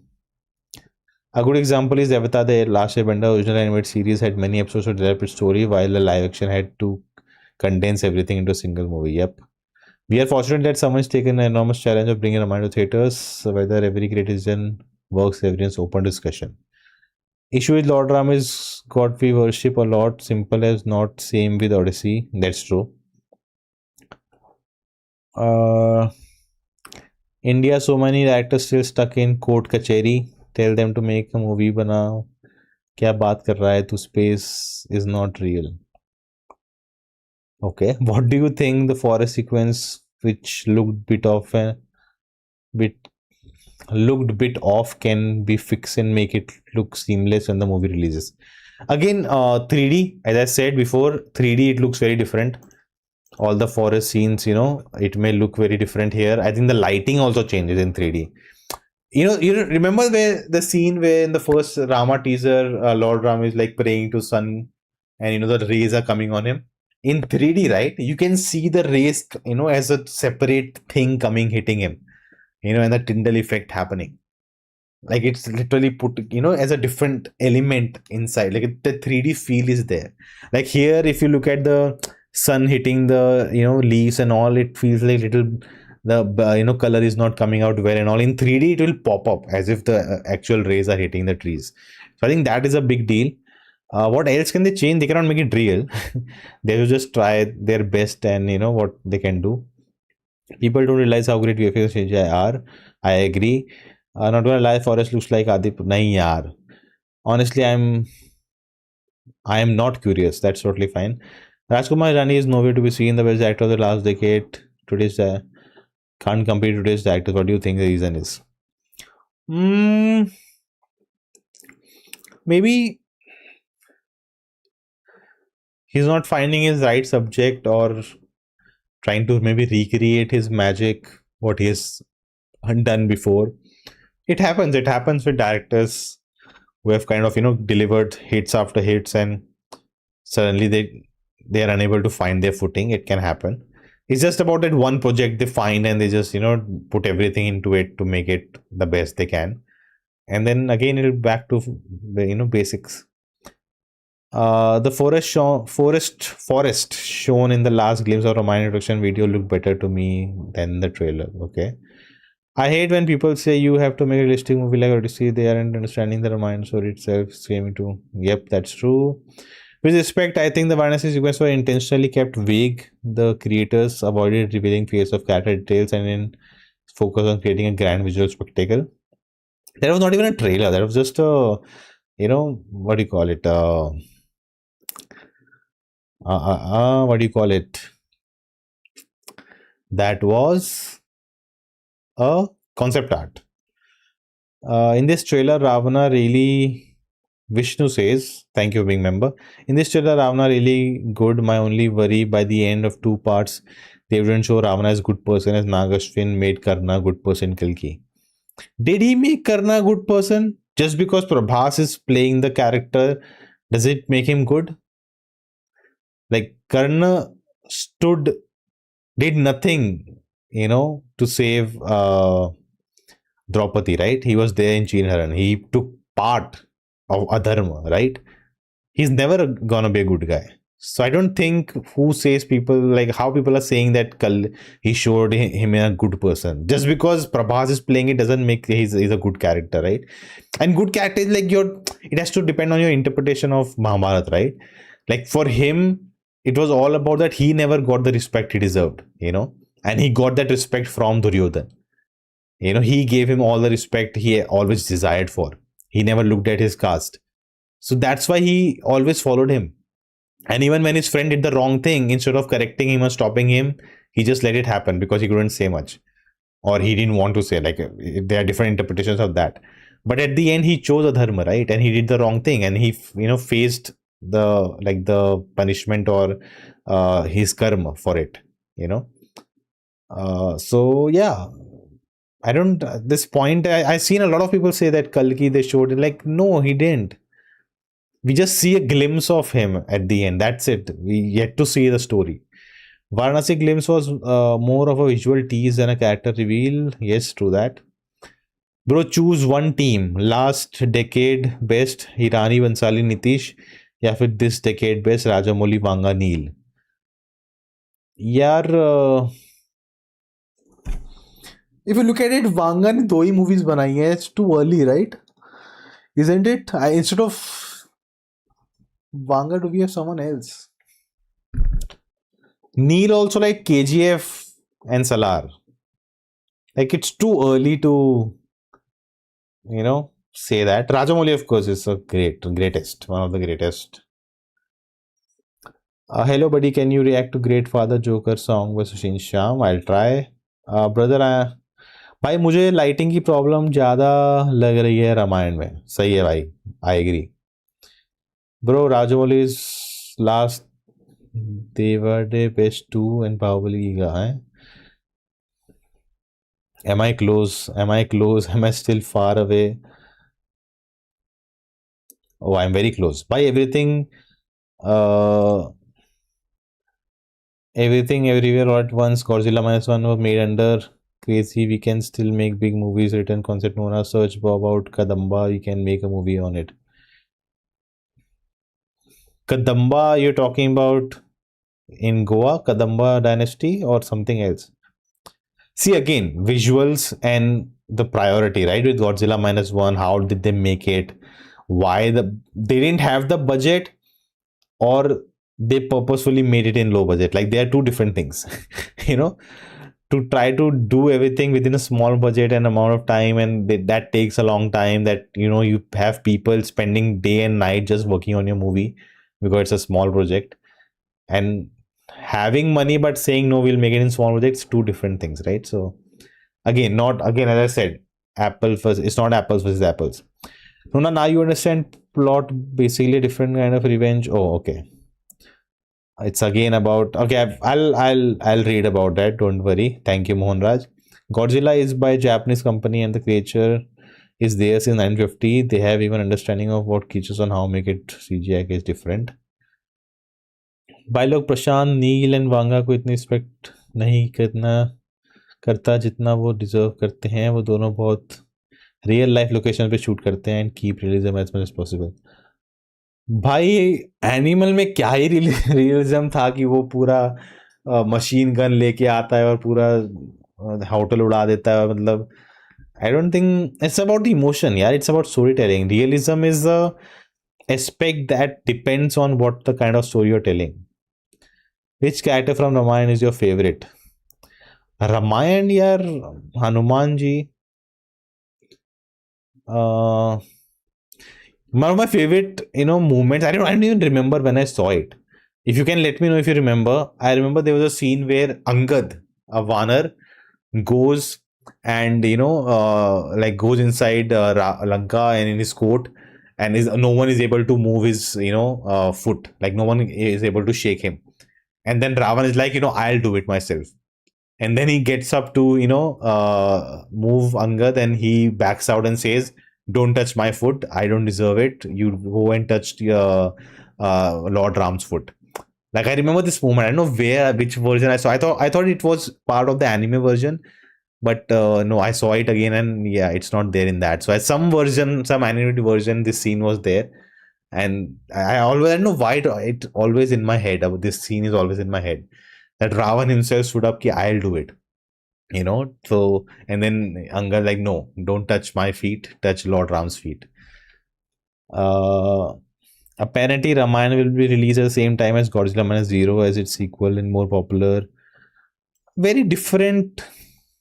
A good example is Avatar: The Last Airbender. Original animated series had many episodes to develop its story, while the live action had to condense everything into a single movie. Yep. We are fortunate that someone's taken an enormous challenge of bringing Ramayana to theaters. So whether every great decision works, everyone's open discussion. Issue with Lord Ram is God we worship a lot. Simple as not same with Odyssey. That's true. Uh, India, so many actors still stuck in court kacheri. Tell them to make a movie बनाओ. क्या बात कर रहा है तू? Space is not real. Okay. What do you think the forest sequence, which bit bit off, can be fixed and make it look seamless when the movie releases? Again, 3D. As I said before, 3D it looks very different. All the forest scenes, it may look very different here. I think the lighting also changes in 3D. You remember where the scene where in the first Rama teaser, Lord Ram is like praying to sun, and the rays are coming on him in 3D, right? You can see the rays, as a separate thing coming hitting him, and the Tyndall effect happening. Like it's literally put, as a different element inside. Like the 3D feel is there. Like here, if you look at the sun hitting the leaves and all, it feels like little the color is not coming out well and all. In 3D it will pop up as if the actual rays are hitting the trees. So I think that is a big deal. What else can they change? They cannot make it real. They will just try their best and what they can do. People don't realize how great VFX CGI are. I agree. Not gonna lie, forest looks like Adip. Nahi yaar. Honestly, I am not curious. That's totally fine. Rajkumar Rani is nowhere to be seen. The best actor of the last decade. Today's can't compete to today's actors. What do you think the reason is? Maybe he's not finding his right subject, or trying to maybe recreate his magic, what he has done before. It happens with directors who have kind of delivered hits after hits, and suddenly they are unable to find their footing. It can happen. It's just about that one project they find, and they just put everything into it to make it the best they can, and then again it'll back to the basics. The forest shown in the last glimpse of Ramayana introduction video looked better to me than the trailer. Okay. I hate when people say you have to make a realistic movie like Odyssey. They aren't understanding the Ramayana story itself. Screaming to. Yep, that's true. With respect, I think the Varanasi sequence were intentionally kept vague. The creators avoided revealing face of character details and in focus on creating a grand visual spectacle. That was not even a trailer. That was just a, what do you call it? What do you call it? That was a concept art. In this trailer, Ravana really, Vishnu says, thank you for being member. In this trailer, Ravana really good. My only worry, by the end of 2 parts, they wouldn't show Ravana as good person as Nagashwin made Karna good person Kalki. Did he make Karna a good person? Just because Prabhas is playing the character, does it make him good? Like Karna did nothing, to save Draupadi, right? He was there in Chinharan. He took part of Adharma, right? He's never gonna be a good guy. So I don't think who says people like how people are saying that he showed him a good person. Just because Prabhas is playing it doesn't make he's a good character, right? And good character is like it has to depend on your interpretation of Mahabharata, right? Like for him, it was all about that he never got the respect he deserved, and he got that respect from Duryodhan. He gave him all the respect he always desired for. He never looked at his caste. So that's why he always followed him. And even when his friend did the wrong thing, instead of correcting him or stopping him, he just let it happen because he couldn't say much. Or he didn't want to say, like, there are different interpretations of that. But at the end, he chose Adharma, right? And he did the wrong thing. And he, faced the punishment or his karma for it, So, yeah. I don't, at this point, I've seen a lot of people say that Kalki, they showed it. Like, no, he didn't. We just see a glimpse of him at the end. That's it. We yet to see the story. Varanasi glimpse was more of a visual tease than a character reveal. Yes, true that. Bro, choose one team. Last decade best Hirani Bansali Nitish, या फिर this decade best Rajamouli Vanga Neil. यार If you look at it, Vanga ने दो ही movies बनाई हैं. It's too early, right? Isn't it? Instead of Vanga, do we have someone else? Neil also like KGF and Salar. Like it's too early to, say that. Rajamouli, of course, is a greatest, one of the greatest. Hello, buddy. Can you react to Great Father Joker song by Sushin Shyam? I'll try. Brother, भाई मुझे lighting की problem ज़्यादा लग रही है रामायण में. सही है भाई. I agree. Bro, Rajamouli is last देवरडे बेस्ट 2 एंड बाहुबली का है. Am I close? Am I close? Am I still far away? Oh, I'm very close. By everything, everything, everywhere, all at once. Godzilla -1 was made under crazy. We can still make big movies. Written concept. Nona, search Bob out Kadamba. We can make a movie on it. Kadamba, you're talking about in Goa, Kadamba dynasty, or something else? See, again, visuals and the priority, right? With Godzilla -1, how did they make it? Why they didn't have the budget, or they purposefully made it in low budget? Like, they are two different things. you know to try to do everything within a small budget and amount of time, and that takes a long time. That you have people spending day and night just working on your movie because it's a small project, and having money but saying no, we'll make it in small projects, two different things, right? So again, not again, as I said, apple first, it's not apples versus apples. Nona, now you understand plot, basically different kind of revenge. Oh, okay. It's again about, okay, I'll read about that, don't worry. Thank you, Mohanraj. Godzilla is by a Japanese company and the creature is there since 950. They have even understanding of what creatures and how make it CGI is different. भाई लोग प्रशांत, नील and Vanga को इतनी respect नहीं करता जितना वो deserve करते हैं. वो दोनों बहुत रियल लाइफ लोकेशन पे शूट करते हैं and keep realism as much as possible. भाई एनिमल में क्या ही रियलिज्म था कि वो पूरा मशीन गन लेके आता है और पूरा होटल उड़ा देता है. मतलब I don't think it's about emotion यार. It's about story telling. Realism is a aspect that depends on what the kind of story you're telling. Which character from Ramayana is your favorite? Ramayana, yaar, Hanuman ji. One of my favorite, moments. I don't even remember when I saw it. If you can let me know if you remember. I remember there was a scene where Angad, a Vanar, goes and like goes inside Lanka and in his court, and no one is able to move his foot. Like no one is able to shake him. And then Ravan is like, I'll do it myself. And then he gets up to move Angad, and he backs out and says, don't touch my foot, I don't deserve it, you go and touch Lord Ram's foot. Like, I remember this moment. I don't know which version I saw. I thought it was part of the anime version, but no, I saw it again, and yeah, it's not there in that. So at some animated version, this scene was there, and I don't know why it always in my head. This scene is always in my head, that Ravan himself stood up, ki I'll do it. So, and then Angad like, no, don't touch my feet, touch Lord Ram's feet. Apparently, Ramayana will be released at the same time as Godzilla -0 as its sequel and more popular. Very different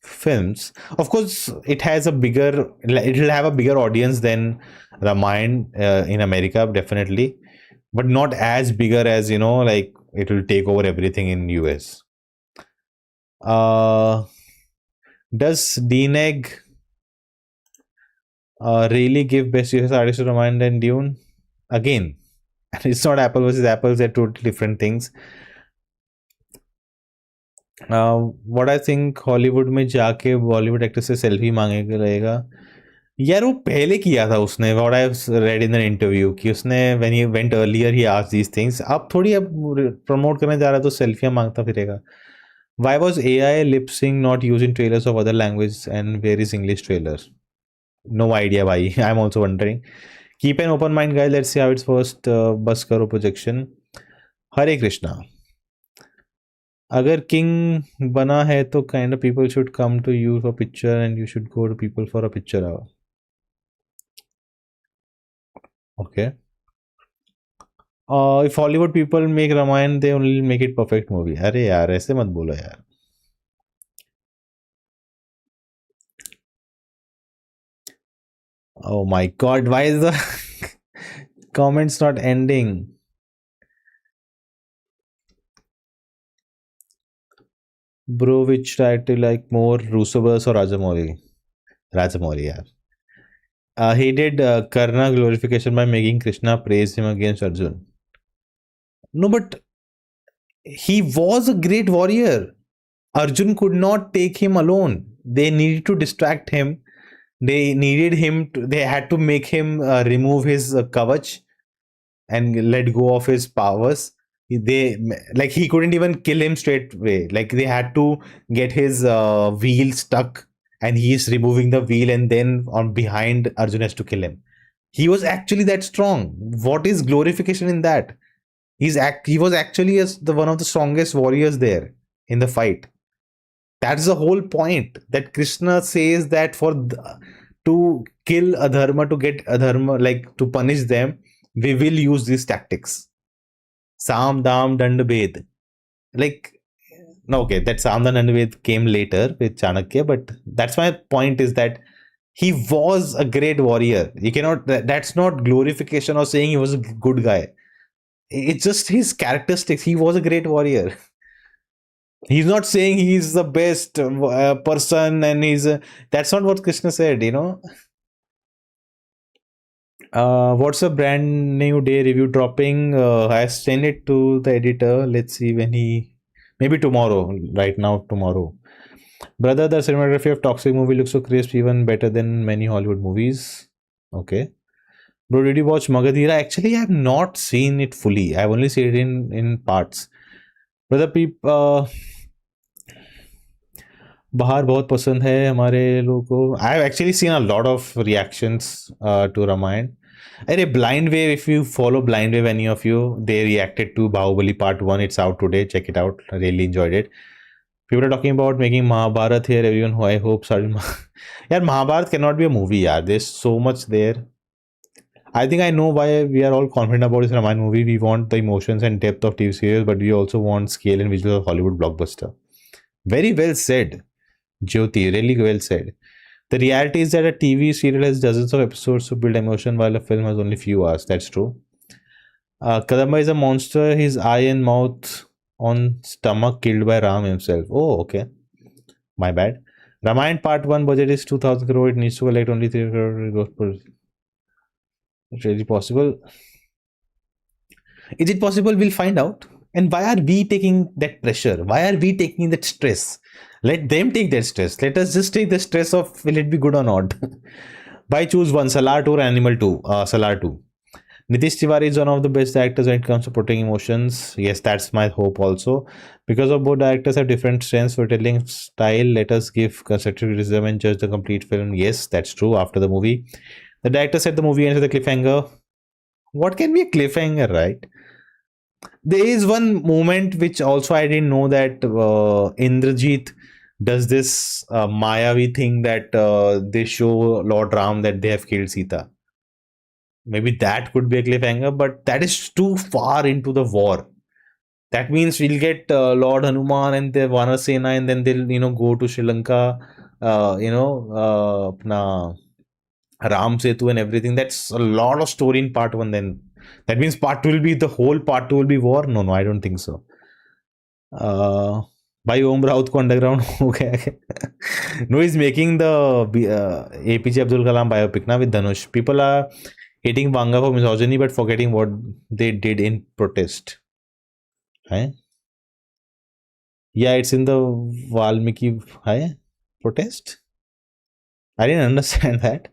films. Of course, it will have a bigger audience than Ramayana in America, definitely, but not as bigger as, like it will take over everything in US. Does DNEG really give best US artist to Ramayana than Dune? Again, it's not apple versus apples, they're totally different things. What I think, Hollywood में जाके Bollywood actor से selfie मांगे रहेगा. यार वो पहले किया था उसने. What I read in an interview कि उसने when he went earlier he asked these things. अब थोड़ी अब प्रमोट करने जा रहा है तो सेल्फियां मांगता फिरेगा. Why was AI lip sync not used in trailers of other languages, and where is English trailers? No idea, bhai. I'm also wondering. Keep an open mind, guys. Let's see how it's first. Bus karo projection. Hare Krishna. अगर king बना है तो kind of people should come to you for picture and you should go to people for a picture hour. Okay. If Hollywood people make Ramayan they only make it perfect movie. अरे यार ऐसे मत बोलो यार. Oh my god, why is the comments not ending? Bro, which character like more, Rusubas or Rajamouli? Rajamouli, yeah. He did Karna glorification by making Krishna praise him against Arjun. No, but he was a great warrior. Arjun could not take him alone. They needed to distract him. They needed him. They had to make him remove his kavach and let go of his powers. They like he couldn't even kill him straight away. Like they had to get his wheel stuck, and he's removing the wheel, and then on behind Arjun has to kill him. He was actually that strong. What is glorification in that? He was actually the one of the strongest warriors there in the fight. That's the whole point. That Krishna says that to kill adharma, to get adharma, like to punish them, we will use these tactics. Sam, Dam, Dand, Bhed. Like, no, okay, that Sam, Dam, Dand, Bhed came later with Chanakya, but that's my point is that he was a great warrior. You cannot, that's not glorification or saying he was a good guy. It's just his characteristics. He was a great warrior. He's not saying he's the best person and that's not what Krishna said, you know. What's a brand new day review dropping? I sent it to the editor. Let's see when maybe tomorrow. Right now, tomorrow. Brother, the cinematography of Toxic movie looks so crisp, even better than many Hollywood movies. Okay. Bro, did you watch Magadhira? Actually, I have not seen it fully. I've only seen it in parts. Brother, people. बाहर बहुत पसंद है हमारे लोगों को. I have actually seen a lot of reactions to Ramayan. अरे blind wave, if you follow blind wave any of you, they reacted to Baahubali part 1. It's out today, check it out. Really enjoyed it. People are talking about making Mahabharat here. Everyone who I hope started. Yeah, Mahabharat cannot be a movie. Yeah, there's so much there. I think I know why we are all confident about this Ramayana movie. We want the emotions and depth of TV series, but we also want scale and visual of Hollywood blockbuster. Very well said, Jyoti. Really well said. The reality is that a TV serial has dozens of episodes to build emotion, while a film has only few hours. That's true. Kadamba is a monster. His eye and mouth on stomach killed by Ram himself. Oh, okay. My bad. Ramayana Part 1 budget is 2000 crore. It needs to collect only 3 crore. It's really possible. Is it possible? We'll find out. And why are we taking that pressure? Why are we taking that stress? Let them take that stress. Let us just take the stress of will it be good or not. Why choose one, Salar 2 or Animal 2? Salar 2. Nitesh Tiwari is one of the best actors when it comes to portraying emotions. Yes, that's my hope also. Because of both directors have different strengths for telling style, let us give constructive criticism and judge the complete film. Yes, that's true. After the movie, the director said the movie ends with a cliffhanger. What can be a cliffhanger, right? There is one moment which also I didn't know that Indrajit does this Mayavi thing that they show Lord Ram that they have killed Sita. Maybe that could be a cliffhanger, but that is too far into the war. That means we'll get Lord Hanuman and the Vanasena, and then they'll go to Sri Lanka. Apna Ram Setu and everything. That's a lot of story in part 1. Then that means part 2 will be the whole part 2 will be war. No, I don't think so. भाई ओम राउत को underground हो गया है. No, he's making the APJ Abdul Kalam biopic now with Dhanush. People are hating Banga for misogyny but forgetting what they did in protest. Hai? Yeah, it's in the Valmiki protest. I didn't understand that.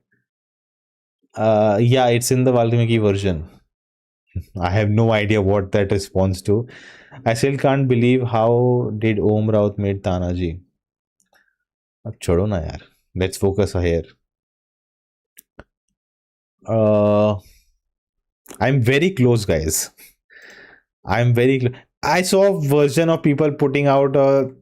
Yeah, it's in the Valmiki version. I have no idea what that responds to. I still can't believe how did Om Raut made Tanaji. अब छोड़ो ना यार. Let's focus here. I'm very close, guys. I'm very close. I saw a version of people putting out the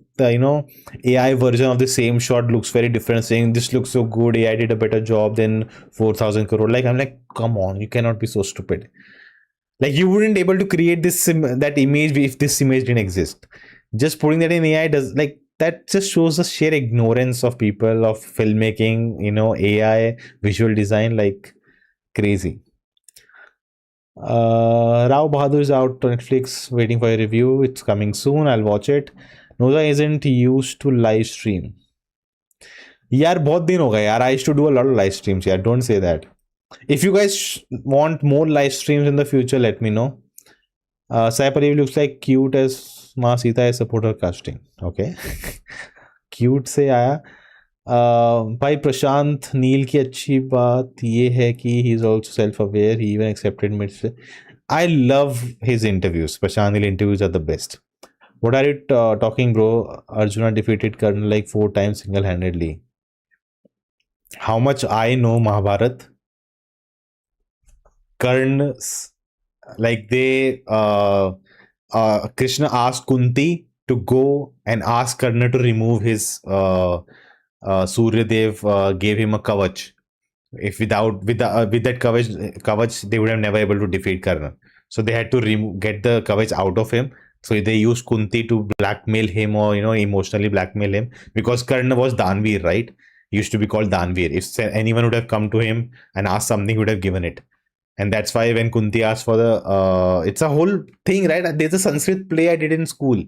AI version of the same shot looks very different, saying this looks so good. AI did a better job than 4,000 crore. Like I'm like, come on, you cannot be so stupid. Like you wouldn't able to create that image if this image didn't exist. Just putting that in AI does like that just shows the sheer ignorance of people of filmmaking. AI visual design like crazy. Rao Bahadur is out on Netflix, waiting for a review. It's coming soon. I'll watch it. Noza isn't used to live stream. यार बहुत दिन हो गए यार. I used to do a lot of live streams. Yeah, don't say that. If you guys want more live streams in the future, let me know. Sai Pallavi looks like cute as Ma Sita is supporter casting. Okay. Cute से आया. भाई प्रशांत नील की अच्छी बात ये है कि he is also self aware. He even accepted mid. I love his interviews. Prashant Neel interviews are the best. What are you talking, bro? Arjuna defeated Karna like 4 times single-handedly. How much I know Mahabharat, Karna, like Krishna asked Kunti to go and ask Karna to remove his Surya Dev gave him a kavach. If with that kavach, they would have never able to defeat Karna. So they had to get the kavach out of him. So they used Kunti to blackmail him or emotionally blackmail him, because Karna was Danveer, right? He used to be called Danveer. If anyone would have come to him and asked something, he would have given it. And that's why when Kunti asked for the it's a whole thing, right? There's a Sanskrit play I did in school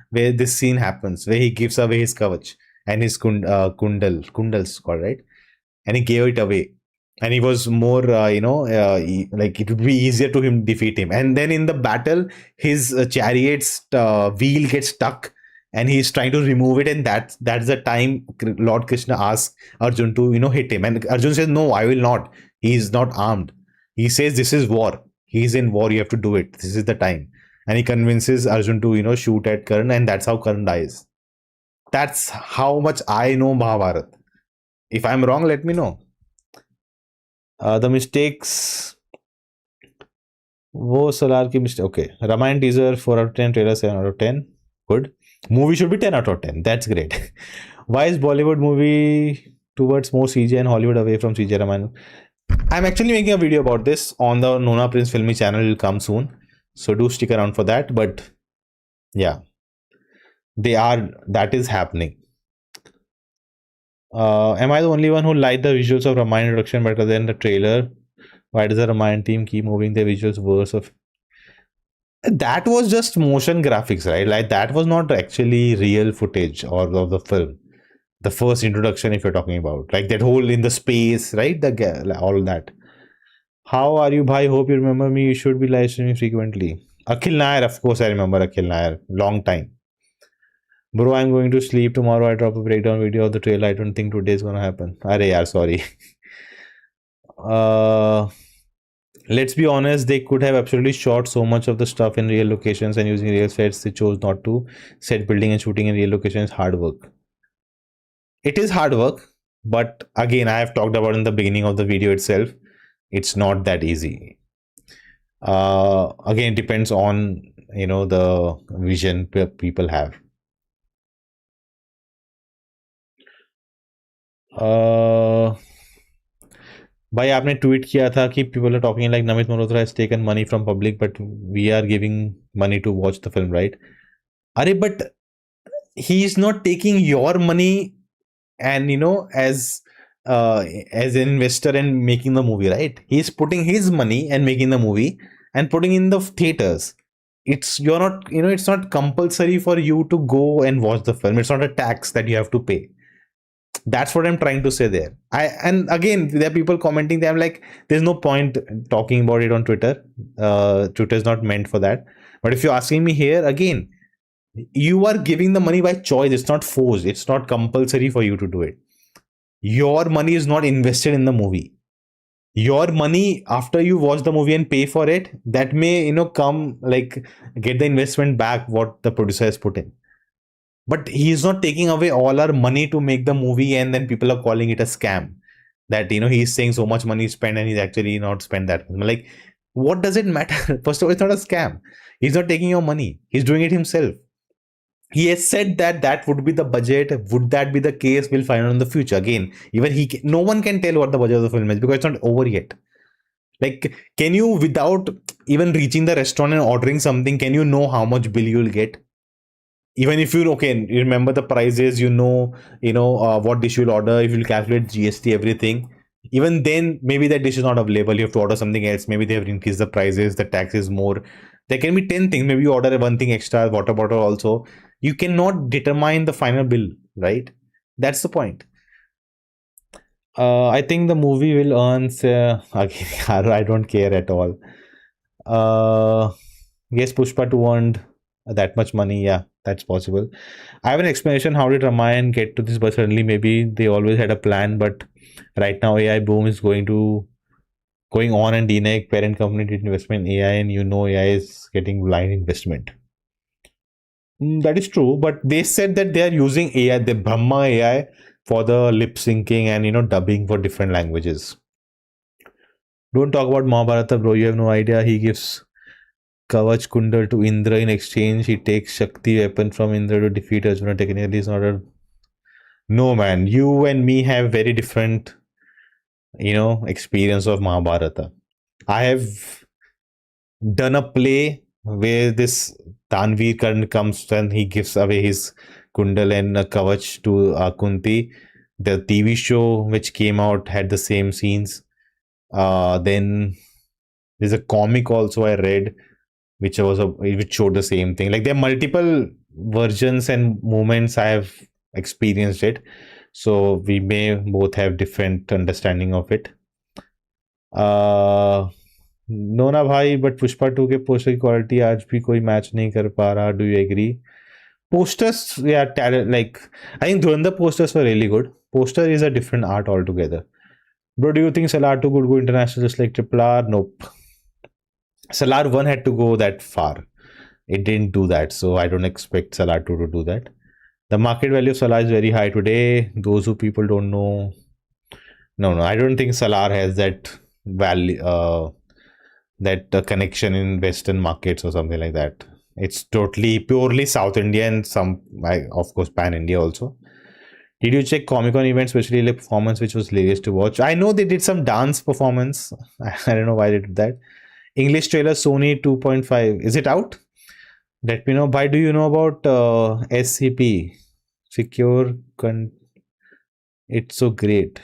where this scene happens, where he gives away his kavach and his kundals called, right? And he gave it away, and he was more like it would be easier to him defeat him. And then in the battle, his chariot's wheel gets stuck and he's trying to remove it, and that's the time Lord Krishna asks Arjun to hit him, and Arjun says, no, I will not. He is not armed. He says, this is war. He's in war. You have to do it. This is the time. And he convinces Arjun to shoot at Karna, and that's how Karna dies. That's how much I know Mahabharat. If I'm wrong, let me know. The mistakes. वो सलार की mistake. Okay. Ramayana teaser 4 out of 10, trailer 7 out of 10. Good. Movie should be 10 out of 10. That's great. Why is Bollywood movie towards more CG and Hollywood away from CG Ramayana? I'm actually making a video about this on the Nona Prince Filmy channel. It will come soon. So do stick around for that. But yeah, that is happening. Am I the only one who liked the visuals of Ramayana introduction better than the trailer? Why does the Ramayana team keep moving their visuals worse of? That was just motion graphics, right? Like that was not actually real footage or of the film. The first introduction, if you're talking about, like that whole in the space, right? All that. How are you, bhai? Hope you remember me. You should be live streaming frequently. Akhil Nair, of course, I remember Akhil Nair. Long time. Bro, I'm going to sleep tomorrow. I drop a breakdown video of the trailer. I don't think today is gonna happen. Arey yaar, sorry. Let's be honest, they could have absolutely shot so much of the stuff in real locations and using real sets. They chose not to. Set building and shooting in real locations is hard work. It is hard work, but again, I have talked about in the beginning of the video itself, it's not that easy. Again, it depends on the vision people have. भाई आपने tweet किया था कि people are talking like Namit Malhotra has taken money from public, but we are giving money to watch the film, right? अरे but he is not taking your money and as an investor and making the movie, right? He's putting his money and making the movie and putting in the theaters. You're not it's not compulsory for you to go and watch the film. It's not a tax that you have to pay. That's what I'm trying to say there. And again, there are people commenting there. I'm like, there's no point talking about it on Twitter. Twitter is not meant for that. But if you're asking me here again, you are giving the money by choice. It's not forced. It's not compulsory for you to do it. Your money is not invested in the movie. Your money, after you watch the movie and pay for it, that may come like get the investment back what the producer has put in. But he is not taking away all our money to make the movie, and then people are calling it a scam. That he's saying so much money spent and he's actually not spent that. Like What does it matter? First of all, it's not a scam. He's not taking your money. He's doing it himself. He has said that that would be the budget. Would that be the case? We'll find out in the future. Again, even no one can tell what the budget of the film is because it's not over yet. Like, can you, without even reaching the restaurant and ordering something, can you know how much bill you'll get? Even if you, okay, you remember the prices, what dish you'll order, if you'll calculate GST, everything. Even then, maybe that dish is not available. You have to order something else. Maybe they have increased the prices, the tax is more. There can be 10 things. Maybe you order one thing extra, water bottle also. You cannot determine the final bill, right? That's the point. I think the movie will earn. Again, I don't care at all. Yes, Pushpa 2 earned that much money. Yeah, that's possible. I have an explanation. How did Ramayan get to this? But certainly, maybe they always had a plan. But right now, AI boom is going on, and DNAG parent company did investment in AI, and AI is getting blind investment. That is true, but they said that they are using AI, the Brahma AI, for the lip syncing and dubbing for different languages. Don't talk about Mahabharata, bro. You have no idea. He gives Kavach Kundal to Indra in exchange. He takes Shakti weapon from Indra to defeat Arjuna. Technically, it's not a. No, man. You and me have very different, experience of Mahabharata. I have done a play where this Tanveer Karn comes and he gives away his Kundal and Kavach to Kunti. The TV show which came out had the same scenes. Then there's a comic also I read which showed the same thing. Like there are multiple versions and moments I have experienced it. So we may both have different understanding of it. नोना भाई but Pushpa 2 के poster की quality आज भी कोई match नहीं कर पा रहा do you agree posters yeah like I think Dhurandhar posters were really good. Poster is a different art altogether. Bro, do you think Salar 2 could go international just like Triple R? Nope. Salar 1 had to go that far. It didn't do that, so I don't expect Salar 2 to do that. The market value of Salar is very high today. Those who people don't know, no, I don't think Salar has that value, that connection in Western markets or something like that. It's totally purely South India and some, of course, Pan India also. Did you check Comic Con events, especially like performance, which was hilarious to watch? I know they did some dance performance. I don't know why they did that. English trailer Sony 2.5. Is it out? Let me know. Why do you know about SCP? Secure. It's so great.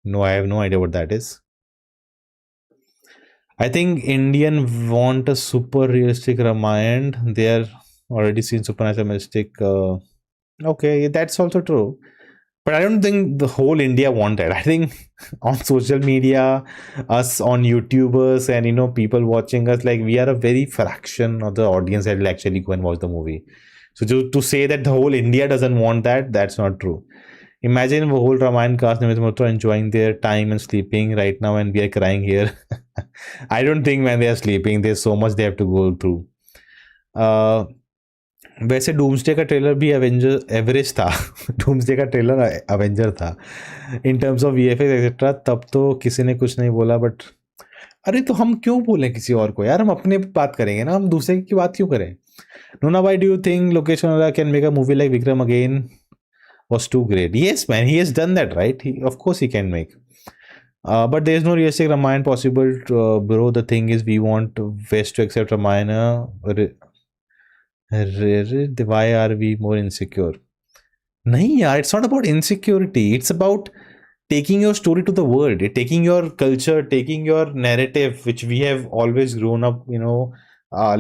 No, I have no idea what that is. I think Indian want a super realistic Ramayana. They are already seen supernatural mystic. Okay, that's also true. But I don't think the whole India want it. I think on social media, us on YouTubers and people watching us, like we are a very fraction of the audience that will actually go and watch the movie. So to say that the whole India doesn't want that, that's not true. Imagine the whole Ramayana cast, Namit Malhotra enjoying their time and sleeping right now, and we are crying here. I don't think when they are sleeping, there's so much they have to go through. वैसे doomsday का trailer भी Avenger average था doomsday का trailer Avenger था in terms of VFX etcetera तब तो किसी ने कुछ नहीं बोला बट अरे तो हम क्यों बोलें किसी और को यार हम अपने बात करेंगे ना हम दूसरे की बात क्यों करें नोना why do you think Lokesh Kanagaraj can make a movie like Vikram again was too great. Yes, man, he has done that, right? Of course, he can make. But there is no realistic Ramayana possible, bro. The thing is, we want West to accept Ramayana. Why are we more insecure? Nahi, yaar, it's not about insecurity. It's about taking your story to the world, taking your culture, taking your narrative, which we have always grown up,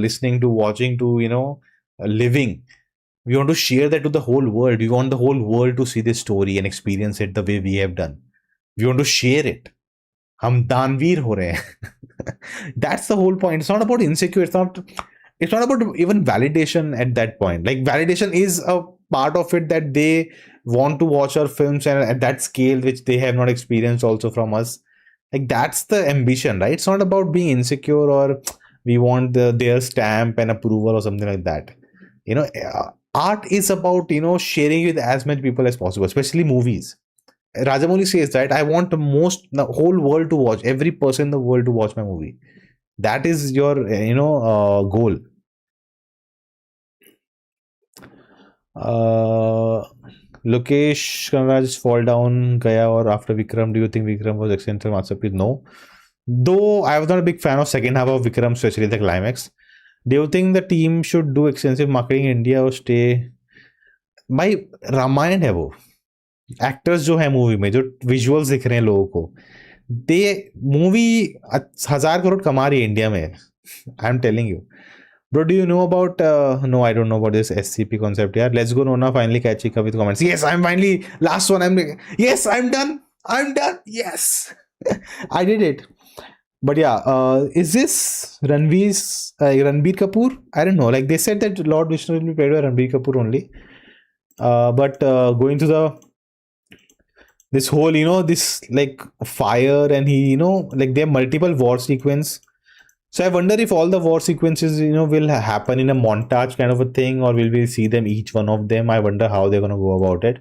listening to, watching to, living. We want to share that to the whole world. We want the whole world to see this story and experience it the way we have done. We want to share it. हम दानवीर हो रहे हैं. That's the whole point. It's not about insecure. It's not about even validation at that point. Like validation is a part of it that they want to watch our films and at that scale which they have not experienced also from us. Like that's the ambition, right? It's not about being insecure or we want their stamp and approval or something like that. Art is about sharing with as many people as possible, especially movies. Rajamouli says that I want the whole world to watch, every person in the world to watch my movie. That is your goal. uh Lokesh Kanraj fall down Gaya or after Vikram. Do you think Vikram was extensive masterpiece? No. Though I was not a big fan of second half of Vikram, especially the climax. Do you think the team should do extensive marketing in India or stay? भाई रामायण है वो. Actors जो है movie में, जो visuals दिख रहे हैं लोगों को, दे मूवी 1,000 करोड़ कमा रही है इंडिया में. I am telling you. Bro, do you know about? No, I don't know about this SCP concept. Yeah, let's go, Nona. Finally catching up with comments. Yes, I'm finally last one. Yes, I'm done. I'm done. Yes, I did it. But yeah, is this Ranbir Kapoor? I don't know. Like they said that Lord Vishnu will be played by Ranbir Kapoor only. But going to the this whole this like fire, and he like there are multiple war sequence. So I wonder if all the war sequences will happen in a montage kind of a thing, or will we see them each one of them? I wonder how they're gonna go about it.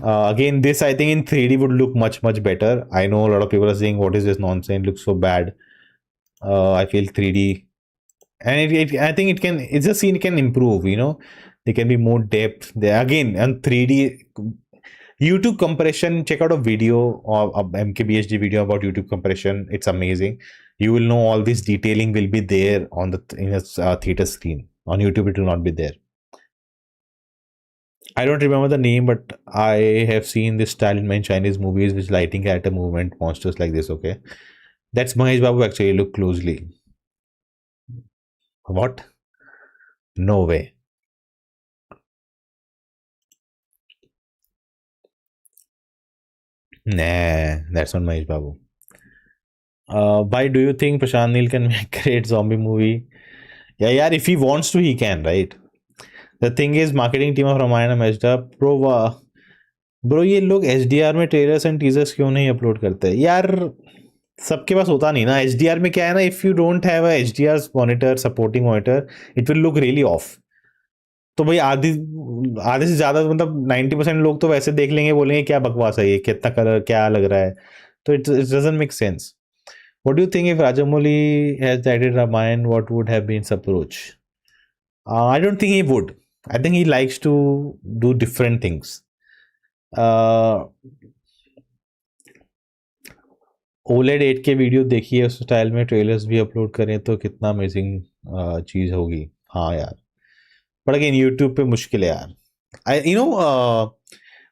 Again, this I think in 3D would look much better. I know a lot of people are saying, "What is this nonsense? It looks so bad." I feel 3D, and I think it can. It's a scene can improve. There can be more depth there. Again, and 3D YouTube compression. Check out a video or a MKBHD video about YouTube compression. It's amazing. You will know all this detailing will be there on the in a theater screen. On YouTube, it will not be there. I don't remember the name, but I have seen this style in many Chinese movies, which lighting character movement monsters like this. Okay, that's Mahesh Babu. Actually, look closely. What? No way. Nah, that's not Mahesh Babu. Why do you think Prashant Neel can make a great zombie movie? Yeah, if he wants to, he can, right? The thing is, marketing team of Ramayana messed up. Bro, ये लोग HDR में trailers and teasers क्यों नहीं upload करते यार? सबके पास होता नहीं ना. HDR में क्या है ना, if you don't have a HDR monitor, supporting monitor, it will look really off. तो भाई आधे से ज्यादा मतलब 90% लोग तो वैसे देख लेंगे, बोलेंगे क्या बकवास है ये, कितना कलर क्या लग रहा है. तो it doesn't make sense. What do you think if Rajamouli has directed Ramayana, what would have been his approach? I don't think he would. I think he likes to do different things. OLED 8K video देखिए उस style में, trailers भी upload करें तो कितना amazing चीज़ होगी. हाँ यार, बट अगेन यूट्यूब पे मुश्किल है यार.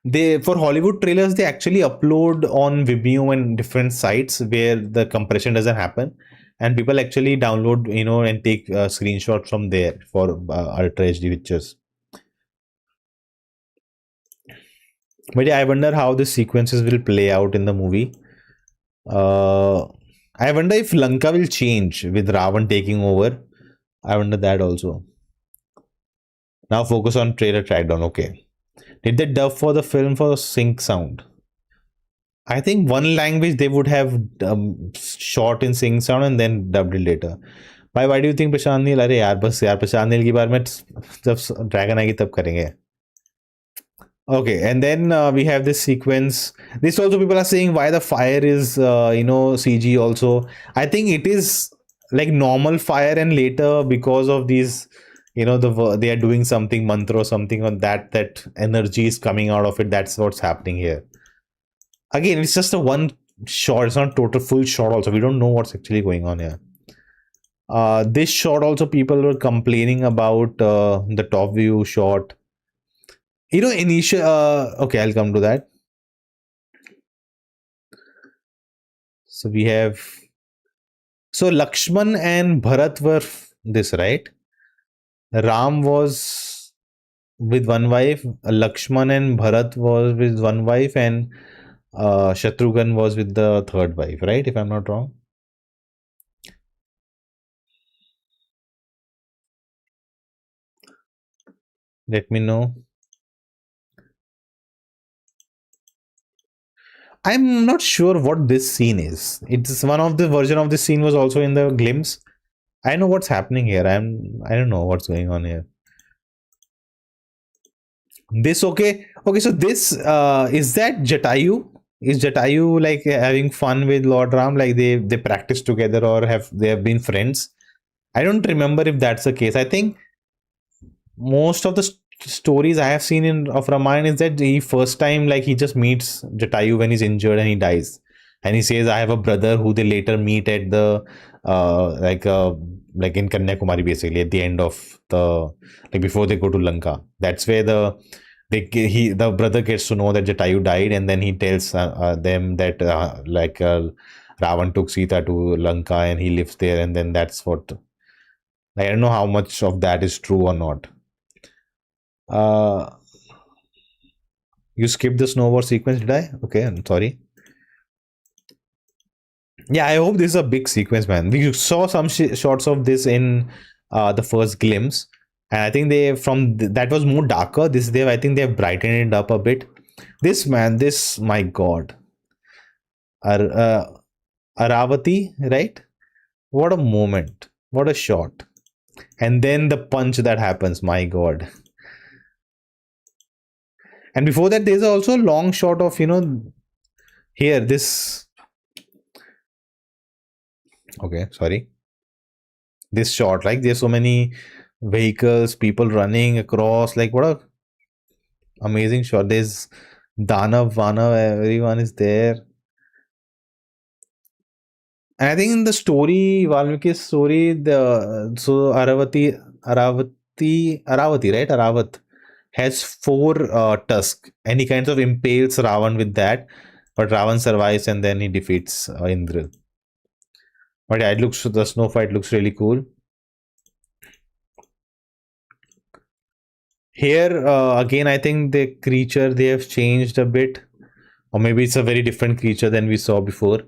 They for Hollywood trailers they actually upload on Vimeo and different sites where the compression doesn't happen, and people actually download and take screenshots from there for ultra HD pictures. But yeah, I wonder how the sequences will play out in the movie. I wonder if Lanka will change with Ravan taking over. I wonder that also. Now focus on trailer trackdown. Okay. Did they dub for the film for sync sound? I think one language they would have shot in sync sound and then dubbed it later. Why do you think Prashanth Neel? अरे यार बस यार, प्रशांत नील की बार में जब dragon आएगी तब करेंगे. Okay, and then we have this sequence. This also people are saying why the fire is CG also. I think it is like normal fire, and later because of these they are doing something mantra or something on that energy is coming out of it. That's what's happening here. Again, it's just a one shot. It's not total full shot also. We don't know what's actually going on here. This shot also people were complaining about the top view shot. Initial okay, I'll come to that. So we have Lakshman and Bharat were this, right? Ram was with one wife, Lakshman and Bharat was with one wife, and Shatrughan was with the third wife, right? If I'm not wrong. Let me know. I'm not sure what this scene is. It's one of the version of this scene was also in the glimpse. I know what's happening here. I don't know what's going on here. This okay. So this is that Jatayu? Is Jatayu like having fun with Lord Ram? Like they practice together or have been friends? I don't remember if that's the case. I think most of the stories I have seen in of Ramayana is that he first time like he just meets Jatayu when he's injured and he dies, and he says, "I have a brother," who they later meet at the uh like uh like in Kanyakumari, basically at the end of the, like before they go to Lanka. That's where the brother gets to know that Jatayu died, and then he tells them that Ravan took Sita to Lanka and he lives there, and then that's what, I don't know how much of that is true or not. Uh, you skipped the snowboard sequence, did I? Okay, I'm sorry. Yeah, I hope this is a big sequence, man. We saw some shots of this in the first glimpse, and I think they that was more darker. I think they have brightened it up a bit. This man, this my god, Ar- uh, Aravati, right? What a moment! What a shot! And then the punch that happens, my god. And before that, there's also a long shot of here this. Okay, sorry, this shot, like there's so many vehicles, people running across, like what a amazing shot. There's Danav, Vanav, everyone is there. And I think in the story, Valmiki's story, the so Aravati, right? Aravat has four tusks, and he kind of impales Ravan with that, but Ravan survives and then he defeats Indra. But yeah, the snow fight looks really cool. Here again, I think the creature they have changed a bit, or maybe it's a very different creature than we saw before.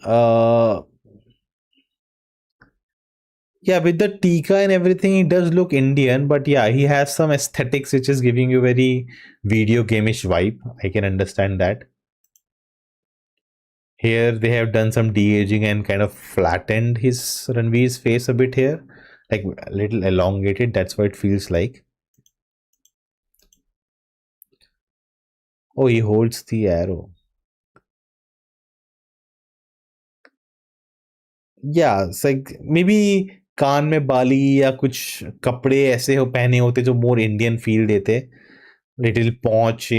Uh, yeah, with the tika and everything, it does look Indian, but yeah, he has some aesthetics which is giving you very video gameish vibe. I can understand that. Here they have done some de-aging and kind of flattened his Ranveer's face a bit here, like a little elongated. That's what it feels like. Oh, he holds the arrow. Yeah, it's like maybe कान में बाली या कुछ कपड़े ऐसे हो पहने होते जो more Indian feel देते, little paunch,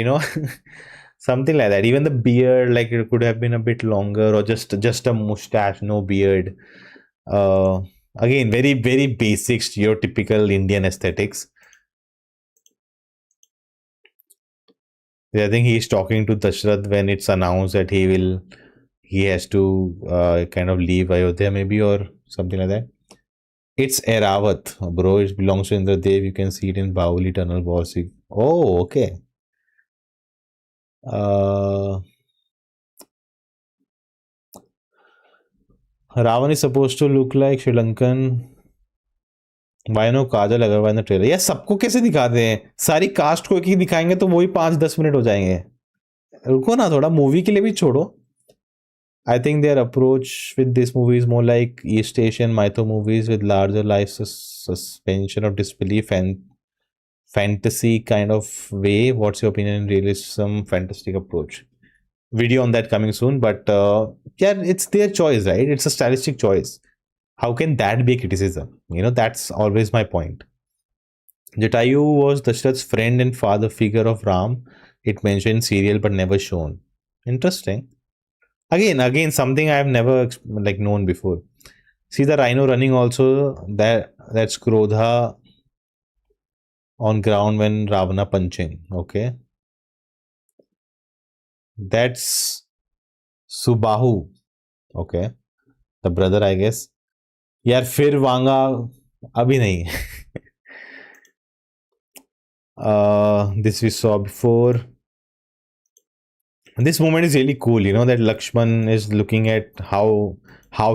something like that. Even the beard, like it could have been a bit longer, or just a mustache, no beard. Uh, Again, very very basic, stereotypical Indian aesthetics. I think he's talking to Dashrath when it's announced that he has to kind of leave Ayodhya, maybe, or something like that. It's Eravat, bro. It belongs to Indradev. You can see it in Bahuli Tunnel Boss. Oh, okay. Uh, Ravan is supposed to look like Sri Lankan. Why no Kajal Aggarwal in the trailer? यार सबको कैसे दिखाते हैं? सारी cast को एक ही दिखाएंगे तो वही 5-10 मिनट हो जाएंगे. रुको ना थोड़ा, मूवी के लिए भी छोड़ो. I think their approach with this movie is more like East Asian mytho movies with larger life suspension of disbelief and fantasy kind of way. What's your opinion in realism fantastic approach? Video on that coming soon, but yeah, it's their choice, right? It's a stylistic choice. How can that be criticism? That's always my point. Jatayu was Dashrath's friend and father figure of Ram. It mentioned serial but never shown. Interesting. Again, something I have never like known before. See the rhino running also. That's Krodha on ground when Ravana punching. Okay, that's Subahu. Okay, the brother, I guess. यार फिर वांगा अभी नहीं. This we saw before. And this moment is really cool, that Lakshman is looking at how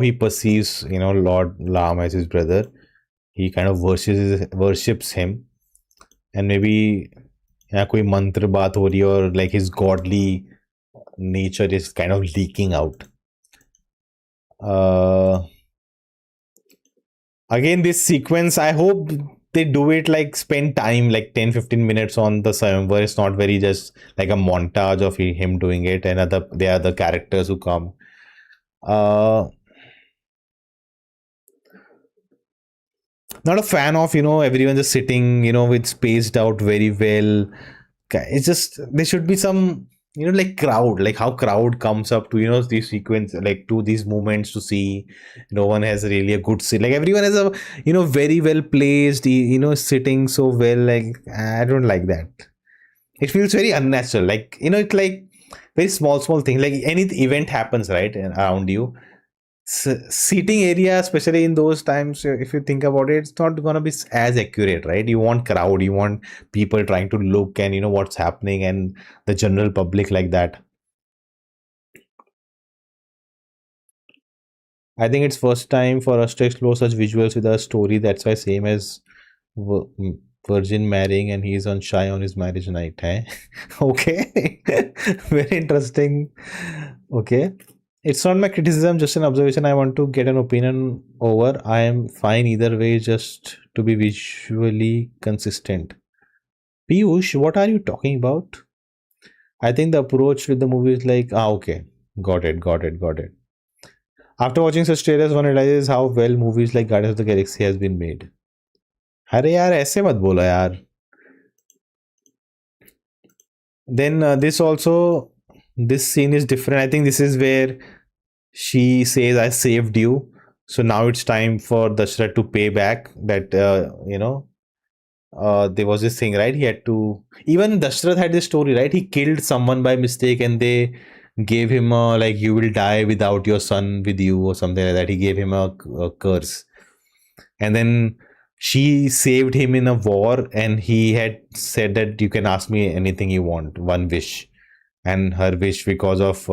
he perceives, Lord Ram as his brother. He kind of worships him, and maybe यहाँ कोई मंत्र बात हो रही है और like his godly nature is kind of leaking out. Uh, Again, this sequence, I hope they do it like spend time like 10-15 minutes on the Swayamvar. It's not very just like a montage of him doing it and other the other characters who come. Uh, Not a fan of everyone just sitting with spaced out very well. It's just there should be some like crowd, like how crowd comes up to these sequence, like to these moments to see. No one has really a good seat, like everyone has a very well placed, sitting so well. Like I don't like that. It feels very unnatural, like it's like very small thing, like any event happens right around you. Seating area, especially in those times, if you think about it, it's not gonna be as accurate, right? You want crowd, you want people trying to look and what's happening, and the general public like that. I think it's first time for us to explore such visuals with a story. That's why same as Virgin marrying and he's on shy on his marriage night. Eh? Okay, very interesting. Okay, it's not my criticism, just an observation. I want to get an opinion over. I am fine either way, just to be visually consistent. Piyush, what are you talking about? I think the approach with the movie is like, okay, got it. After watching such trailers, one realizes how well movies like Guardians of the Galaxy has been made. अरे यार ऐसे मत बोलो यार. Then this scene is different. I think this is where she says, I saved you. So now it's time for Dashrath to pay back that, there was this thing, right? He had to, even Dashrath had this story, right? He killed someone by mistake and they gave him a, like, you will die without your son with you or something like that. He gave him a curse. And then she saved him in a war and he had said that you can ask me anything you want, one wish. And her wish, because of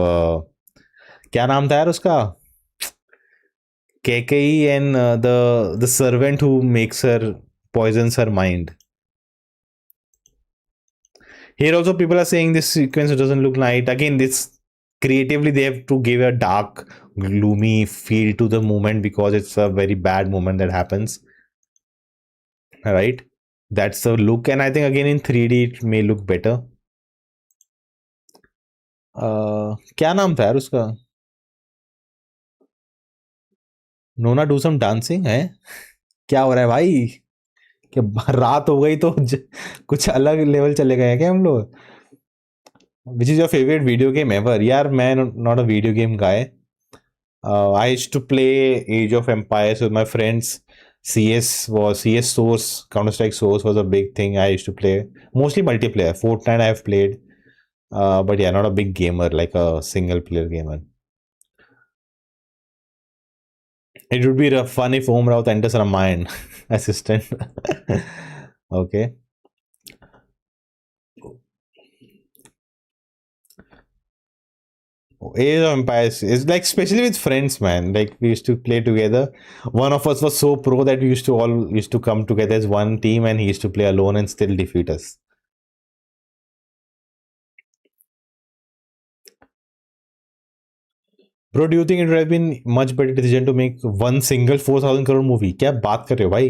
क्या नाम था यार उसका, Keikei, and the servant who makes her poisons her mind. Here also people are saying this sequence doesn't look light. Again, this creatively they have to give a dark, gloomy feel to the moment because it's a very bad moment that happens. Right? That's the look, and I think again in 3D it may look better. क्या नाम था यार उसका? नोना do some dancing है? क्या हो रहा है भाई? क्या रात हो गई तो कुछ अलग लेवल चले गए हैं क्या हम लोग? Which is your favorite video game ever? यार मैं not a video game guy. I used to play Age of Empires with my friends. CS Source, Counter Strike Source was a big thing. I used to play mostly multiplayer. Fortnite I have played, but yeah, not a big gamer like a single player gamer. It would be fun if Om Raut enters Ramayana assistant. Okay. Age of Empires is like, especially with friends, man. Like we used to play together. One of us was so pro that we used to come together as one team, and he used to play alone and still defeat us. Bro, do you think it would have been much better decision to make one single 4,000 crore movie? क्या बात कर रहे हो भाई?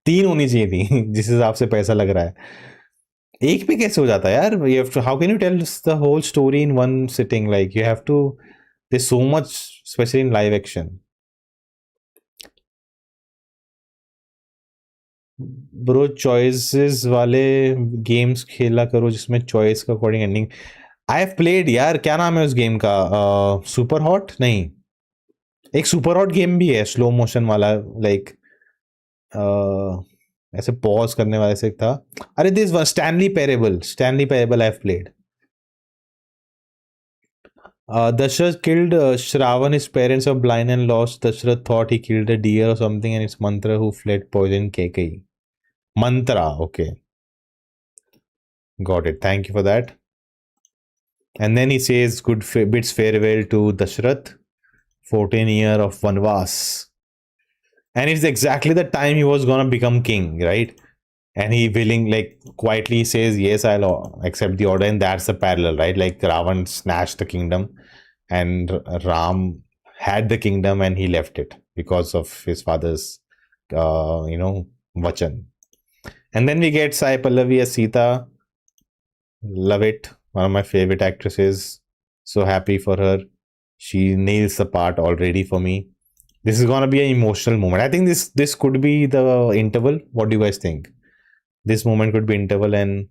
तीन होनी चाहिए थी जिस हिसाब से पैसा लग रहा है. एक पे कैसे हो जाता है यार? You have to, how can you tell the whole story in one sitting? Like you have to. There's so much, especially in live action. Bro choices वाले गेम्स खेला करो जिसमें चॉइस का according ending. I have played यार, क्या नाम है उस गेम का? सुपर हॉट नहीं, एक सुपर हॉट गेम भी है स्लो मोशन वाला, लाइक ऐसे पॉज करने वाले से था. अरे this one Stanley parable I have played. Dashrath killed Shravan, his parents are blind and lost. Dashrath thought he killed a deer or something, and it's Mantra who fled poison Keikei. Mantra, okay. Got it. Thank you for that. And then he says good bids farewell to Dashrath, 14 year of Vanvas. And it's exactly the time he was gonna become king, right? And he willing, like quietly says, yes, I'll accept the order. And that's the parallel, right? Like Ravan snatched the kingdom and Ram had the kingdom and he left it because of his father's, Vachan. And then we get Sai Pallavi as Sita. Love it. One of my favorite actresses. So happy for her. She nails the part already for me. This is gonna be an emotional moment. I think this could be the interval. What do you guys think? This moment could be interval, and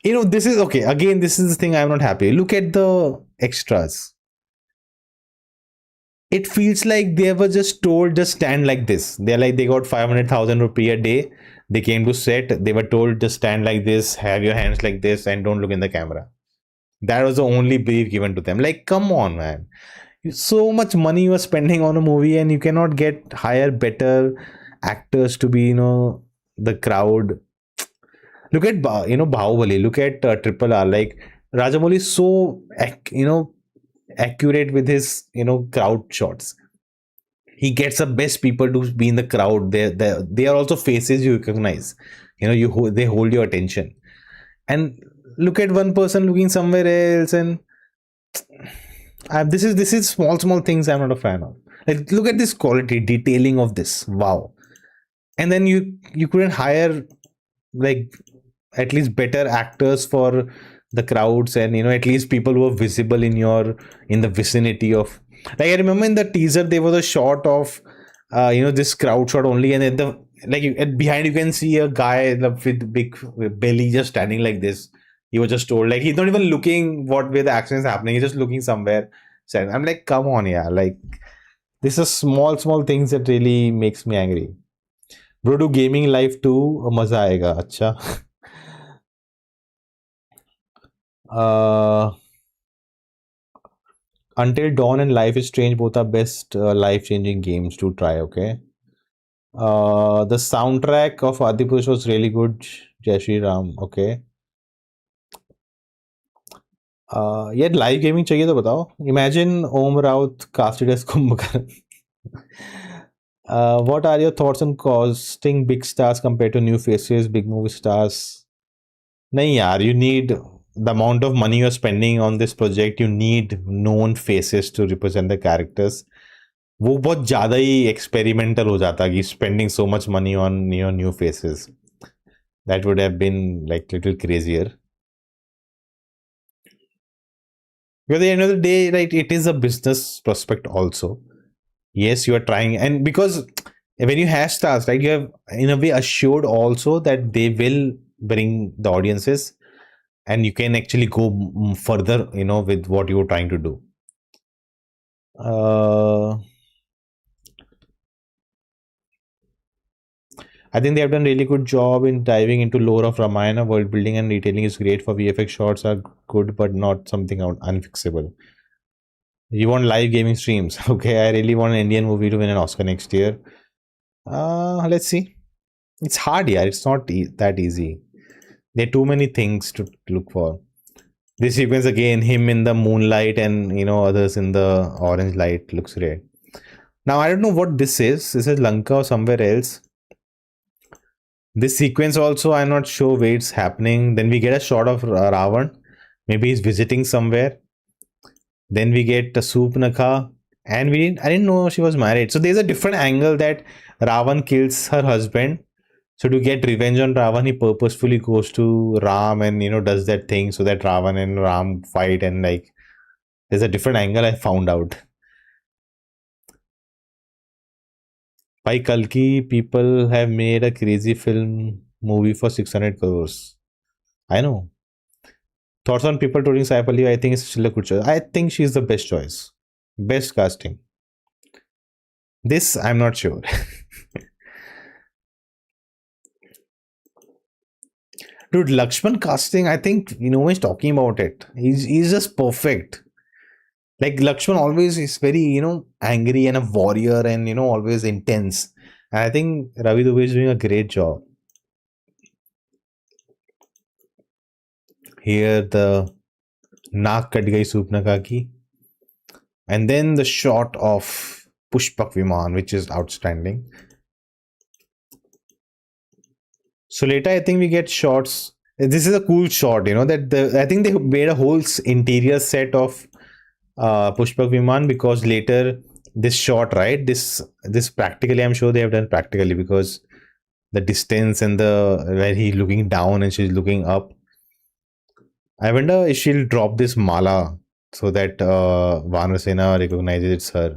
this is okay. Again, this is the thing I'm not happy. Look at the extras. It feels like they were just told just stand like this. They're like they got 500,000 rupee a day. They came to set. They were told just stand like this, have your hands like this, and don't look in the camera. That was the only brief given to them. Like, come on, man. So much money you are spending on a movie, and you cannot get higher, better actors to be, the crowd. Look at Bahubali. Look at Triple R. Like Rajamouli is so accurate with his crowd shots. He gets the best people to be in the crowd. They are also faces you recognize. They hold your attention. And look at one person looking somewhere else, and this is small things I'm not a fan of. Like look at this quality detailing of this. Wow. And then you couldn't hire like at least better actors for the crowds, and at least people who are visible in the vicinity of. Like I remember in the teaser there was a shot of this crowd shot only, and at the behind you can see a guy with big belly just standing like this. He was just told like he's not even looking what way the action is happening. He's just looking somewhere. So I'm like, come on, yeah. Like this is small things that really makes me angry. Bro, do gaming live too? मजा आएगा अच्छा. uh, Until Dawn and Life is Strange both are best life-changing games to try. Okay. The soundtrack of Adipurush was really good. Jai Shri Ram. Okay. यार live gaming चाहिए तो बताओ. Imagine Om Raut casted as Kumbhakaran. What are your thoughts on casting big stars compared to new faces, big movie stars? नहीं यार, you need the amount of money you're spending on this project. You need known faces to represent the characters. वो बहुत ज़्यादा ही experimental हो जाता कि spending so much money on new faces. That would have been like little crazier. Because at the end of the day, right, it is a business prospect also. Yes, you are trying, and because when you have stars, right, you have in a way assured also that they will bring the audiences, and you can actually go further, with what you're trying to do. I think they have done really good job in diving into lore of Ramayana. World building and retailing is great. For VFX shots are good, but not something unfixable. You want live gaming streams? Okay, I really want an Indian movie to win an Oscar next year. Let's see. It's hard, yeah. It's not that easy. There are too many things to look for. This sequence again, him in the moonlight and others in the orange light looks great. Now I don't know what this is. This is Lanka or somewhere else. This sequence also, I'm not sure where it's happening. Then we get a shot of Ravan. Maybe he's visiting somewhere. Then we get Supnakha. And I didn't know she was married. So there's a different angle that Ravan kills her husband. So to get revenge on Ravan, he purposefully goes to Ram and does that thing so that Ravan and Ram fight, and like there's a different angle I found out. By Kalki, people have made a crazy film movie for 600 crores. I know. Thoughts on people touring Sai Pallavi? I think it's still a good choice. I think she's the best choice. Best casting. This, I'm not sure. Dude, Lakshman casting, I think he's talking about it. He's just perfect. Like Lakshman always is very, angry and a warrior and always intense. And I think Ravi Dubey is doing a great job. Here the naak kat gayi Supnakha ki. And then the shot of Pushpak Viman, which is outstanding. So later, I think we get shots. This is a cool shot, that I think they made a whole interior set of Pushpak Viman, because later this shot, right? This practically, I'm sure they have done practically, because the distance and the where he's looking down and she's looking up. I wonder if she'll drop this mala so that Vanasena recognizes it's her.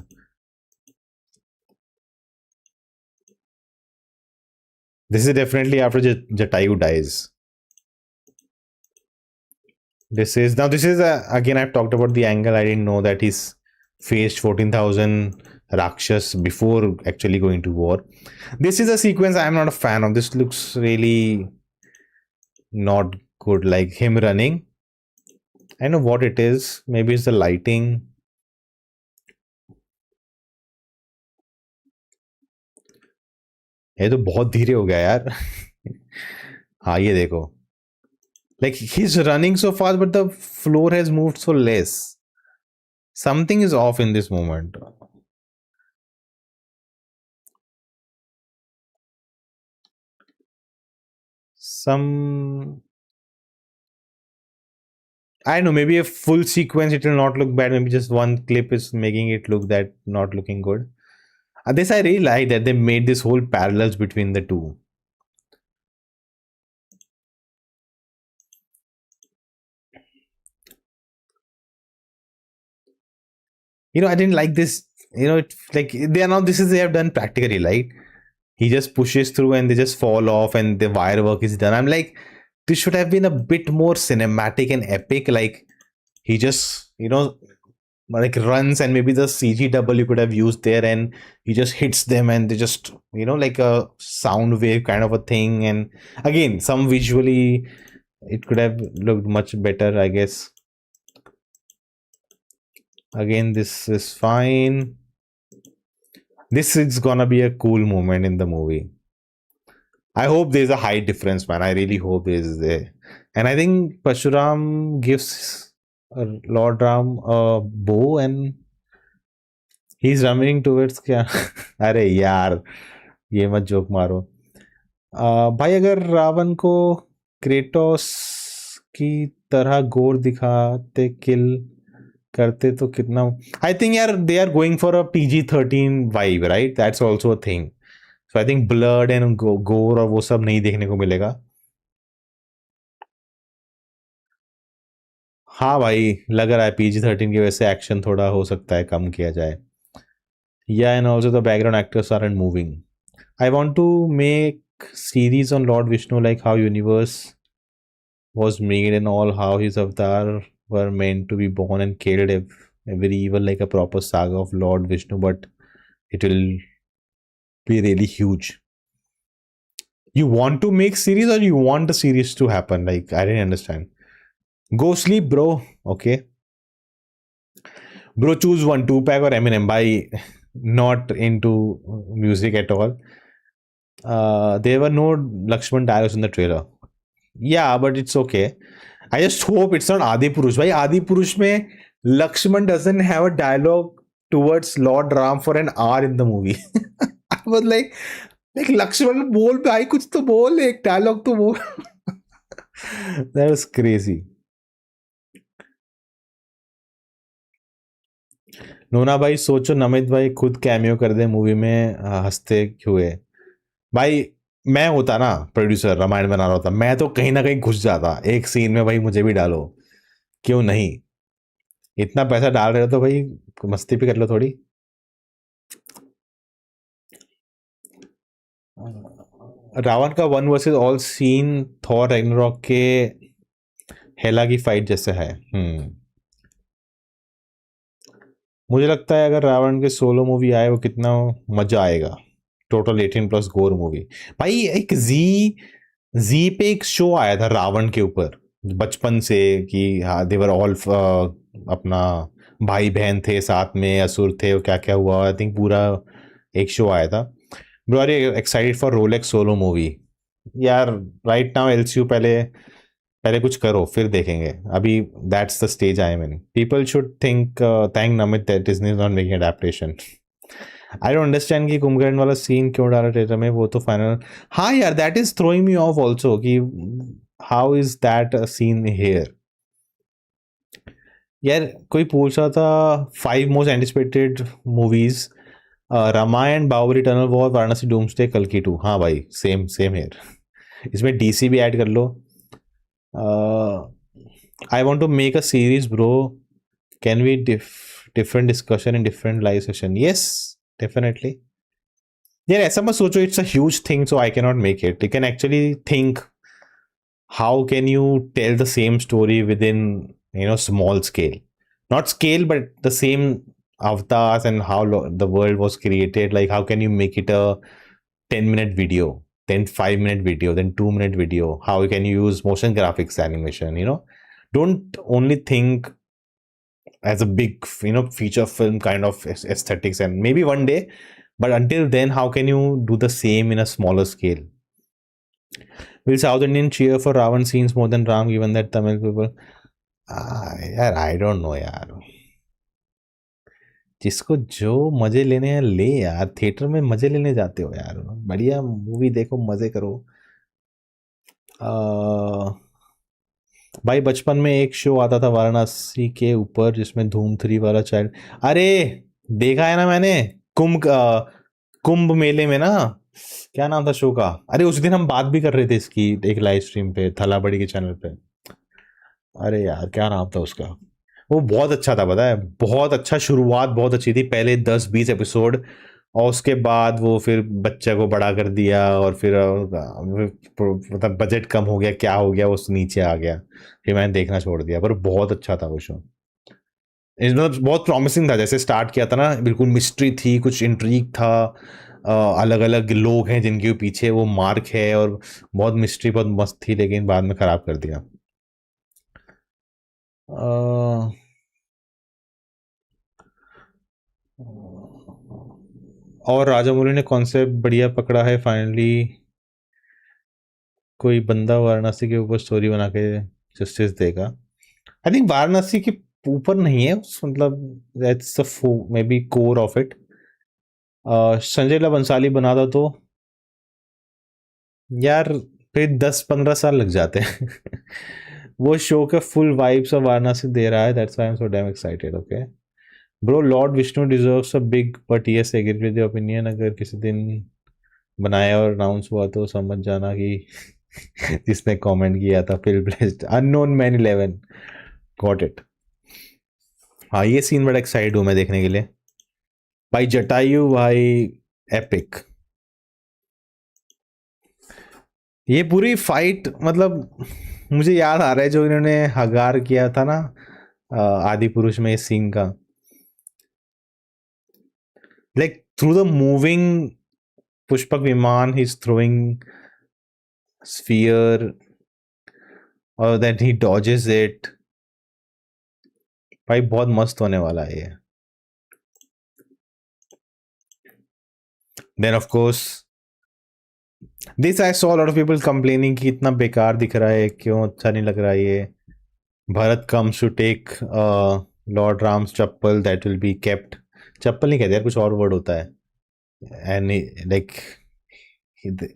This is definitely after Jatayu dies. This is again, I've talked about the angle. I didn't know that he's faced 14,000 Rakshas before actually going to war. This is a sequence I'm not a fan of. This looks really not good. Like him running. I know what it is. Maybe it's the lighting. ये तो बहुत धीरे हो गया यार. हाँ ये देखो. Like he's running so fast, but the floor has moved so less. Something is off in this moment. Some, I know, maybe a full sequence it will not look bad. Maybe just one clip is making it look that not looking good. This I really like that they made this whole parallels between the two. I didn't like this. Like they are now. This is they have done practically, right? He just pushes through and they just fall off and the wire work is done. I'm like, this should have been a bit more cinematic and epic. Like he just like runs and maybe the CG double you could have used there and he just hits them and they just like a sound wave kind of a thing. And again, some visually it could have looked much better, I guess. Again, this is fine. This is gonna be a cool moment in the movie. I hope there's a height difference, man. I really hope there's there. And I think Pashuram gives Lord Ram a bow and he's running towards क्या. अरे यार ये मत joke मारो. भाई अगर रावण को Kratos की तरह गोर दिखाते किल करते तो कितना. आई थिंक यार they are going for a PG-13 vibe, right? That's also a thing. So I think blood and gore और वो सब नहीं देखने को मिलेगा. हाँ भाई, लग रहा है PG-13 की वजह से एक्शन थोड़ा हो सकता है कम किया जाए. Yeah, and also the background actors aren't moving. I want to make series on Lord Vishnu, like how universe was made and all, how his avatar were meant to be born and killed every evil, like a proper saga of Lord Vishnu, but it will be really huge. You want to make series or you want the series to happen? Like, I didn't understand. Go sleep, bro. Okay. Bro, choose one, Tupac or Eminem. By not into music at all. There were no Lakshman dialogues in the trailer. Yeah, but it's okay. I just hope it's not Adi Purush. Bhai, Adi Purush mein Lakshman doesn't have a dialogue towards Lord Ram for an hour in the movie. I was like Lakshman bol bhai kuch to bol, ek dialogue to bol. That was crazy. नोना भाई सोचो नमित भाई खुद cameo कर दे movie में, हंसते क्यों है भाई. मैं होता ना प्रोड्यूसर, रामायण बना रहा होता, मैं तो कहीं ना कहीं घुस जाता एक सीन में. भाई मुझे भी डालो, क्यों नहीं? इतना पैसा डाल रहे हो तो भाई मस्ती भी कर लो थोड़ी. रावण का 1 versus all scene Thor Ragnarok के हेला की फाइट जैसे है. मुझे लगता है अगर रावण के सोलो मूवी आए वो कितना मजा आएगा. टोटल 18+ गोर मूवी. भाई एक जी पे एक शो आया था रावण के ऊपर बचपन से कि हाँ देवर ऑल अपना भाई बहन थे साथ में, असुर थे, क्या क्या हुआ. आई थिंक पूरा एक शो आया था. Bro are you excited for Rolex solo movie? यार राइट नाउ एलसीयू पहले पहले कुछ करो फिर देखेंगे. अभी that's the stage I am in. People should thank Namit that Disney is not making adaptation. I don't understand कि कुंभकर्ण वाला सीन क्यों डाला ट्रेलर में. वो तो फाइनल. हाँ यार that is throwing me off also कि how is that scene here. यार कोई पूछ रहा था 5 most anticipated movies. Ramayan, Baahubali, tunnel war, Varanasi, Doomsday, कल की 2। हाँ भाई, सेम सेम हेयर। इसमें डीसी भी ऐड कर लो। I want to make a series bro, can we different discussion in different live session? Yes, definitely. यार ऐसा मत सोचो it's a huge thing so I can not make it. You can actually think how can you tell the same story within, small scale, not scale but the same avatars, and how the world was created. Like how can you make it a 10-minute video, then 5-minute video, then 2-minute video? How can you use motion graphics animation? Don't only think as a big, feature film kind of aesthetics, and maybe one day, but until then, how can you do the same in a smaller scale? Will South Indian cheer for Ravan scenes more than Ram, given that Tamil people? यार I don't know यार। जिसको जो मजे लेने हैं ले यार, theatre में मजे लेने जाते हो यार, बढ़िया मूवी देखो, मजे करो। भाई बचपन में एक शो आता था वाराणसी के ऊपर जिसमें धूम 3 वाला चाइल्ड। अरे देखा है ना मैंने, कुंभ मेले में ना, क्या नाम था शो का? अरे उस दिन हम बात भी कर रहे थे इसकी एक लाइव स्ट्रीम पे, थला बड़ी के चैनल पे। अरे यार क्या नाम था उसका? वो बहुत अच्छा था, पता है, बहुत अच्छा। शुरुआत बहुत अच्छी थी, पहले 10-20 एपिसोड, और उसके बाद वो फिर बच्चे को बड़ा कर दिया, और फिर मतलब बजट कम हो गया, क्या हो गया, वो नीचे आ गया, फिर मैंने देखना छोड़ दिया। पर बहुत अच्छा था वो शो। मतलब बहुत प्रॉमिसिंग था, जैसे स्टार्ट किया था ना, बिल्कुल मिस्ट्री थी, कुछ इंट्रीग था, अलग अलग लोग हैं जिनके पीछे वो मार्क है, और बहुत मिस्ट्री, बहुत मस्त थी, लेकिन बाद में खराब कर दिया। और राजामौली ने कॉन्सेप्ट बढ़िया पकड़ा है फाइनली, कोई बंदा वाराणसी के ऊपर स्टोरी बना के जस्टिस देगा। आई थिंक वाराणसी के ऊपर नहीं है, मतलब that's the maybe core of it. Sanjay Leela Bhansali बना दो तो यार फिर 10-15 साल लग जाते हैं। वो शो का फुल वाइब्स ऑफ वाराणसी दे रहा है, that's why I am so damn excited. Okay bro, lord Vishnu deserves a big but yes agree with your opinion. अगर किसी दिन बनाया और अनाउंस हुआ तो समझ जाना कि जिसने कमेंट किया था fill blessed unknown man 11 got it. हाँ ये सीन बड़ा एक्साइटेड हूँ मैं देखने के लिए। भाई जटायु भाई, एपिक। ये पूरी फाइट मतलब मुझे याद आ रहा है जो इन्होंने हगार किया था ना, आदि पुरुष में, इस सीन का, like through the moving Pushpak Viman he is throwing sphere, और देन ही डॉजेस इट। भाई बहुत मस्त होने वाला है ये। Then of course this I saw lot of people complaining कि इतना बेकार दिख रहा है, क्यों अच्छा नहीं लग रहा है ये। Bharat comes to take lord Ram's chappal that will be kept. चप्पल नहीं कहते यार, कुछ और वर्ड होता है, and like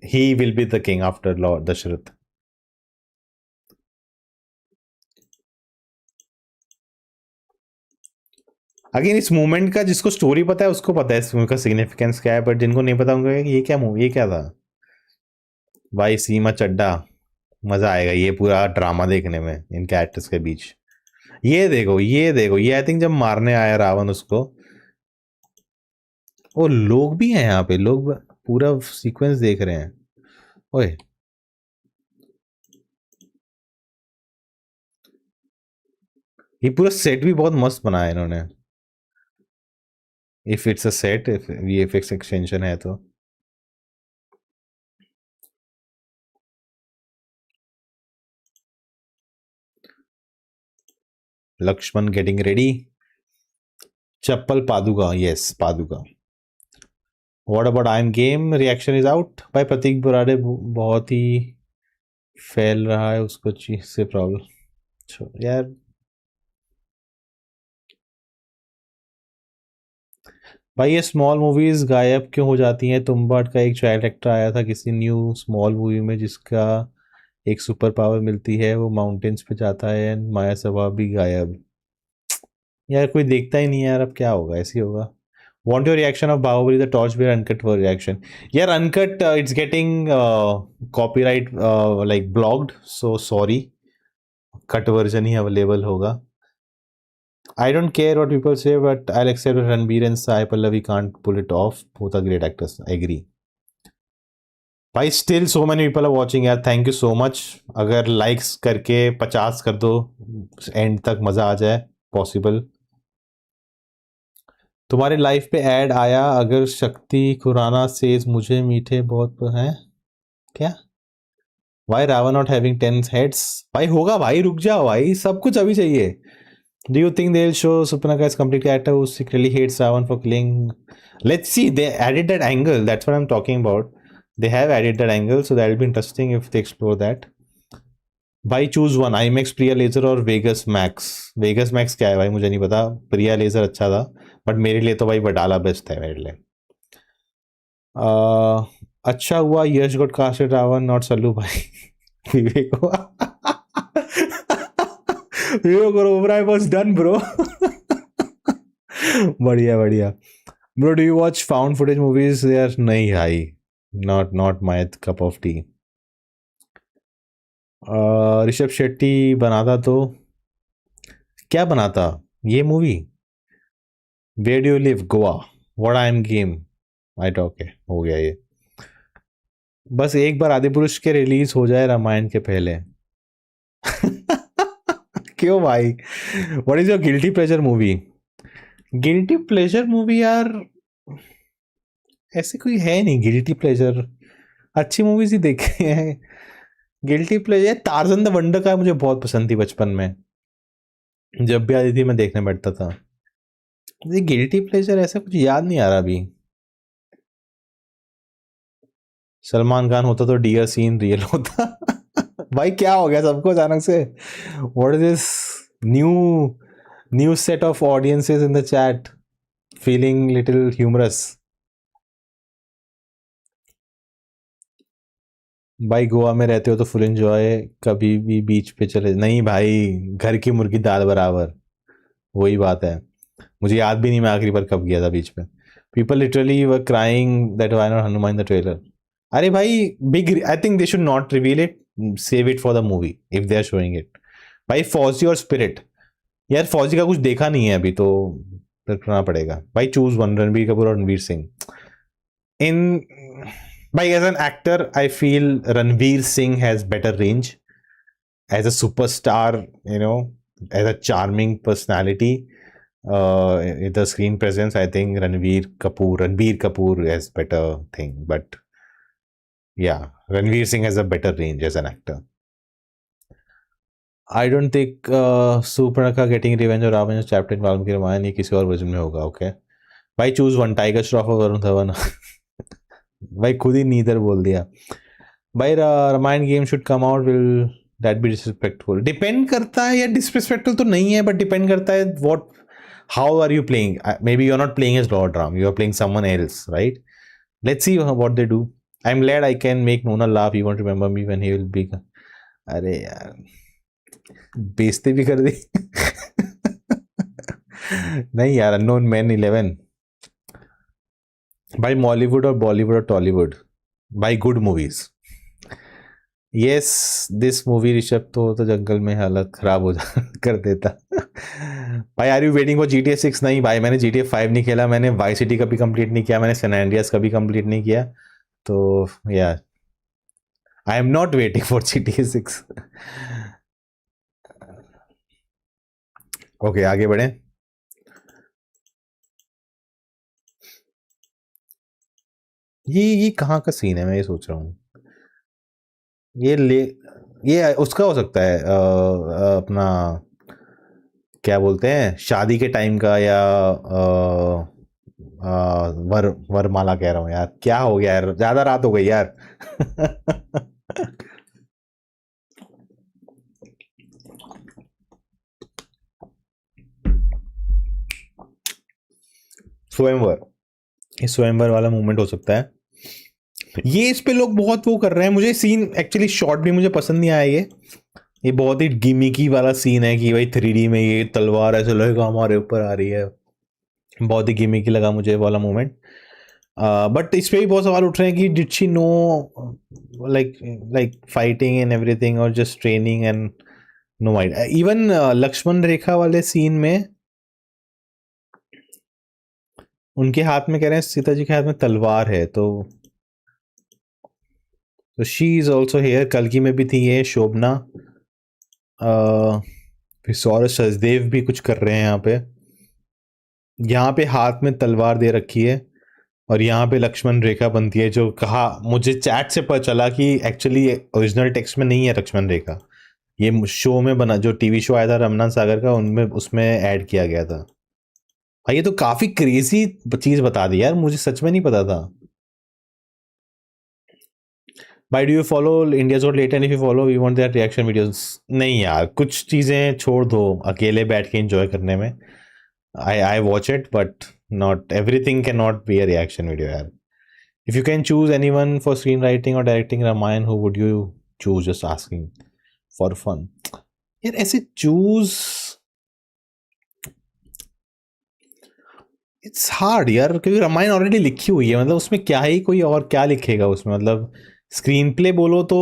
he will be the king after lord Dashrath. Again इस मूवमेंट का जिसको स्टोरी पता है उसको पता है इस मूवी का सिग्निफिकेंस क्या है, बट जिनको नहीं पता होंगे ये क्या मूवी, ये क्या था। भाई सीमा चड्डा, मजा आएगा ये पूरा ड्रामा देखने में इनके एक्टर्स के बीच। ये देखो, ये देखो, ये आई थिंक जब मारने आया रावण उसको, वो लोग भी हैं यहाँ पे, लोग पूरा सीक्वेंस देख रहे हैं। ओए ये पूरा सेट भी बहुत मस्त बनाया है इन्होंने, if it's a set, if VFX extension है तो। लक्ष्मण गेटिंग रेडी, चप्पल पादुका, यस पादुका। What about I am game, reaction is out. भाई प्रतीक बुराड़े बहुत ही फैल रहा है, उसको चीज से प्रॉब्लम यार। भाई ये स्मॉल मूवीज गायब क्यों हो जाती हैं? तुम्बाट का एक चाइल्ड एक्टर आया था किसी न्यू स्मॉल मूवी में जिसका एक सुपर पावर मिलती है, वो माउंटेन्स पे जाता है, एंड माया सभा भी गायब। यार कोई देखता ही नहीं है यार, अब क्या होगा, ऐसे ही होगा। Want your reaction of Bahubali the Torchbearer uncut reaction? Yeah, uncut. It's getting copyright like blocked. So sorry. Cut version he available होगा. I don't care what people say, but I'll accept that Ranbir and Sai Pallavi can't pull it off. Both are great actors. I agree. भाई still so many people are watching यार. Thank you so much. अगर likes करके 50 कर दो, and तक मजा आ जाए possible. तुम्हारे लाइफ पे ऐड आया अगर शक्ति खुराना सेज मुझे मीठे बहुत हैं क्या? Why Ravan not having 10 heads? भाई होगा भाई, रुक जाओ भाई, सब कुछ अभी चाहिए. Do you think they'll show Supernaka as complete character who secretly hates Ravan for killing? Let's see. They added that angle. That's what I'm talking about. They have added that angle, so that'll be interesting if they explore that. भाई choose one. IMAX Priya Laser और Vegas Max. Vegas Max क्या है भाई, मुझे नहीं पता. Priya Laser अच्छा था, बट मेरे लिए तो भाई वडाला बेस्ट है मेरे लिए. अच्छा हुआ Yash got casted Ravan not Sallu भाई. Vivek Oberoi was done, bro. बढ़िया बढ़िया. Bro, do you watch found footage movies? They are नहीं भाई. Not my cup of tea. Rishabh Shetty बनाता तो क्या बनाता ये movie? Where do you live? Goa. What I am game. I talk है, हो गया ये. बस एक बार आदिपुरुष के रिलीज हो जाए रामायण के पहले. क्यों भाई? What is your guilty pleasure movie? Guilty pleasure movie यार ऐसे कोई है नहीं. गिल्टी प्लेजर अच्छी मूवीज ही देखे हैं. Guilty pleasure Tarzan the wonder का मुझे बहुत पसंद थी बचपन में. जब भी आती थी मैं देखने बैठता था. ये गिल्टी प्लेजर ऐसा कुछ याद नहीं आ रहा अभी. सलमान खान होता तो डियर सीन रियल होता. भाई क्या हो गया सबको अचानक से? What is this new set of audiences in the chat feeling little humorous. भाई गोवा में रहते हो तो फुल एंजॉय, कभी भी बीच पे चले. नहीं भाई, घर की मुर्गी दाल बराबर, वही बात है. मुझे याद भी नहीं मैं आखिरी बार कब गया था बीच पे. People literally were crying that why not Hanuman the trailer. अरे भाई big, I think they should not reveal it. Save it for the movie if they are showing it. भाई फौजी और स्पिरिट, यार फौजी का कुछ देखा नहीं है अभी तो करना पड़ेगा. भाई चूज वन. रणबीर कपूर और रणवीर सिंह. इन भाई as an actor I feel Ranveer Singh has better range as a superstar, you know, as a charming personality. the screen presence, I think Ranbir Kapoor has better thing, but yeah, Ranveer Singh has a better range as an actor. I don't think Supernaka getting revenge or Ravan chapter in Valmiki Ramayana ये किसी और version में होगा. Okay भाई choose one. Tiger Shroff और वरुण धवन. भाई खुद ही neither बोल दिया. भाई Ramayan game should come out, will that be disrespectful? Depend करता है. या डिसरिस्पेक्टफुल तो नहीं है, बट डिपेंड करता है what, how are you playing. Maybe you're not playing as Lord Ram, you are playing someone else, right? Let's see what they do. I'm glad I can make Nona laugh. He won't remember me when he will be. अरे यार बेइज्जती भी कर दी. नहीं यार. Unknown man 11. भाई Mollywood और बॉलीवुड और टॉलीवुड, भाई good movies. Yes this movie Rishabh तो जंगल में हालत खराब हो जा कर देता. भाई are you waiting for GTA 6? नहीं भाई, मैंने GTA 5 नहीं खेला, मैंने वाई सिटी का भी कंप्लीट नहीं किया, मैंने सैन एंड्रियास का भी कंप्लीट नहीं किया. तो यार I am not waiting for GTA 6. Okay आगे बढ़े. ये कहाँ का सीन है, मैं ये सोच रहा हूँ. ये उसका हो सकता है अपना क्या बोलते हैं, शादी के टाइम का, या वरमाला कह रहा हूँ यार. क्या हो गया यार, ज्यादा रात हो गई यार. स्वयंवर, ये स्वयंवर वाला मूवमेंट हो सकता है. ये इस पे लोग बहुत वो कर रहे हैं. मुझे सीन एक्चुअली शॉट भी मुझे पसंद नहीं आया. ये बहुत ही गिमिकी वाला सीन है कि भाई 3D में ये तलवार ऐसे लगेगा हमारे ऊपर आ रही है. बहुत ही गिमिकी लगा मुझे वाला मोमेंट। बट इस पे भी बहुत सवाल उठ रहे हैं कि did she no like like fighting and everything और just training and no idea. Even Lakshman rekha वाले सीन में उनके हाथ में कह रहे हैं सीता जी के हाथ में तलवार है, तो शी इज ऑल्सो हेयर। कल्कि में भी थी ये शोभना। फिर सौरभ सचदेव भी कुछ कर रहे हैं यहाँ पे। यहाँ पे हाथ में तलवार दे रखी है और यहाँ पे लक्ष्मण रेखा बनती है, जो कहा मुझे चैट से पता चला कि एक्चुअली ओरिजिनल टेक्स्ट में नहीं है लक्ष्मण रेखा। ये शो में बना, जो टीवी शो आया था रमना सागर का, उनमें उसमें ऐड किया गया था। भाई ये तो काफी क्रेजी चीज बता दी यार, मुझे सच में नहीं पता था। Why do you follow India's Got Late, and if you follow we want their reaction videos? नहीं यार, कुछ चीजें छोड़ दो अकेले बैठ के एंजॉय करने में। I watch it, but not everything cannot be a reaction video यार। If you can choose anyone for screenwriting or directing Ramayana, who would you choose? Just asking for fun। यार ऐसे choose, इट्स हार्ड यार, क्योंकि Ramayan already लिखी हुई है, मतलब उसमें क्या ही कोई और क्या लिखेगा उसमें। मतलब स्क्रीन प्ले बोलो तो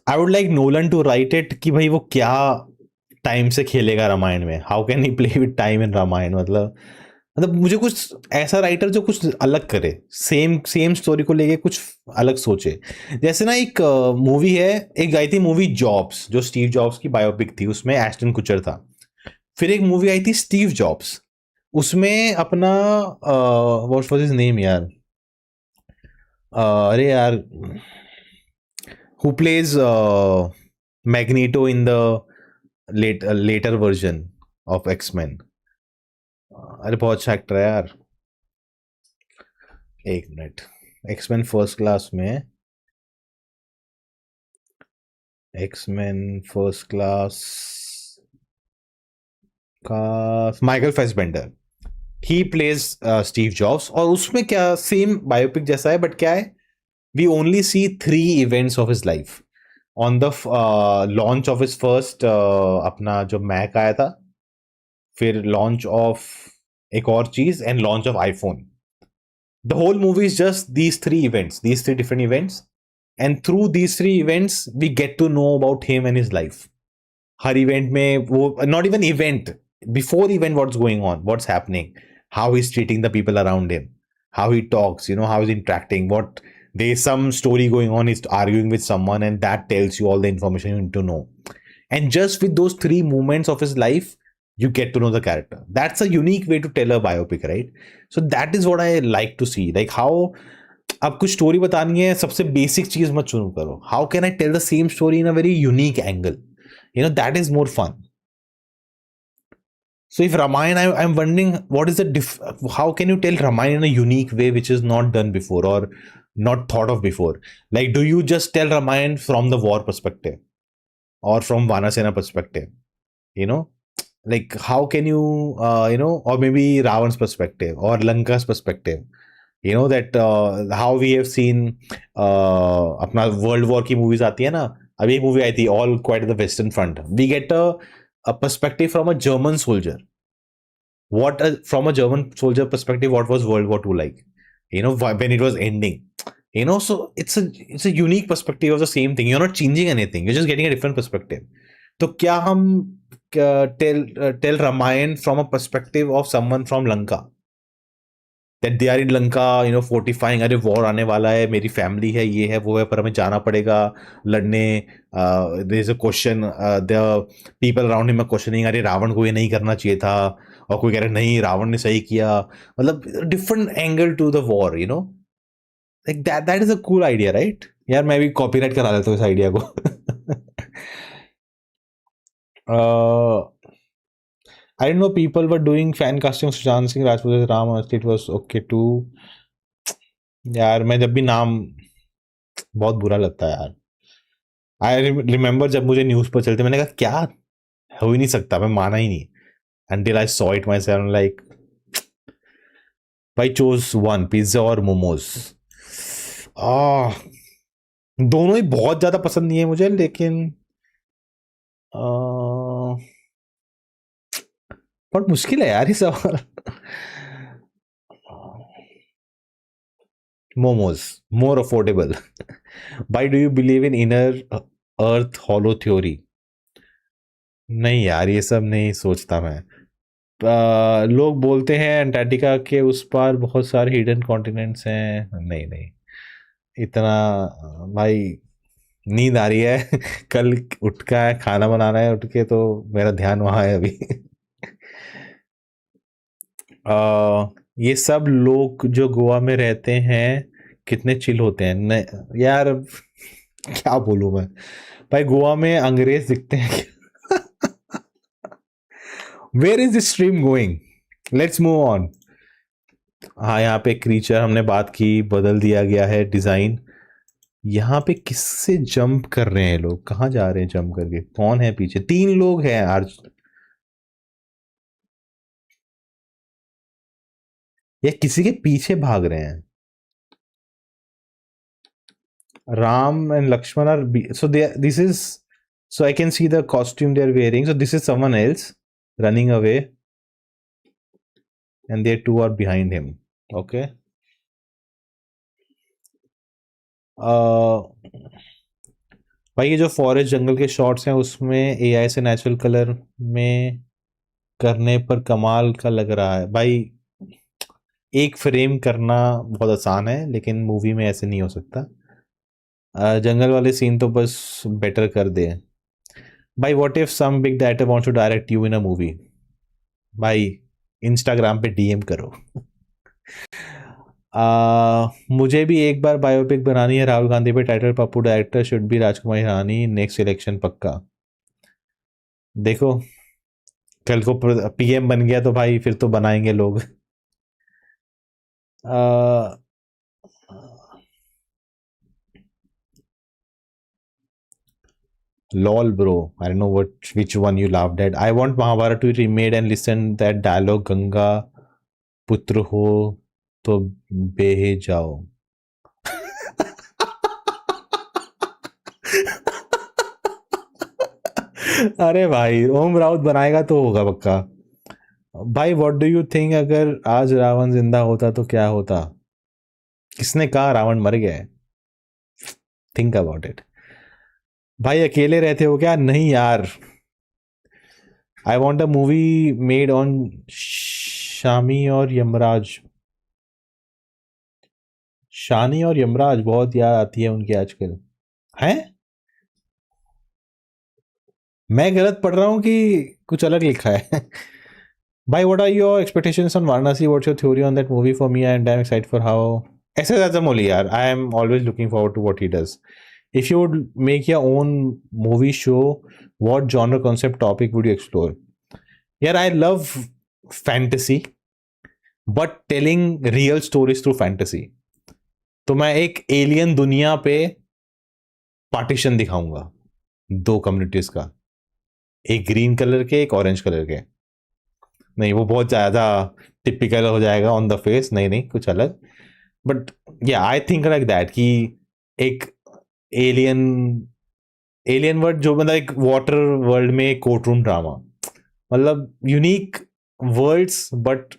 I would like Nolan to write it, कि भाई वो क्या टाइम से खेलेगा रामायण में, how can he play with time in Ramayan. मतलब मुझे कुछ ऐसा राइटर जो कुछ अलग करे, सेम सेम स्टोरी को लेके कुछ अलग सोचे। जैसे ना एक मूवी है, एक आई थी मूवी जॉब्स, जो स्टीव जॉब्स की बायोपिक थी, उसमें एस्टन कुचर था। फिर एक मूवी आई थी स्टीव जॉब्स, उसमें अपना व्हाट वाज हिज नेम यार, अरे यार, who plays Magneto in the later version of X-Men. अरे बहुत अच्छा एक्टर है यार। एक मिनट, एक्समैन फर्स्ट क्लास में, एक्समैन फर्स्ट क्लास का Michael Fassbender, he plays Steve Jobs. और उसमें क्या सेम बायोपिक जैसा है, बट क्या है, we only see 3 events of his life. On the launch of his first अपना जो मैक आया था, फिर लॉन्च ऑफ एक और चीज, and launch of iPhone. The whole movie is just these 3 events, these 3 different events, and through these 3 events we get to know about him and his life. हर event में वो, not even event, before event, what's going on, what's happening, how he is treating the people around him, how he talks, how he's interacting, what there's some story going on, he's arguing with someone, and that tells you all the information you need to know. And just with those 3 moments of his life, you get to know the character. That's a unique way to tell a biopic, right? So that is what I like to see, like how अब कुछ story बतानी है, सबसे basic चीज मत शुरू करो, how can I tell the same story in a very unique angle, that is more fun. So if Ramayana, I'm wondering what is how can you tell Ramayana in a unique way which is not done before or not thought of before? Like, do you just tell Ramayana from the war perspective or from Vanasena perspective? You know, like how can you, or maybe Ravan's perspective or Lanka's perspective? That how we have seen अपना world war की movies आती है ना, अभी एक movie आई थी all quiet the western front, we get a perspective from a German soldier. From a German soldier perspective, what was World War II like? When it was ending. So it's a unique perspective of the same thing. You're not changing anything. You're just getting a different perspective. तो क्या हम tell Ramayan from a perspective of someone from Lanka? That they are in Lanka, fortifying, अरे war आने वाला है, मेरी family है, ये है वो है, पर हमें जाना पड़ेगा लड़ने। There is a question, the people around him are questioning, अरे रावण को ये नहीं करना चाहिए था, और कोई कह रहा है नहीं रावण ने सही किया। मतलब different angle to the war, like that is a cool idea, right? यार मैं भी कॉपीराइट करा लेता हूँ इस आइडिया को। I didn't know people were doing fan casting of Sushant Singh Rajput as Ram, and it was okay too. यार मैं जब भी नाम, बहुत बुरा लगता है यार। आई रिमेंबर जब मुझे न्यूज पर चलते, मैंने कहा क्या हो ही नहीं सकता, मैं माना ही नहीं, until I saw it myself, like भाई चोज वन, पिज्जा और मोमोज। आ, दोनों ही बहुत ज्यादा पसंद नहीं है मुझे, लेकिन बहुत मुश्किल है यार ये सवाल। Momos, more affordable. Why do you believe in inner earth hollow theory? नहीं यार, ये सब नहीं सोचता मैं। लोग बोलते हैं अंटार्कटिका के उस पार बहुत सारे हिडन कॉन्टिनेंट्स हैं। नहीं नहीं, इतना भाई नींद आ रही है। कल उठ का है, खाना बनाना है उठ के, तो मेरा ध्यान वहाँ है अभी। ये सब लोग जो गोवा में रहते हैं कितने चिल होते हैं। यार अब क्या बोलूं मैं। भाई गोवा में अंग्रेज दिखते हैं। Where is this stream going? Let's move on. हाँ, यहाँ पे क्रीचर हमने बात की, बदल दिया गया है डिजाइन। यहाँ पे किससे जंप कर रहे हैं लोग? कहाँ जा रहे हैं जंप करके? कौन है पीछे? 3 लोग हैं आज। ये किसी के पीछे भाग रहे हैं। Ram and Lakshman are so they this is so I can see the costume they are wearing. So this is someone else running away, and their two are behind him. Okay. uh, भाई ये जो forest जंगल के shots हैं उसमें AI से natural colour में करने पर कमाल का लग रहा है भाई। एक फ्रेम करना बहुत आसान है, लेकिन मूवी में ऐसे नहीं हो सकता। जंगल वाले सीन तो बस बेटर कर दे भाई। What if some big director wants to direct you in a movie? भाई इंस्टाग्राम पे डीएम करो। मुझे भी एक बार बायोपिक बनानी है राहुल गांधी पे। Title Pappu, director should be Rajkumar Hirani. Next election पक्का। देखो, कल को पीएम बन गया तो भाई फिर तो बनाएंगे लोग। Lol, bro. I don't know which one you laughed at. I want Mahabharata to be remade and listen that dialogue. Ganga पुत्र हो तो बेहे जाओ। अरे भाई, ओम राउत बनाएगा तो होगा पक्का। भाई व्हाट डू यू थिंक, अगर आज रावण जिंदा होता तो क्या होता? किसने कहा रावण मर गया है? Think about it. भाई अकेले रहते हो क्या? नहीं यार। I want a movie made on Shami और यमराज। शानी और यमराज बहुत याद आती है उनकी आजकल। हैं? मैं गलत पढ़ रहा हूँ कि कुछ अलग लिखा है? भाई what are your expectations on Varanasi? What's your theory on that movie? For me and I am excited for how ऐसे आजम ओली यार। I am always looking forward to what he does. If you would make your own movie show, what genre, concept, topic would you explore? Yeah, I love fantasy, but telling real stories through fantasy. तो मैं एक alien दुनिया पे partition दिखाऊंगा, 2 communities का। एक green colour के, एक ऑरेंज कलर के। नहीं, वो बहुत ज्यादा टिपिकल हो जाएगा ऑन द फेस। नहीं नहीं, कुछ अलग। बट या आई थिंक लाइक दैट कि एक एलियन एलियन वर्ल्ड जो मतलब एक वाटर वर्ल्ड में कोर्ट रूम ड्रामा, मतलब unique worlds but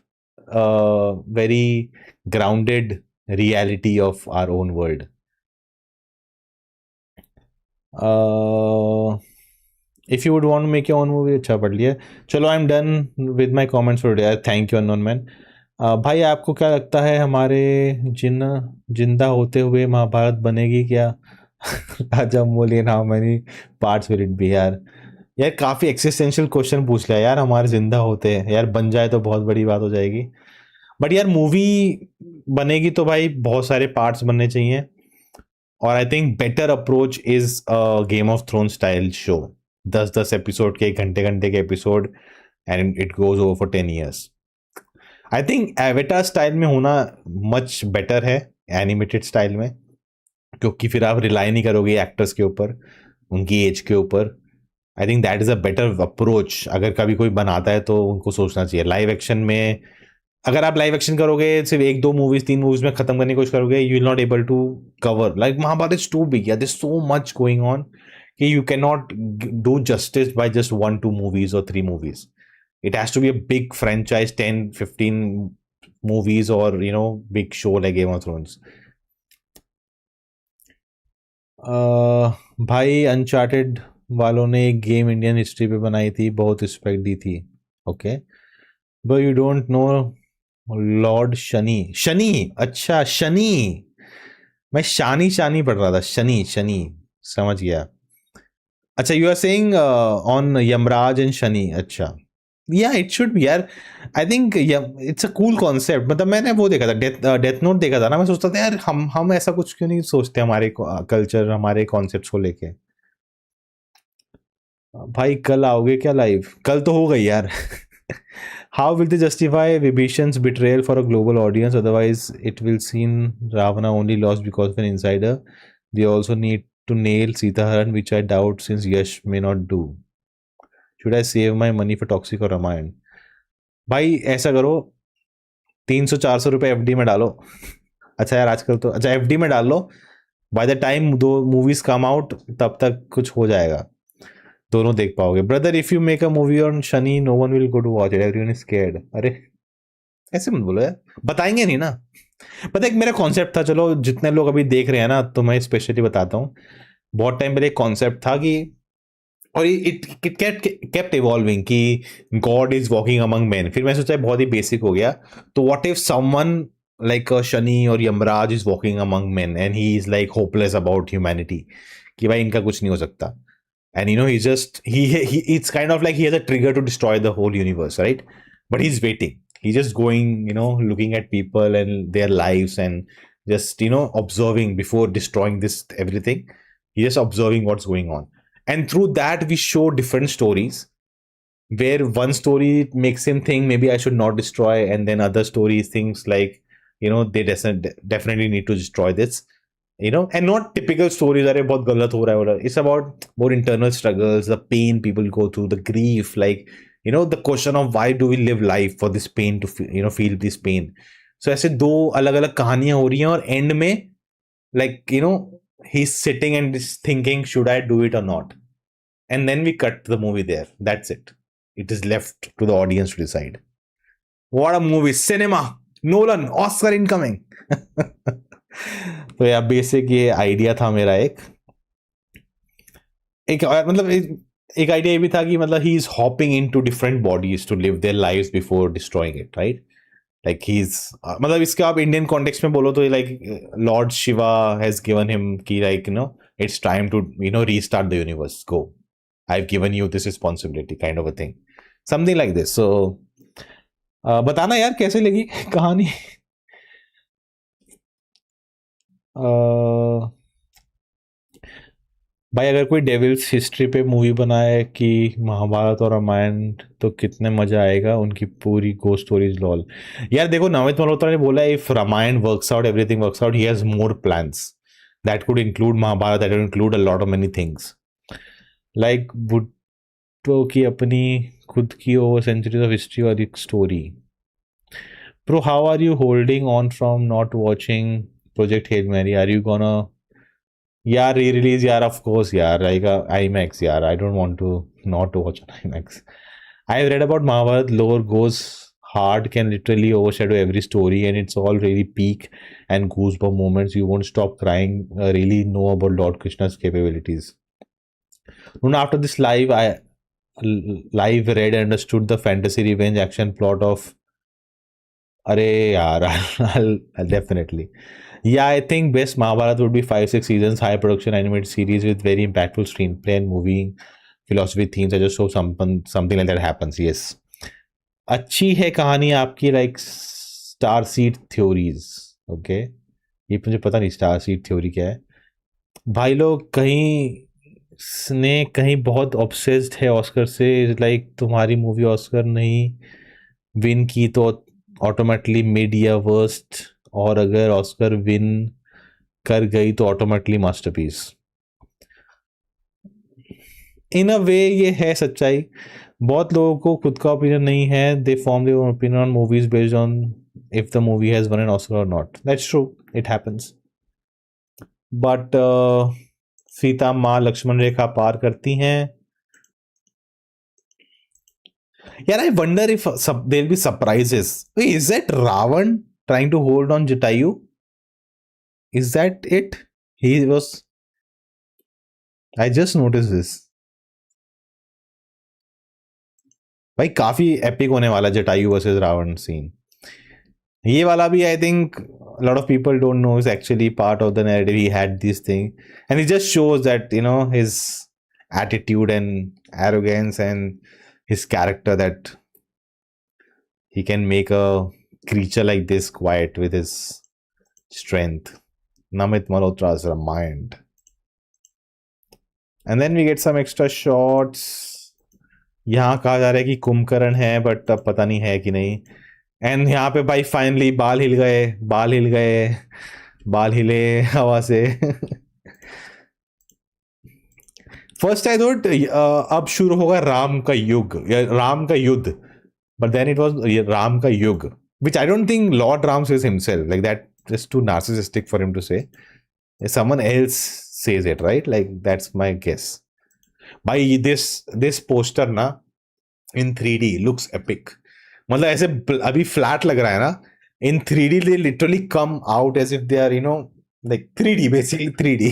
very grounded reality of our own world. If you would want to make your own movie. अच्छा पढ़ लिया। चलो, I am done with my comments for today. Thank you unknown man. भाई आपको क्या लगता है हमारे जिन जिंदा होते हुए महाभारत बनेगी क्या? राजा बोलिए ना many parts will it be यार। यार काफी एक्सिस्टेंशियल क्वेश्चन पूछ लिया यार। हमारे जिंदा होते हैं यार, बन जाए तो बहुत बड़ी बात हो जाएगी। बट यार मूवी बनेगी तो भाई बहुत सारे पार्ट्स बनने चाहिए। और I think better approach is game of throne style show. 10-10 episode के, घंटे घंटे के episode, and it goes over for 10 years। I think avatar style में होना मच बेटर है, एनिमेटेड स्टाइल में, क्योंकि फिर आप रिलाई नहीं करोगे एक्टर्स के ऊपर, उनकी एज के ऊपर। I think that is a better approach. अगर कभी कोई बनाता है तो उनको सोचना चाहिए। लाइव एक्शन में अगर आप लाइव एक्शन करोगे, सिर्फ 1-2 मूवीज 3 मूवीज में खत्म करने की कोशिश करोगे, you will not able to cover. Like Mahabharat is too big, there so much going on कि you can not do justice by just 1-2 movies or 3 movies. It has to be a big franchise, 10-15 movies, or big show like Game of Thrones. भाई uncharted वालों ने एक game Indian history पे बनाई थी, बहुत respect दी थी. Okay, but you don't know Lord Shani. Shani, अच्छा शनि. मैं शानी शानी पढ़ रहा था, शनि शनि. समझ गया. अच्छा, you are saying on Yamraj and Shani. अच्छा, या इट शुड बी यार. I think it's a cool concept. मतलब मैंने वो देखा था, डेथ नोट देखा था ना. मैं सोचता था यार, हम ऐसा कुछ क्यों नहीं सोचते हमारे कल्चर, हमारे कॉन्सेप्ट्स को लेके. भाई कल आओगे क्या लाइव? कल तो हो गई यार. हाउ विल दे जस्टिफाई विभीषण's betrayal for a global audience? Otherwise it will seem Ravana only lost because of an insider. They also need to nail Sitaharan, which I doubt since Yash may not do. Should I save my money for Toxic or Ramayana? भाई ऐसा करो, 300-400 रुपए FD में डालो. अच्छा यार, आजकल तो अच्छा एफडी में डाल लो. बाय द टाइम दो मूवीज कम आउट, तब तक कुछ हो जाएगा. दोनों देख पाओगे. Brother, if you make a movie on Shani, no one will go to watch it, everyone is scared. अरे ऐसे मत बोलो यार, बताएंगे नहीं ना. पता है, एक मेरा कॉन्सेप्ट था. चलो, जितने लोग अभी देख रहे हैं ना, तो मैं स्पेशली बताता हूँ. बहुत टाइम पहले एक कॉन्सेप्ट था कि, और इट केप्ट इवॉल्विंग, कि god is walking among man. फिर मैं सोचा बहुत ही बेसिक हो गया. तो what if someone like Shani और Yamraj is walking among man and he is like hopeless about humanity, कि भाई इनका कुछ नहीं हो सकता. And he's just it's kind of like he has a trigger to destroy the whole universe, right? But he's waiting. He's just going, looking at people and their lives, and just observing before destroying this everything. He's just observing what's going on, and through that we show different stories, where one story makes him think maybe I should not destroy, and then other stories things like, they definitely need to destroy this. And not typical stories are बहुत गलत हो रहा है. It's about more internal struggles, the pain people go through, the grief, like, the question of why do we live life for this pain, to feel this pain. So ऐसे दो अलग अलग कहानियां हो रही हैं, और एंड में, like, he's sitting and is thinking, should I do it or not? And then we cut the movie there. That's it. It is left to the audience to decide. What a movie! Cinema! Nolan, Oscar incoming! तो यार basic ये idea था मेरा. एक मतलब एक idea ये भी था कि, मतलब he is hopping into different bodies to live their lives before destroying it, right? Like he is, मतलब इसके आप इंडियन कॉन्टेक्स्ट में बोलो तो, like lord Shiva has given him कि, like, it's time to restart the universe, go, I have given you this responsibility, kind of a thing, something like this. So बताना यार कैसे लगी कहानी. भाई अगर कोई डेविल्स हिस्ट्री पे मूवी बनाए कि महाभारत और रामायण, तो कितने मजा आएगा. उनकी पूरी गो स्टोरीज लॉल. यार देखो, नमित मल्होत्रा ने बोला, if Ramayan works out, everything works out, he has more plans that could include Mahabharat, that could include a lot of many things, like Bhutto की अपनी खुद की ओवर सेंचुरीज ऑफ हिस्ट्री वाली story. Bro, how are you holding on from not watching Project Hail Mary? Are you gonna, yeah, re-release, yeah, of course, yeah, like IMAX, yeah. I don't want to not watch on IMAX. I've read about Mahabharat lore goes hard, can literally overshadow every story, and it's all really peak and goosebump moments. You won't stop crying. Really know about Lord Krishna's capabilities. Soon after this live read and understood the fantasy revenge action plot of. Arey yaar, I'll definitely. Yeah, I think best Mahabharata would be 5-6 seasons, high production animated series with very impactful screenplay and movie philosophy themes. I just hope something like that happens. Yes. अच्छी है कहानी आपकी, like star seed theories. Okay, ये मुझे पता नहीं star seed theory क्या है. भाई लोग कहीं बहुत ऑब्सेस्ड है ऑस्कर से. लाइक तुम्हारी मूवी ऑस्कर नहीं विन की तो ऑटोमेटिकली मिड या वर्स्ट, और अगर ऑस्कर विन कर गई तो ऑटोमेटिकली मास्टरपीस. इन अ वे ये है सच्चाई. बहुत लोगों को खुद का ओपिनियन नहीं है. They form their own opinion on movies based on if the movie has won an Oscar और not. That's true, it happens. But Sita माँ लक्ष्मण रेखा पार करती हैं. यार, I wonder if there be surprises. Is that Ravan trying to hold on Jatayu? Is that it? He was. I just noticed this. भाई काफी epic होने वाला जटायु वर्सेस रावण सीन. ये वाला भी I think a lot of people don't know is actually part of the narrative. He had this thing, and it just shows that his attitude and arrogance and his character, that he can make a creature like this quiet with his strength. Namit Malhotra's Ramayana. And then we get some extra shots. यहाँ कहा जा रहा है कि कुंभकर्ण है, but अब पता नहीं है कि नहीं. एंड यहाँ पे भाई फाइनली बाल हिल गए, बाल हिल गए, बाल हिले हवा से. फर्स्ट आई थॉट अब शुरू होगा राम का युग या राम का युद्ध, but then it was Ram का युग, which I don't think Lord Ram says himself. Like that is too narcissistic for him to say. Someone else says it, right? Like that's my guess. By this poster ना in 3D looks epic. मतलब ऐसे अभी flat लग रहा है ना. In 3D they literally come out as if they are like 3D, basically 3D.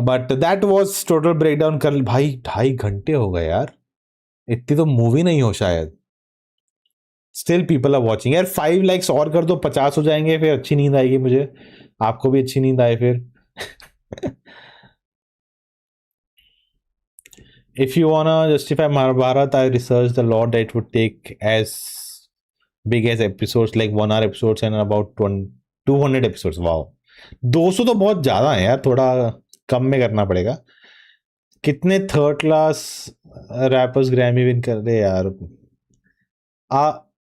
But that was total breakdown. कर भाई 2.5 घंटे हो गए यार. इतनी तो मूवी नहीं हो शायद. स्टिल पीपल आर वॉचिंग यार. 5 लाइक्स और कर दो, 50 हो जाएंगे, फिर अच्छी नींद आएगी मुझे, आपको भी अच्छी नींद आए फिर. If you wanna justify Mahabharata, I researched the lot that it would take as big as episodes, like 1 hour episodes and about 200 episodes. Wow, 200 तो बहुत ज्यादा है यार, थोड़ा कम में करना पड़ेगा. कितने third class rappers Grammy win कर रहे यार.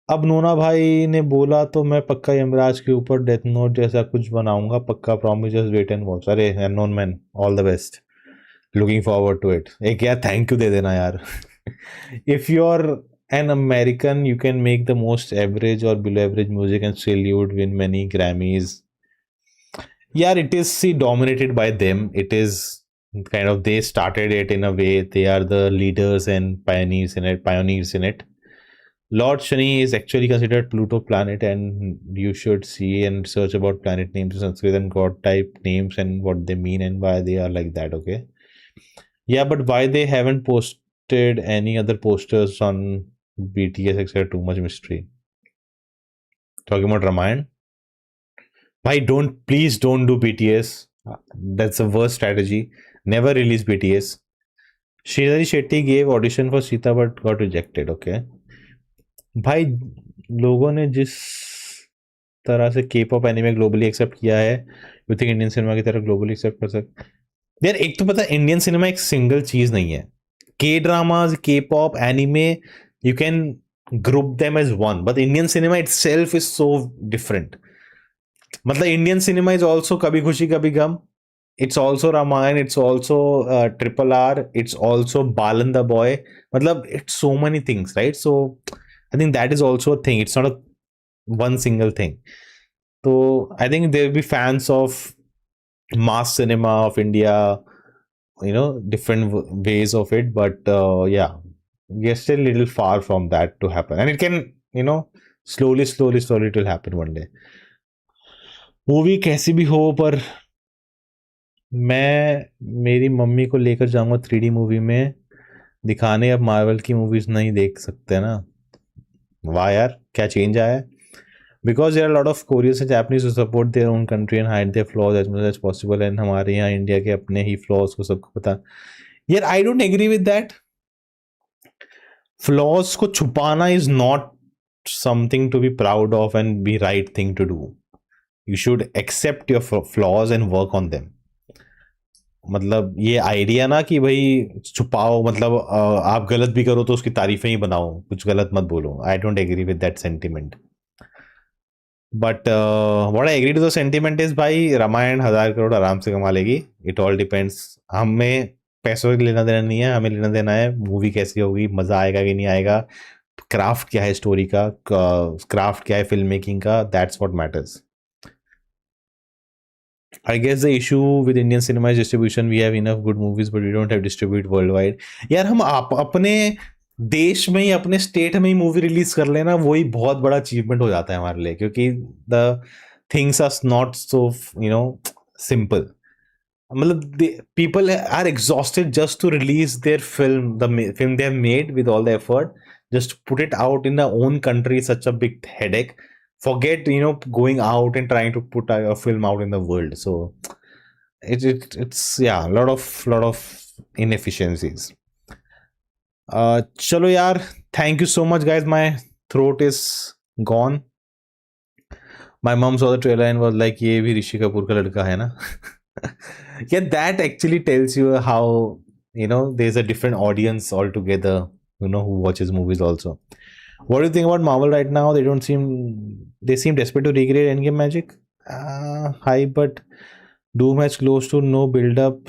अब नोना भाई ने बोला तो मैं पक्का यमराज के ऊपर डेथ नोट जैसा कुछ बनाऊंगा, पक्का, promise, just wait and watch. अरे नोन man, all the best, looking forward to it. एक यार थैंक यू दे देना यार. इफ यू आर an American, you can make the most average or below average music and still you would win many Grammys. Yeah, it is dominated by them. It is kind of, they started it in a way. They are the leaders and pioneers in it. Lord Shani is actually considered Pluto planet, and you should see and search about planet names in Sanskrit and god type names and what they mean and why they are like that. Okay. Yeah, but why they haven't posted any other posters on BTS except too much mystery. Talking about Ramayana. Why please don't do BTS. That's the worst strategy. Never release BTS. Sridhari Shetty gave audition for Sita but got rejected. Okay. भाई लोगों ने जिस तरह से के pop anime globally accept किया है, you think Indian cinema की तरह ग्लोबली एक्सेप्ट कर सकते यार. एक तो पता है, इंडियन सिनेमा एक सिंगल चीज नहीं है. K dramas, K pop, anime, you can group them as one, but Indian cinema itself is so different. मतलब Indian cinema is also Kabhi Khushi कभी गम, it's also Ramayana, it's also Triple R, it's also Balan the Boy. Matlab, it's so many things, right? So I think that is also a thing. It's not a one single thing. So I think there will be fans of mass cinema of India, different ways of it. But yeah, we are still a little far from that to happen. And it can, slowly it will happen one day. Movie कैसी भी हो, पर मैं मेरी mummy को लेकर जाऊंगा 3D movie में दिखाने. अब मार्वल की मूवीज नहीं देख सकते ना. वाह यार, क्या चेंज आया है. Because there are lot of Koreans and Japanese who support their own country and hide their flaws as much as possible. And हमारे यहाँ इंडिया के अपने ही फ्लॉज को सबको पता. यार I don't agree with that. Flaws को छुपाना is not something to be proud of and be right thing to do. You should accept your flaws and work on them. मतलब ये आइडिया ना कि भाई छुपाओ, मतलब आप गलत भी करो तो उसकी तारीफें ही बनाओ, कुछ गलत मत बोलो. I don't agree with that sentiment. But what I agree to the sentiment is, भाई रामायण 1000 करोड़ आराम से कमा लेगी. It all depends. हमें पैसों का लेना देना नहीं है, हमें लेना देना है मूवी कैसी होगी, मजा आएगा कि नहीं आएगा, क्राफ्ट क्या है स्टोरी का, क्राफ्ट क्या है फिल्म मेकिंग का. That's what matters. I guess the issue with Indian cinema is distribution. We have enough good movies, but we don't have distribute worldwide. यार हम अपने देश में ही, अपने स्टेट में ही मूवी रिलीज कर लेना, वही बहुत बड़ा अचीवमेंट हो जाता है हमारे लिए, क्योंकि the things are not so simple. मतलब the people are exhausted just to release their film, the film they have made with all the effort, just put it out in their own country. Such a big headache. Forget, going out and trying to put a film out in the world. So it's yeah, a lot of inefficiencies. Chalo yaar, thank you so much guys. My throat is gone. My mom saw the trailer and was like, "ये भी ऋषि कपूर का लड़का है ना?" Yeah, that actually tells you how, there's a different audience altogether, who watches movies also. What do you think about Marvel right now? They seem desperate to recreate Endgame magic. Hi, but Doom has close to no build up.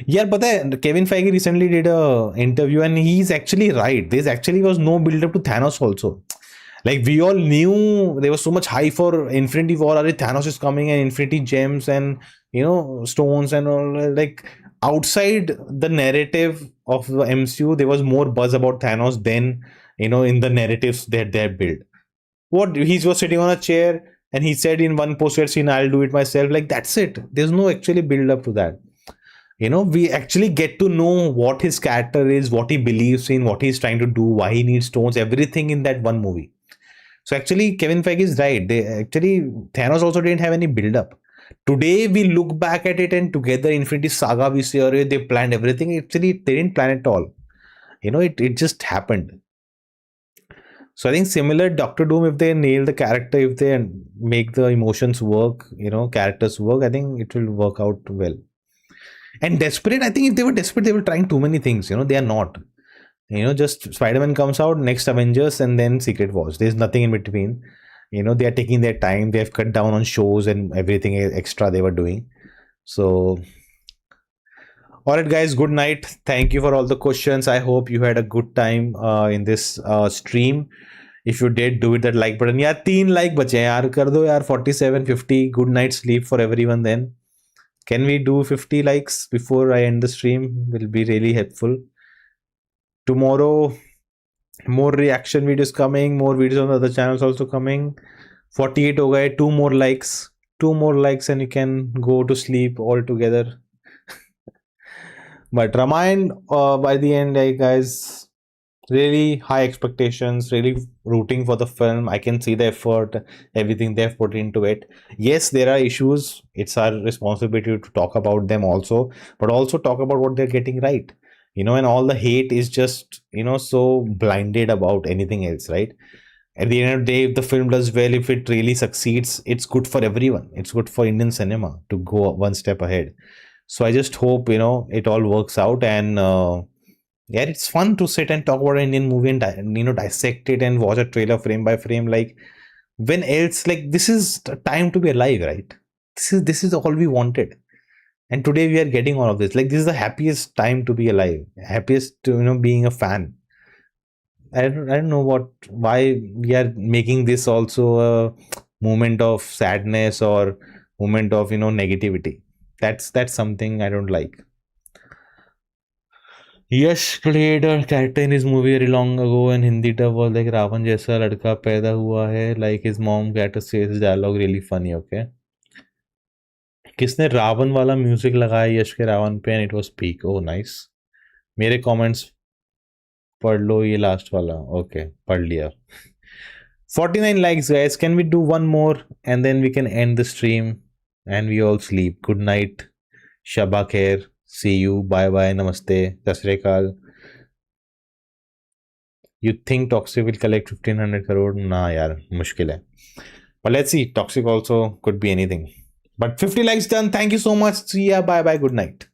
Yeah, but Kevin Feige recently did a interview and he's actually right. There actually was no build up to Thanos also. Like we all knew there was so much hype for Infinity War. Thanos is coming and Infinity Gems and stones and all. Like outside the narrative of the MCU, there was more buzz about Thanos than in the narratives that they had built. What he was sitting on a chair and he said in one post scene, "I'll do it myself." Like that's it. There's no actually build up to that. We actually get to know what his character is, what he believes in, what he's trying to do, why he needs stones, everything in that one movie. So actually, Kevin Feige is right. Thanos also didn't have any build up. Today we look back at it and together Infinity Saga we see they planned everything. Actually, they didn't plan it all. It just happened. So I think similar Doctor Doom, if they nail the character, if they make the emotions work, characters work, I think it will work out well. And desperate, I think if they were desperate, they were trying too many things. They are not. Just Spider-Man comes out, next Avengers, and then Secret Wars. There's nothing in between. They are taking their time. They have cut down on shows and everything extra they were doing. So, all right, guys, good night. Thank you for all the questions. I hope you had a good time in this stream. If you did, do it that like button. Yeah, 3 like बचे हैं यार, कर दो यार. 47, 50. Good night sleep for everyone then. Can we do 50 likes before I end the stream? Will be really helpful. Tomorrow, more reaction videos coming, more videos on the other channels also coming. 48 ho gaye, 2 more likes. 2 more likes and you can go to sleep all together. But Ramayana, by the end, guys, really high expectations, really rooting for the film. I can see the effort, everything they've put into it. Yes, there are issues. It's our responsibility to talk about them also, but also talk about what they're getting right. And all the hate is just, so blinded about anything else, right? At the end of the day, if the film does well, if it really succeeds, it's good for everyone. It's good for Indian cinema to go one step ahead. So I just hope, it all works out and, yeah, it's fun to sit and talk about an Indian movie and dissect it and watch a trailer frame by frame. Like when else, like this is the time to be alive, right? This is all we wanted, and today we are getting all of this. Like this is the happiest time to be alive, happiest to being a fan. I don't know why we are making this also a moment of sadness or moment of negativity. That's something I don't like. Yash played a character in his movie very long ago and Hindi dub was like Ravan जैसा लड़का पैदा हुआ है, like his mom character says dialogue really funny. Okay, किसने रावण वाला music लगाया यश के रावण पे and it was peak. Oh nice. मेरे comments पढ़ लो ये लास्ट वाला. Okay, पढ़ लिया. 49 likes guys. Can we do one more and then we can end the stream and we all sleep. Good night. Shabba khair. See you. Bye bye. Namaste. Sat Sri Akal. You think Toxic will collect 1500 crore? Nah, yaar, mushkil hai. But let's see. Toxic also could be anything. But 50 likes done. Thank you so much. See ya. Bye bye. Good night.